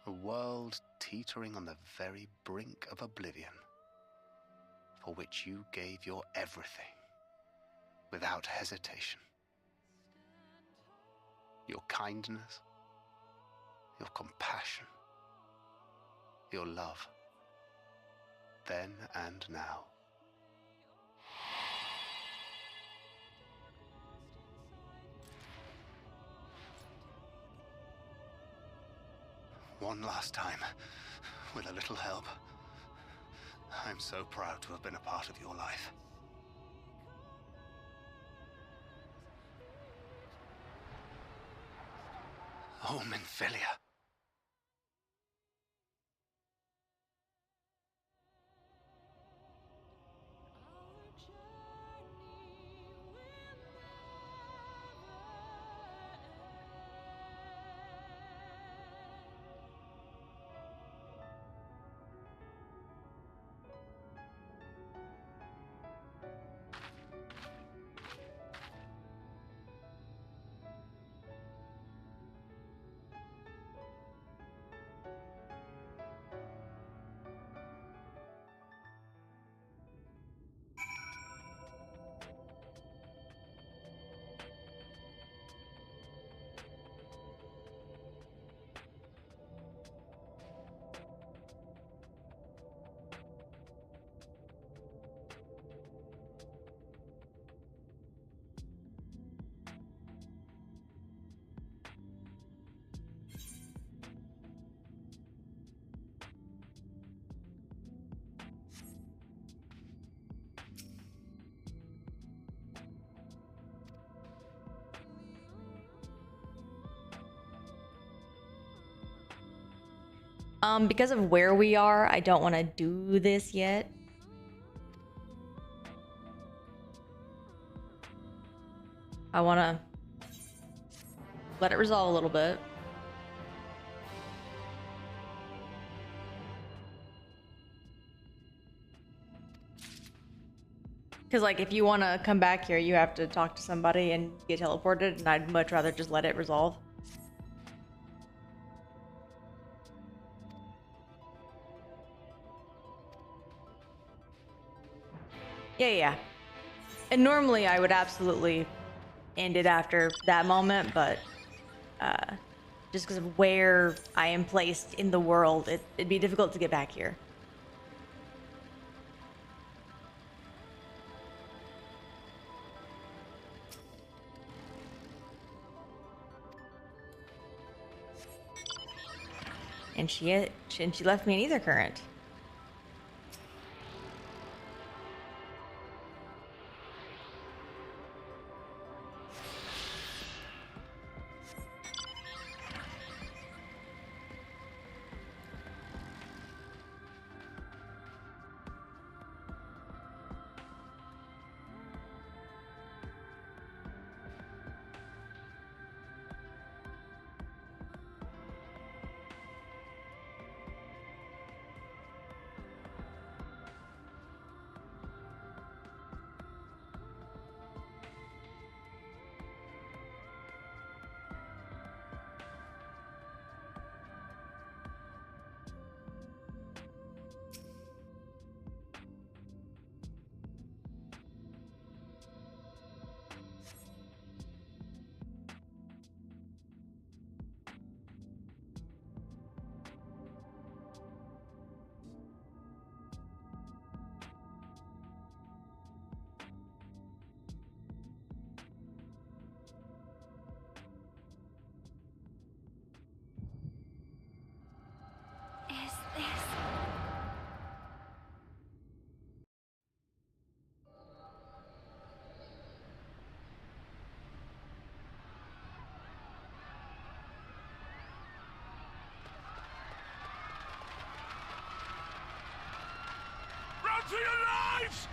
S4: A world teetering on the very brink of oblivion, for which you gave your everything, without hesitation. Your kindness, your compassion, your love. Then and now. One last time, with a little help. I'm so proud to have been a part of your life. Oh, Minfilia.
S1: Because of where we are, I don't want to do this yet. I want to let it resolve a little bit. Because, like, if you want to come back here, you have to talk to somebody and get teleported, and I'd much rather just let it resolve. Yeah. And normally I would absolutely end it after that moment, but just because of where I am placed in the world, it'd be difficult to get back here. And she left me an ether current.
S11: for your lives!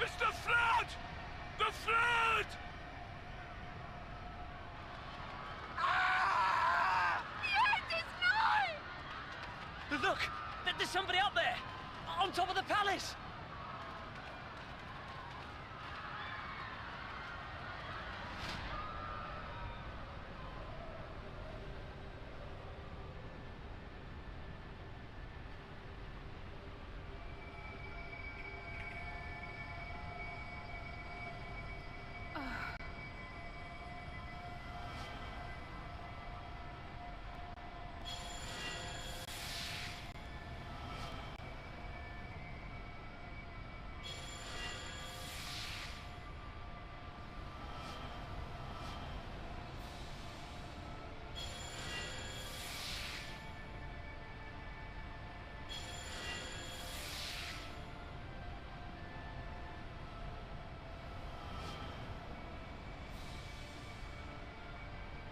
S11: It's the flood! The flood! Ah!
S6: The end is nigh!
S12: Look! There's somebody up there! On top of the palace!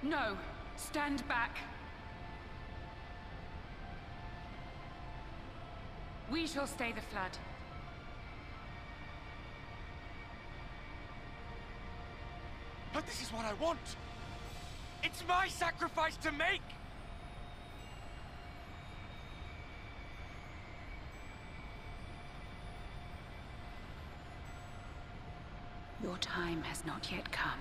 S13: No! Stand back! We shall stay the flood.
S11: But this is what I want! It's my sacrifice to make!
S13: Your time has not yet come.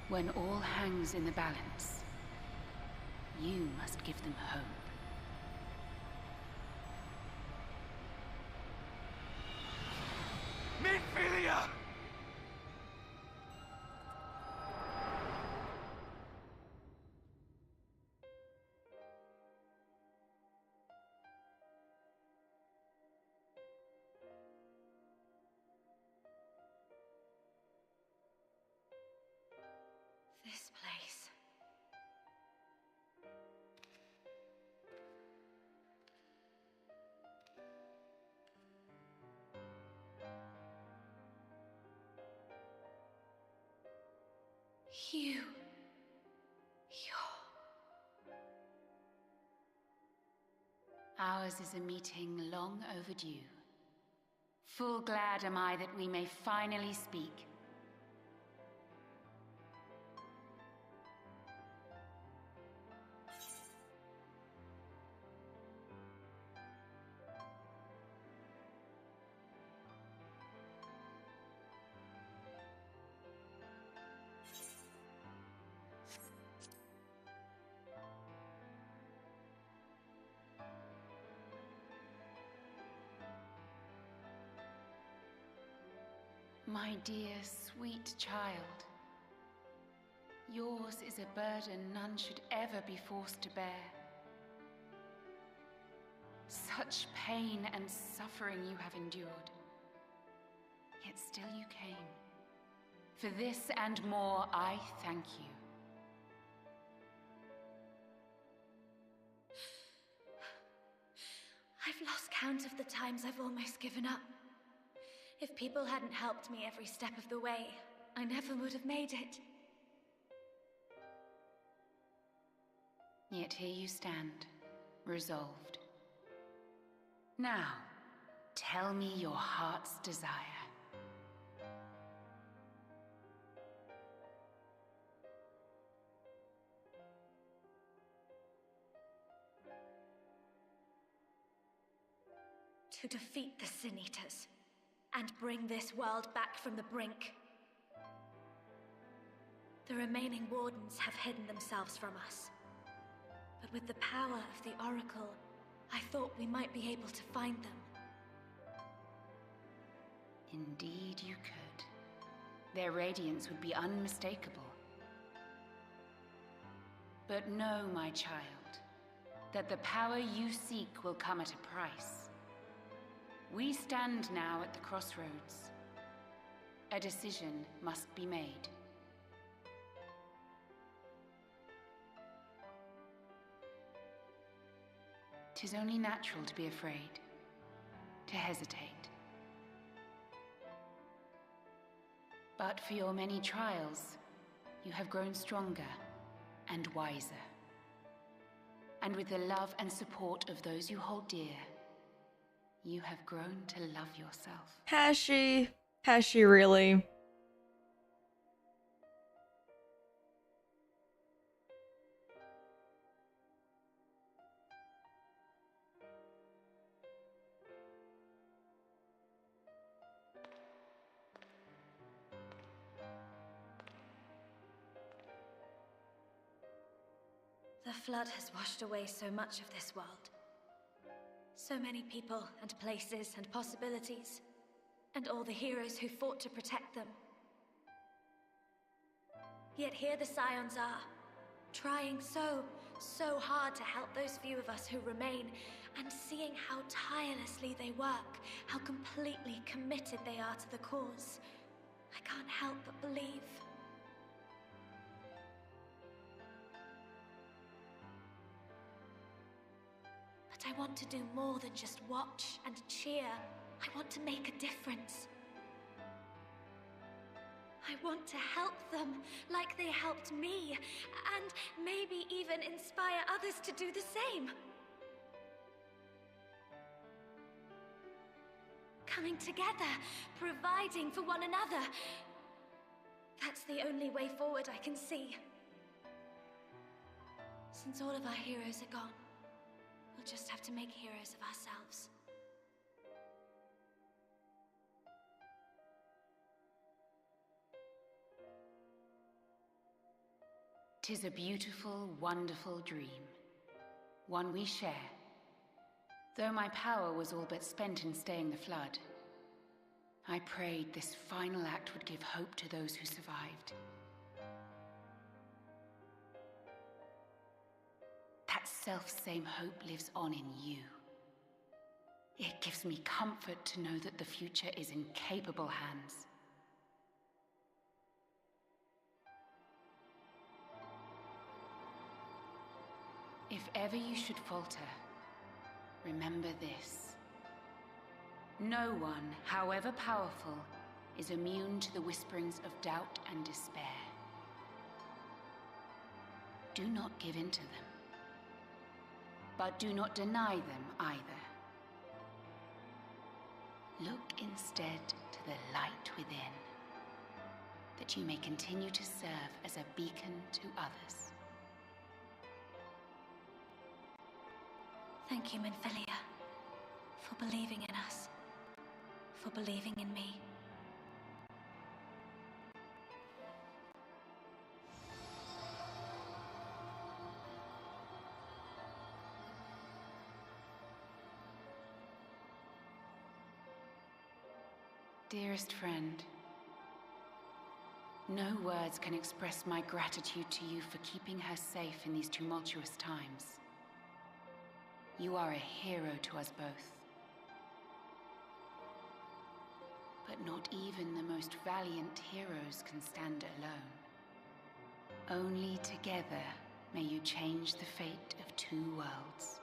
S13: When all hangs in the balance, you must give them hope.
S11: Minfilia!
S6: This place. You.
S13: Ours is a meeting long overdue. Full glad am I that we may finally speak. My dear, sweet child, yours is a burden none should ever be forced to bear. Such pain and suffering you have endured, yet still you came. For this and more, I thank you.
S6: I've lost count of the times I've almost given up. If people hadn't helped me every step of the way, I never would have made it.
S13: Yet here you stand, resolved. Now, tell me your heart's desire.
S6: To defeat the Sin Eaters, and bring this world back from the brink. The remaining Wardens have hidden themselves from us. But with the power of the Oracle, I thought we might be able to find them.
S13: Indeed you could. Their radiance would be unmistakable. But know, my child, that the power you seek will come at a price. We stand now at the crossroads. A decision must be made. 'Tis only natural to be afraid, to hesitate. But for your many trials, you have grown stronger and wiser. And with the love and support of those you hold dear, You have grown to love yourself.
S1: Has she? Has she really?
S6: The flood has washed away so much of this world. So many people and places and possibilities, and all the heroes who fought to protect them. Yet here the Scions are, trying so hard to help those few of us who remain, and seeing how tirelessly they work, how completely committed they are to the cause. I can't help but believe. But I want to do more than just watch and cheer. I want to make a difference. I want to help them like they helped me, and maybe even inspire others to do the same. Coming together, providing for one another. That's the only way forward I can see. Since all of our heroes are gone, we'll just have to make heroes of ourselves.
S13: 'Tis a beautiful, wonderful dream. One we share. Though my power was all but spent in staying the flood, I prayed this final act would give hope to those who survived. That self-same hope lives on in you. It gives me comfort to know that the future is in capable hands. If ever you should falter, remember this. No one, however powerful, is immune to the whisperings of doubt and despair. Do not give in to them, but do not deny them either. Look instead to the light within, that you may continue to serve as a beacon to others.
S6: Thank you, Minfilia, for believing in us, for believing in me.
S13: Dearest friend, no words can express my gratitude to you for keeping her safe in these tumultuous times. You are a hero to us both. But not even the most valiant heroes can stand alone. Only together may you change the fate of two worlds.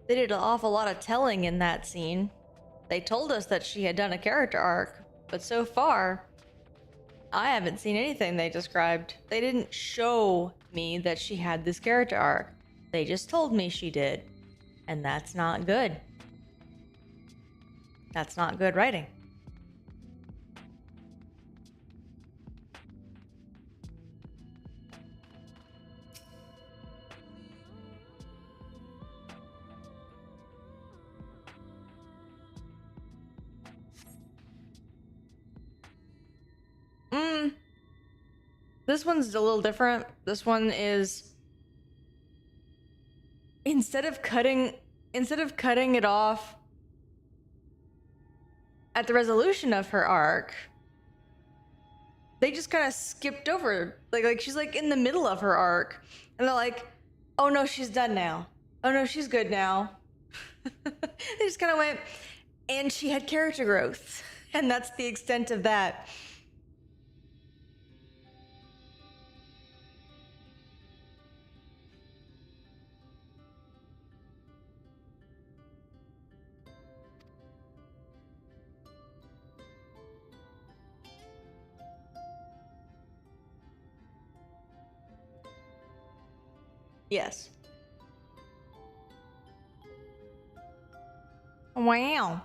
S1: They did an awful lot of telling in that scene. They told us that she had done a character arc, but so far, I haven't seen anything they described. They didn't show me that she had this character arc. They just told me she did. And that's not good. That's not good writing. This one's a little different. This one is instead of cutting it off at the resolution of her arc, they just kind of skipped over. Like she's like in the middle of her arc, and they're like, "Oh no, she's done now. Oh no, she's good now." They just kind of went, and she had character growth, and that's the extent of that. Yes. Wow.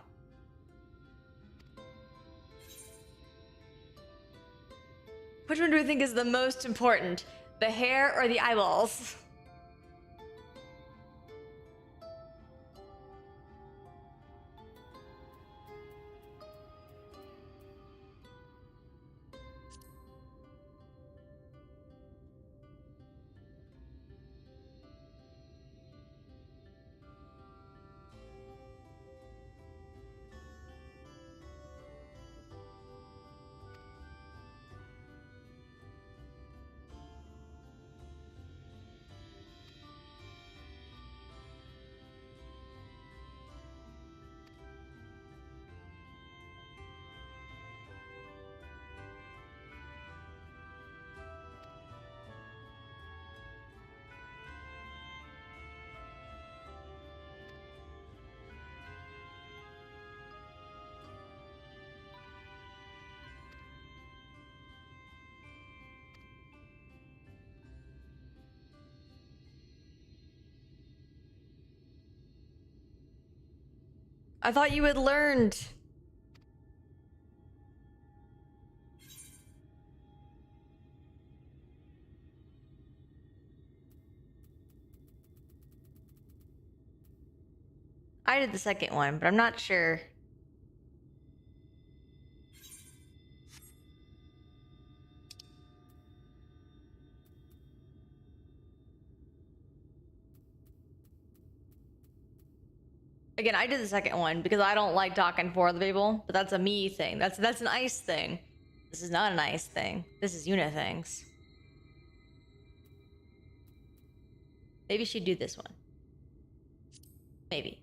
S1: Which one do we think is the most important? The hair or the eyeballs? I thought you had learned. I did the second one, but I'm not sure. Again, I did the second one because I don't like talking for other people, but that's a me thing. That's an ice thing. This is not an ice thing. This is Una things. Maybe she'd do this one. Maybe.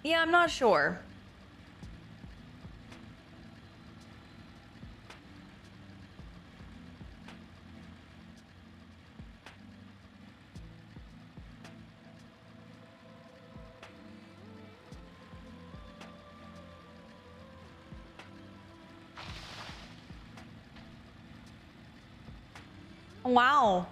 S1: Yeah, I'm not sure. Wow.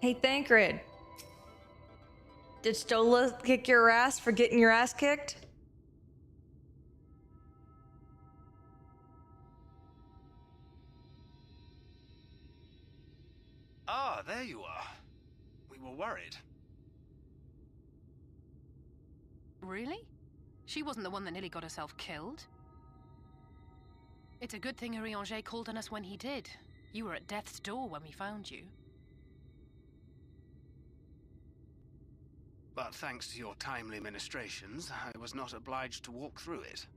S1: Hey, Thancred. Did Stola kick your ass for getting your ass kicked?
S4: Ah, there you are. We were worried.
S14: Really? She wasn't the one that nearly got herself killed. It's a good thing Urianger called on us when he did. You were at death's door when we found you.
S4: But thanks to your timely ministrations, I was not obliged to walk through it.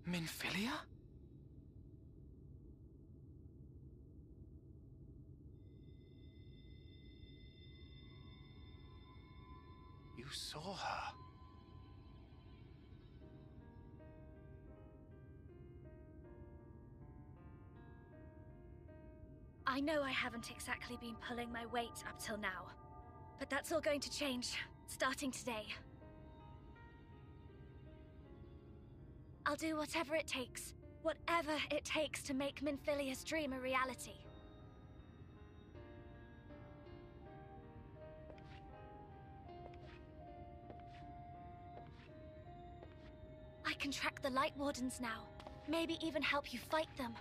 S9: Minfilia?
S4: You saw her.
S6: I know I haven't exactly been pulling my weight up till now, but that's all going to change, starting today. I'll do whatever it takes to make Minfilia's dream a reality. I can track the Light Wardens now, maybe even help you fight them.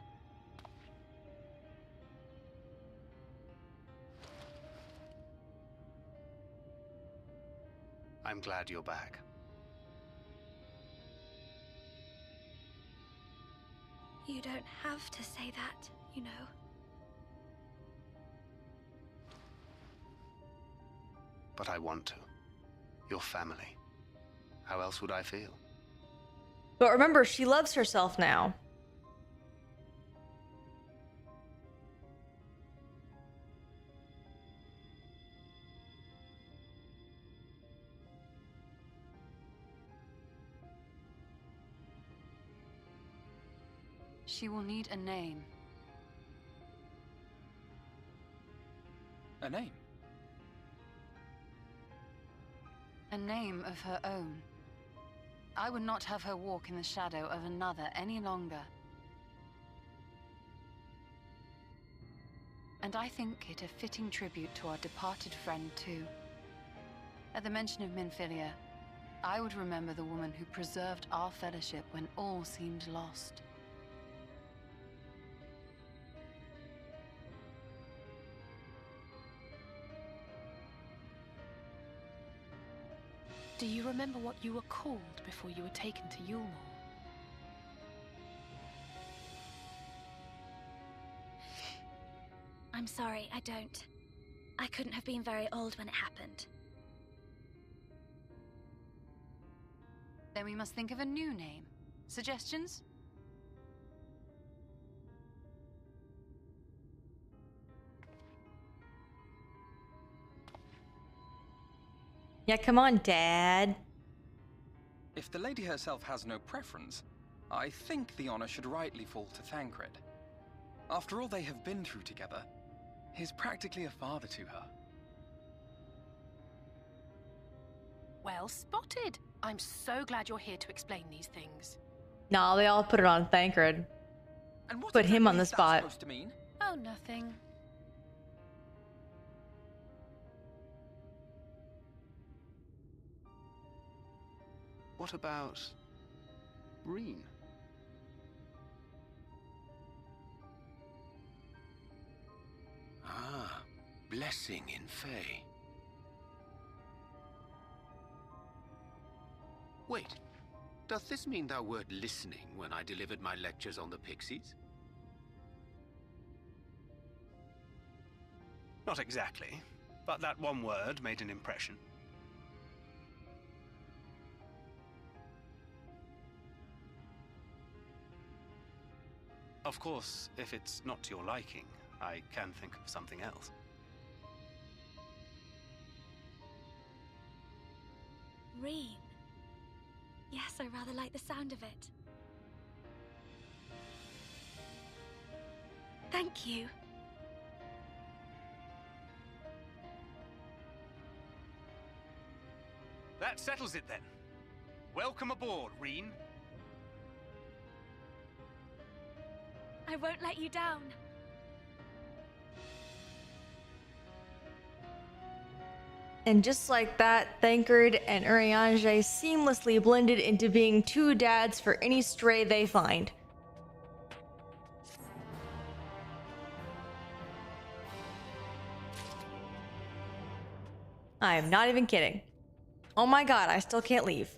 S4: I'm glad you're back.
S6: You don't have to say that, you know.
S4: But I want to. Your family. How else would I feel?
S1: But remember, she loves herself now.
S14: She will need a name.
S9: A name?
S14: A name of her own. I would not have her walk in the shadow of another any longer. And I think it a fitting tribute to our departed friend, too. At the mention of Minfilia, I would remember the woman who preserved our fellowship when all seemed lost. Do you remember what you were called before you were taken to Yulmore?
S6: I'm sorry, I don't. I couldn't have been very old when it happened.
S14: Then we must think of a new name. Suggestions?
S1: Yeah, come on, Dad.
S9: If the lady herself has no preference, I think the honor should rightly fall to Thancred. After all they have been through together, he's practically a father to her.
S14: Well spotted. I'm so glad you're here to explain these things.
S1: Nah, they all put it on Thancred.
S9: And what
S1: Put him on the
S9: exactly is that
S1: spot.
S9: supposed to mean?
S14: Oh, nothing.
S4: What about Reen?
S8: Ah, blessing in Fae. Wait, doth this mean thou wert listening when I delivered my lectures on the Pixies?
S4: Not exactly, but that one word made an impression. Of course, if it's not to your liking, I can think of something else.
S6: Reen. Yes, I rather like the sound of it. Thank you.
S4: That settles it then. Welcome aboard, Reen.
S6: I won't let you down.
S1: And just like that, Thancred and Urianger seamlessly blended into being two dads for any stray they find. I am not even kidding. Oh my god, I still can't leave.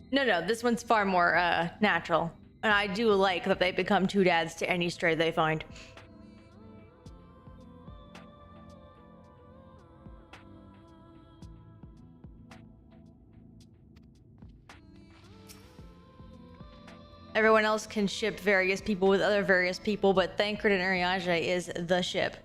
S1: No, this one's far more natural. And I do like that they become two dads to any stray they find. Everyone else can ship various people with other various people, but Thancred and Urianger is the ship.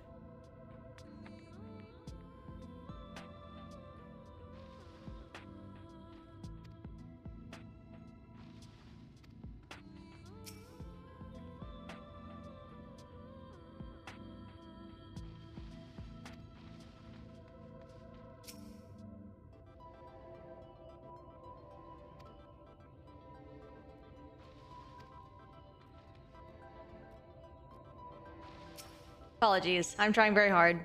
S1: Apologies. I'm trying very hard.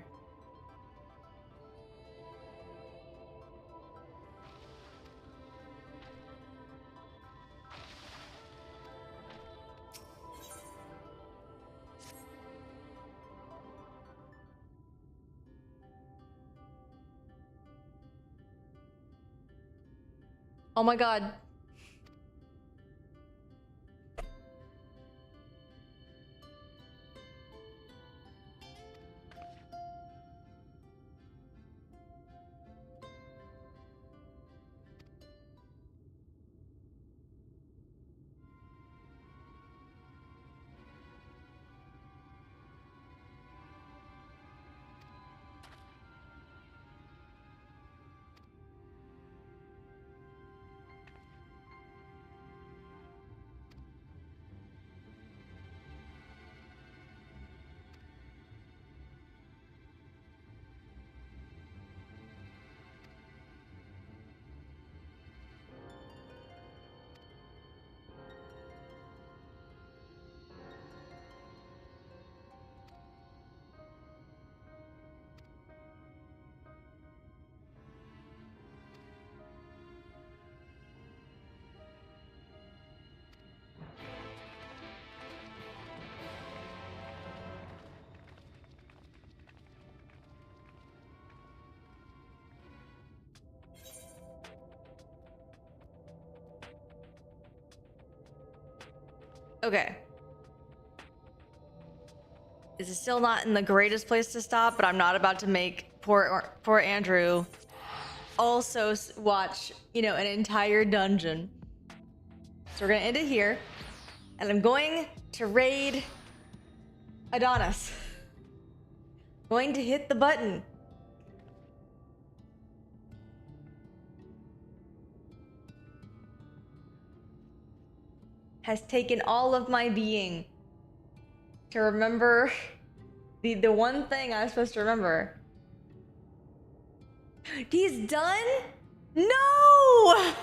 S1: Oh my god. Okay. This is still not in the greatest place to stop, but I'm not about to make poor Andrew also watch, you know, an entire dungeon. So we're gonna end it here, and I'm going to raid Adonis. Going to hit the button. Has taken all of my being to remember the one thing I was supposed to remember. He's done? No!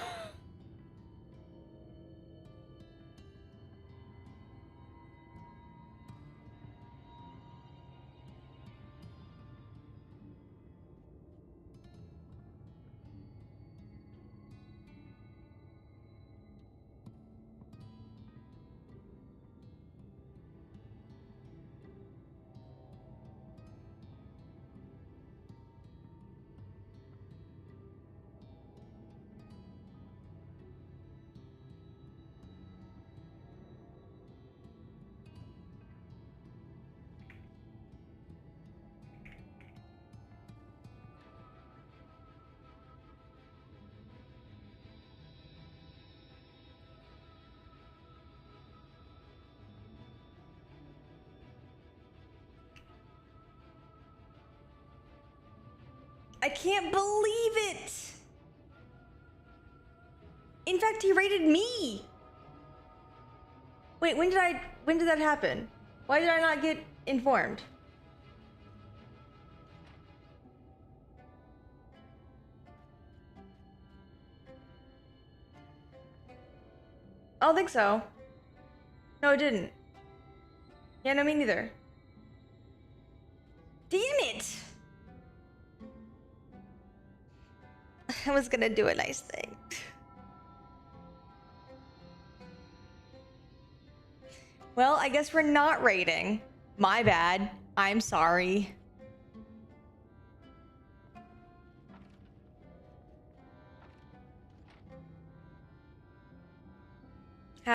S1: I can't believe it! In fact, he rated me! Wait, when did that happen? Why did I not get informed? I don't think so. No, it didn't. Yeah, no, me neither. Damn it! I was gonna do a nice thing. Well, I guess we're not rating. My bad. I'm sorry.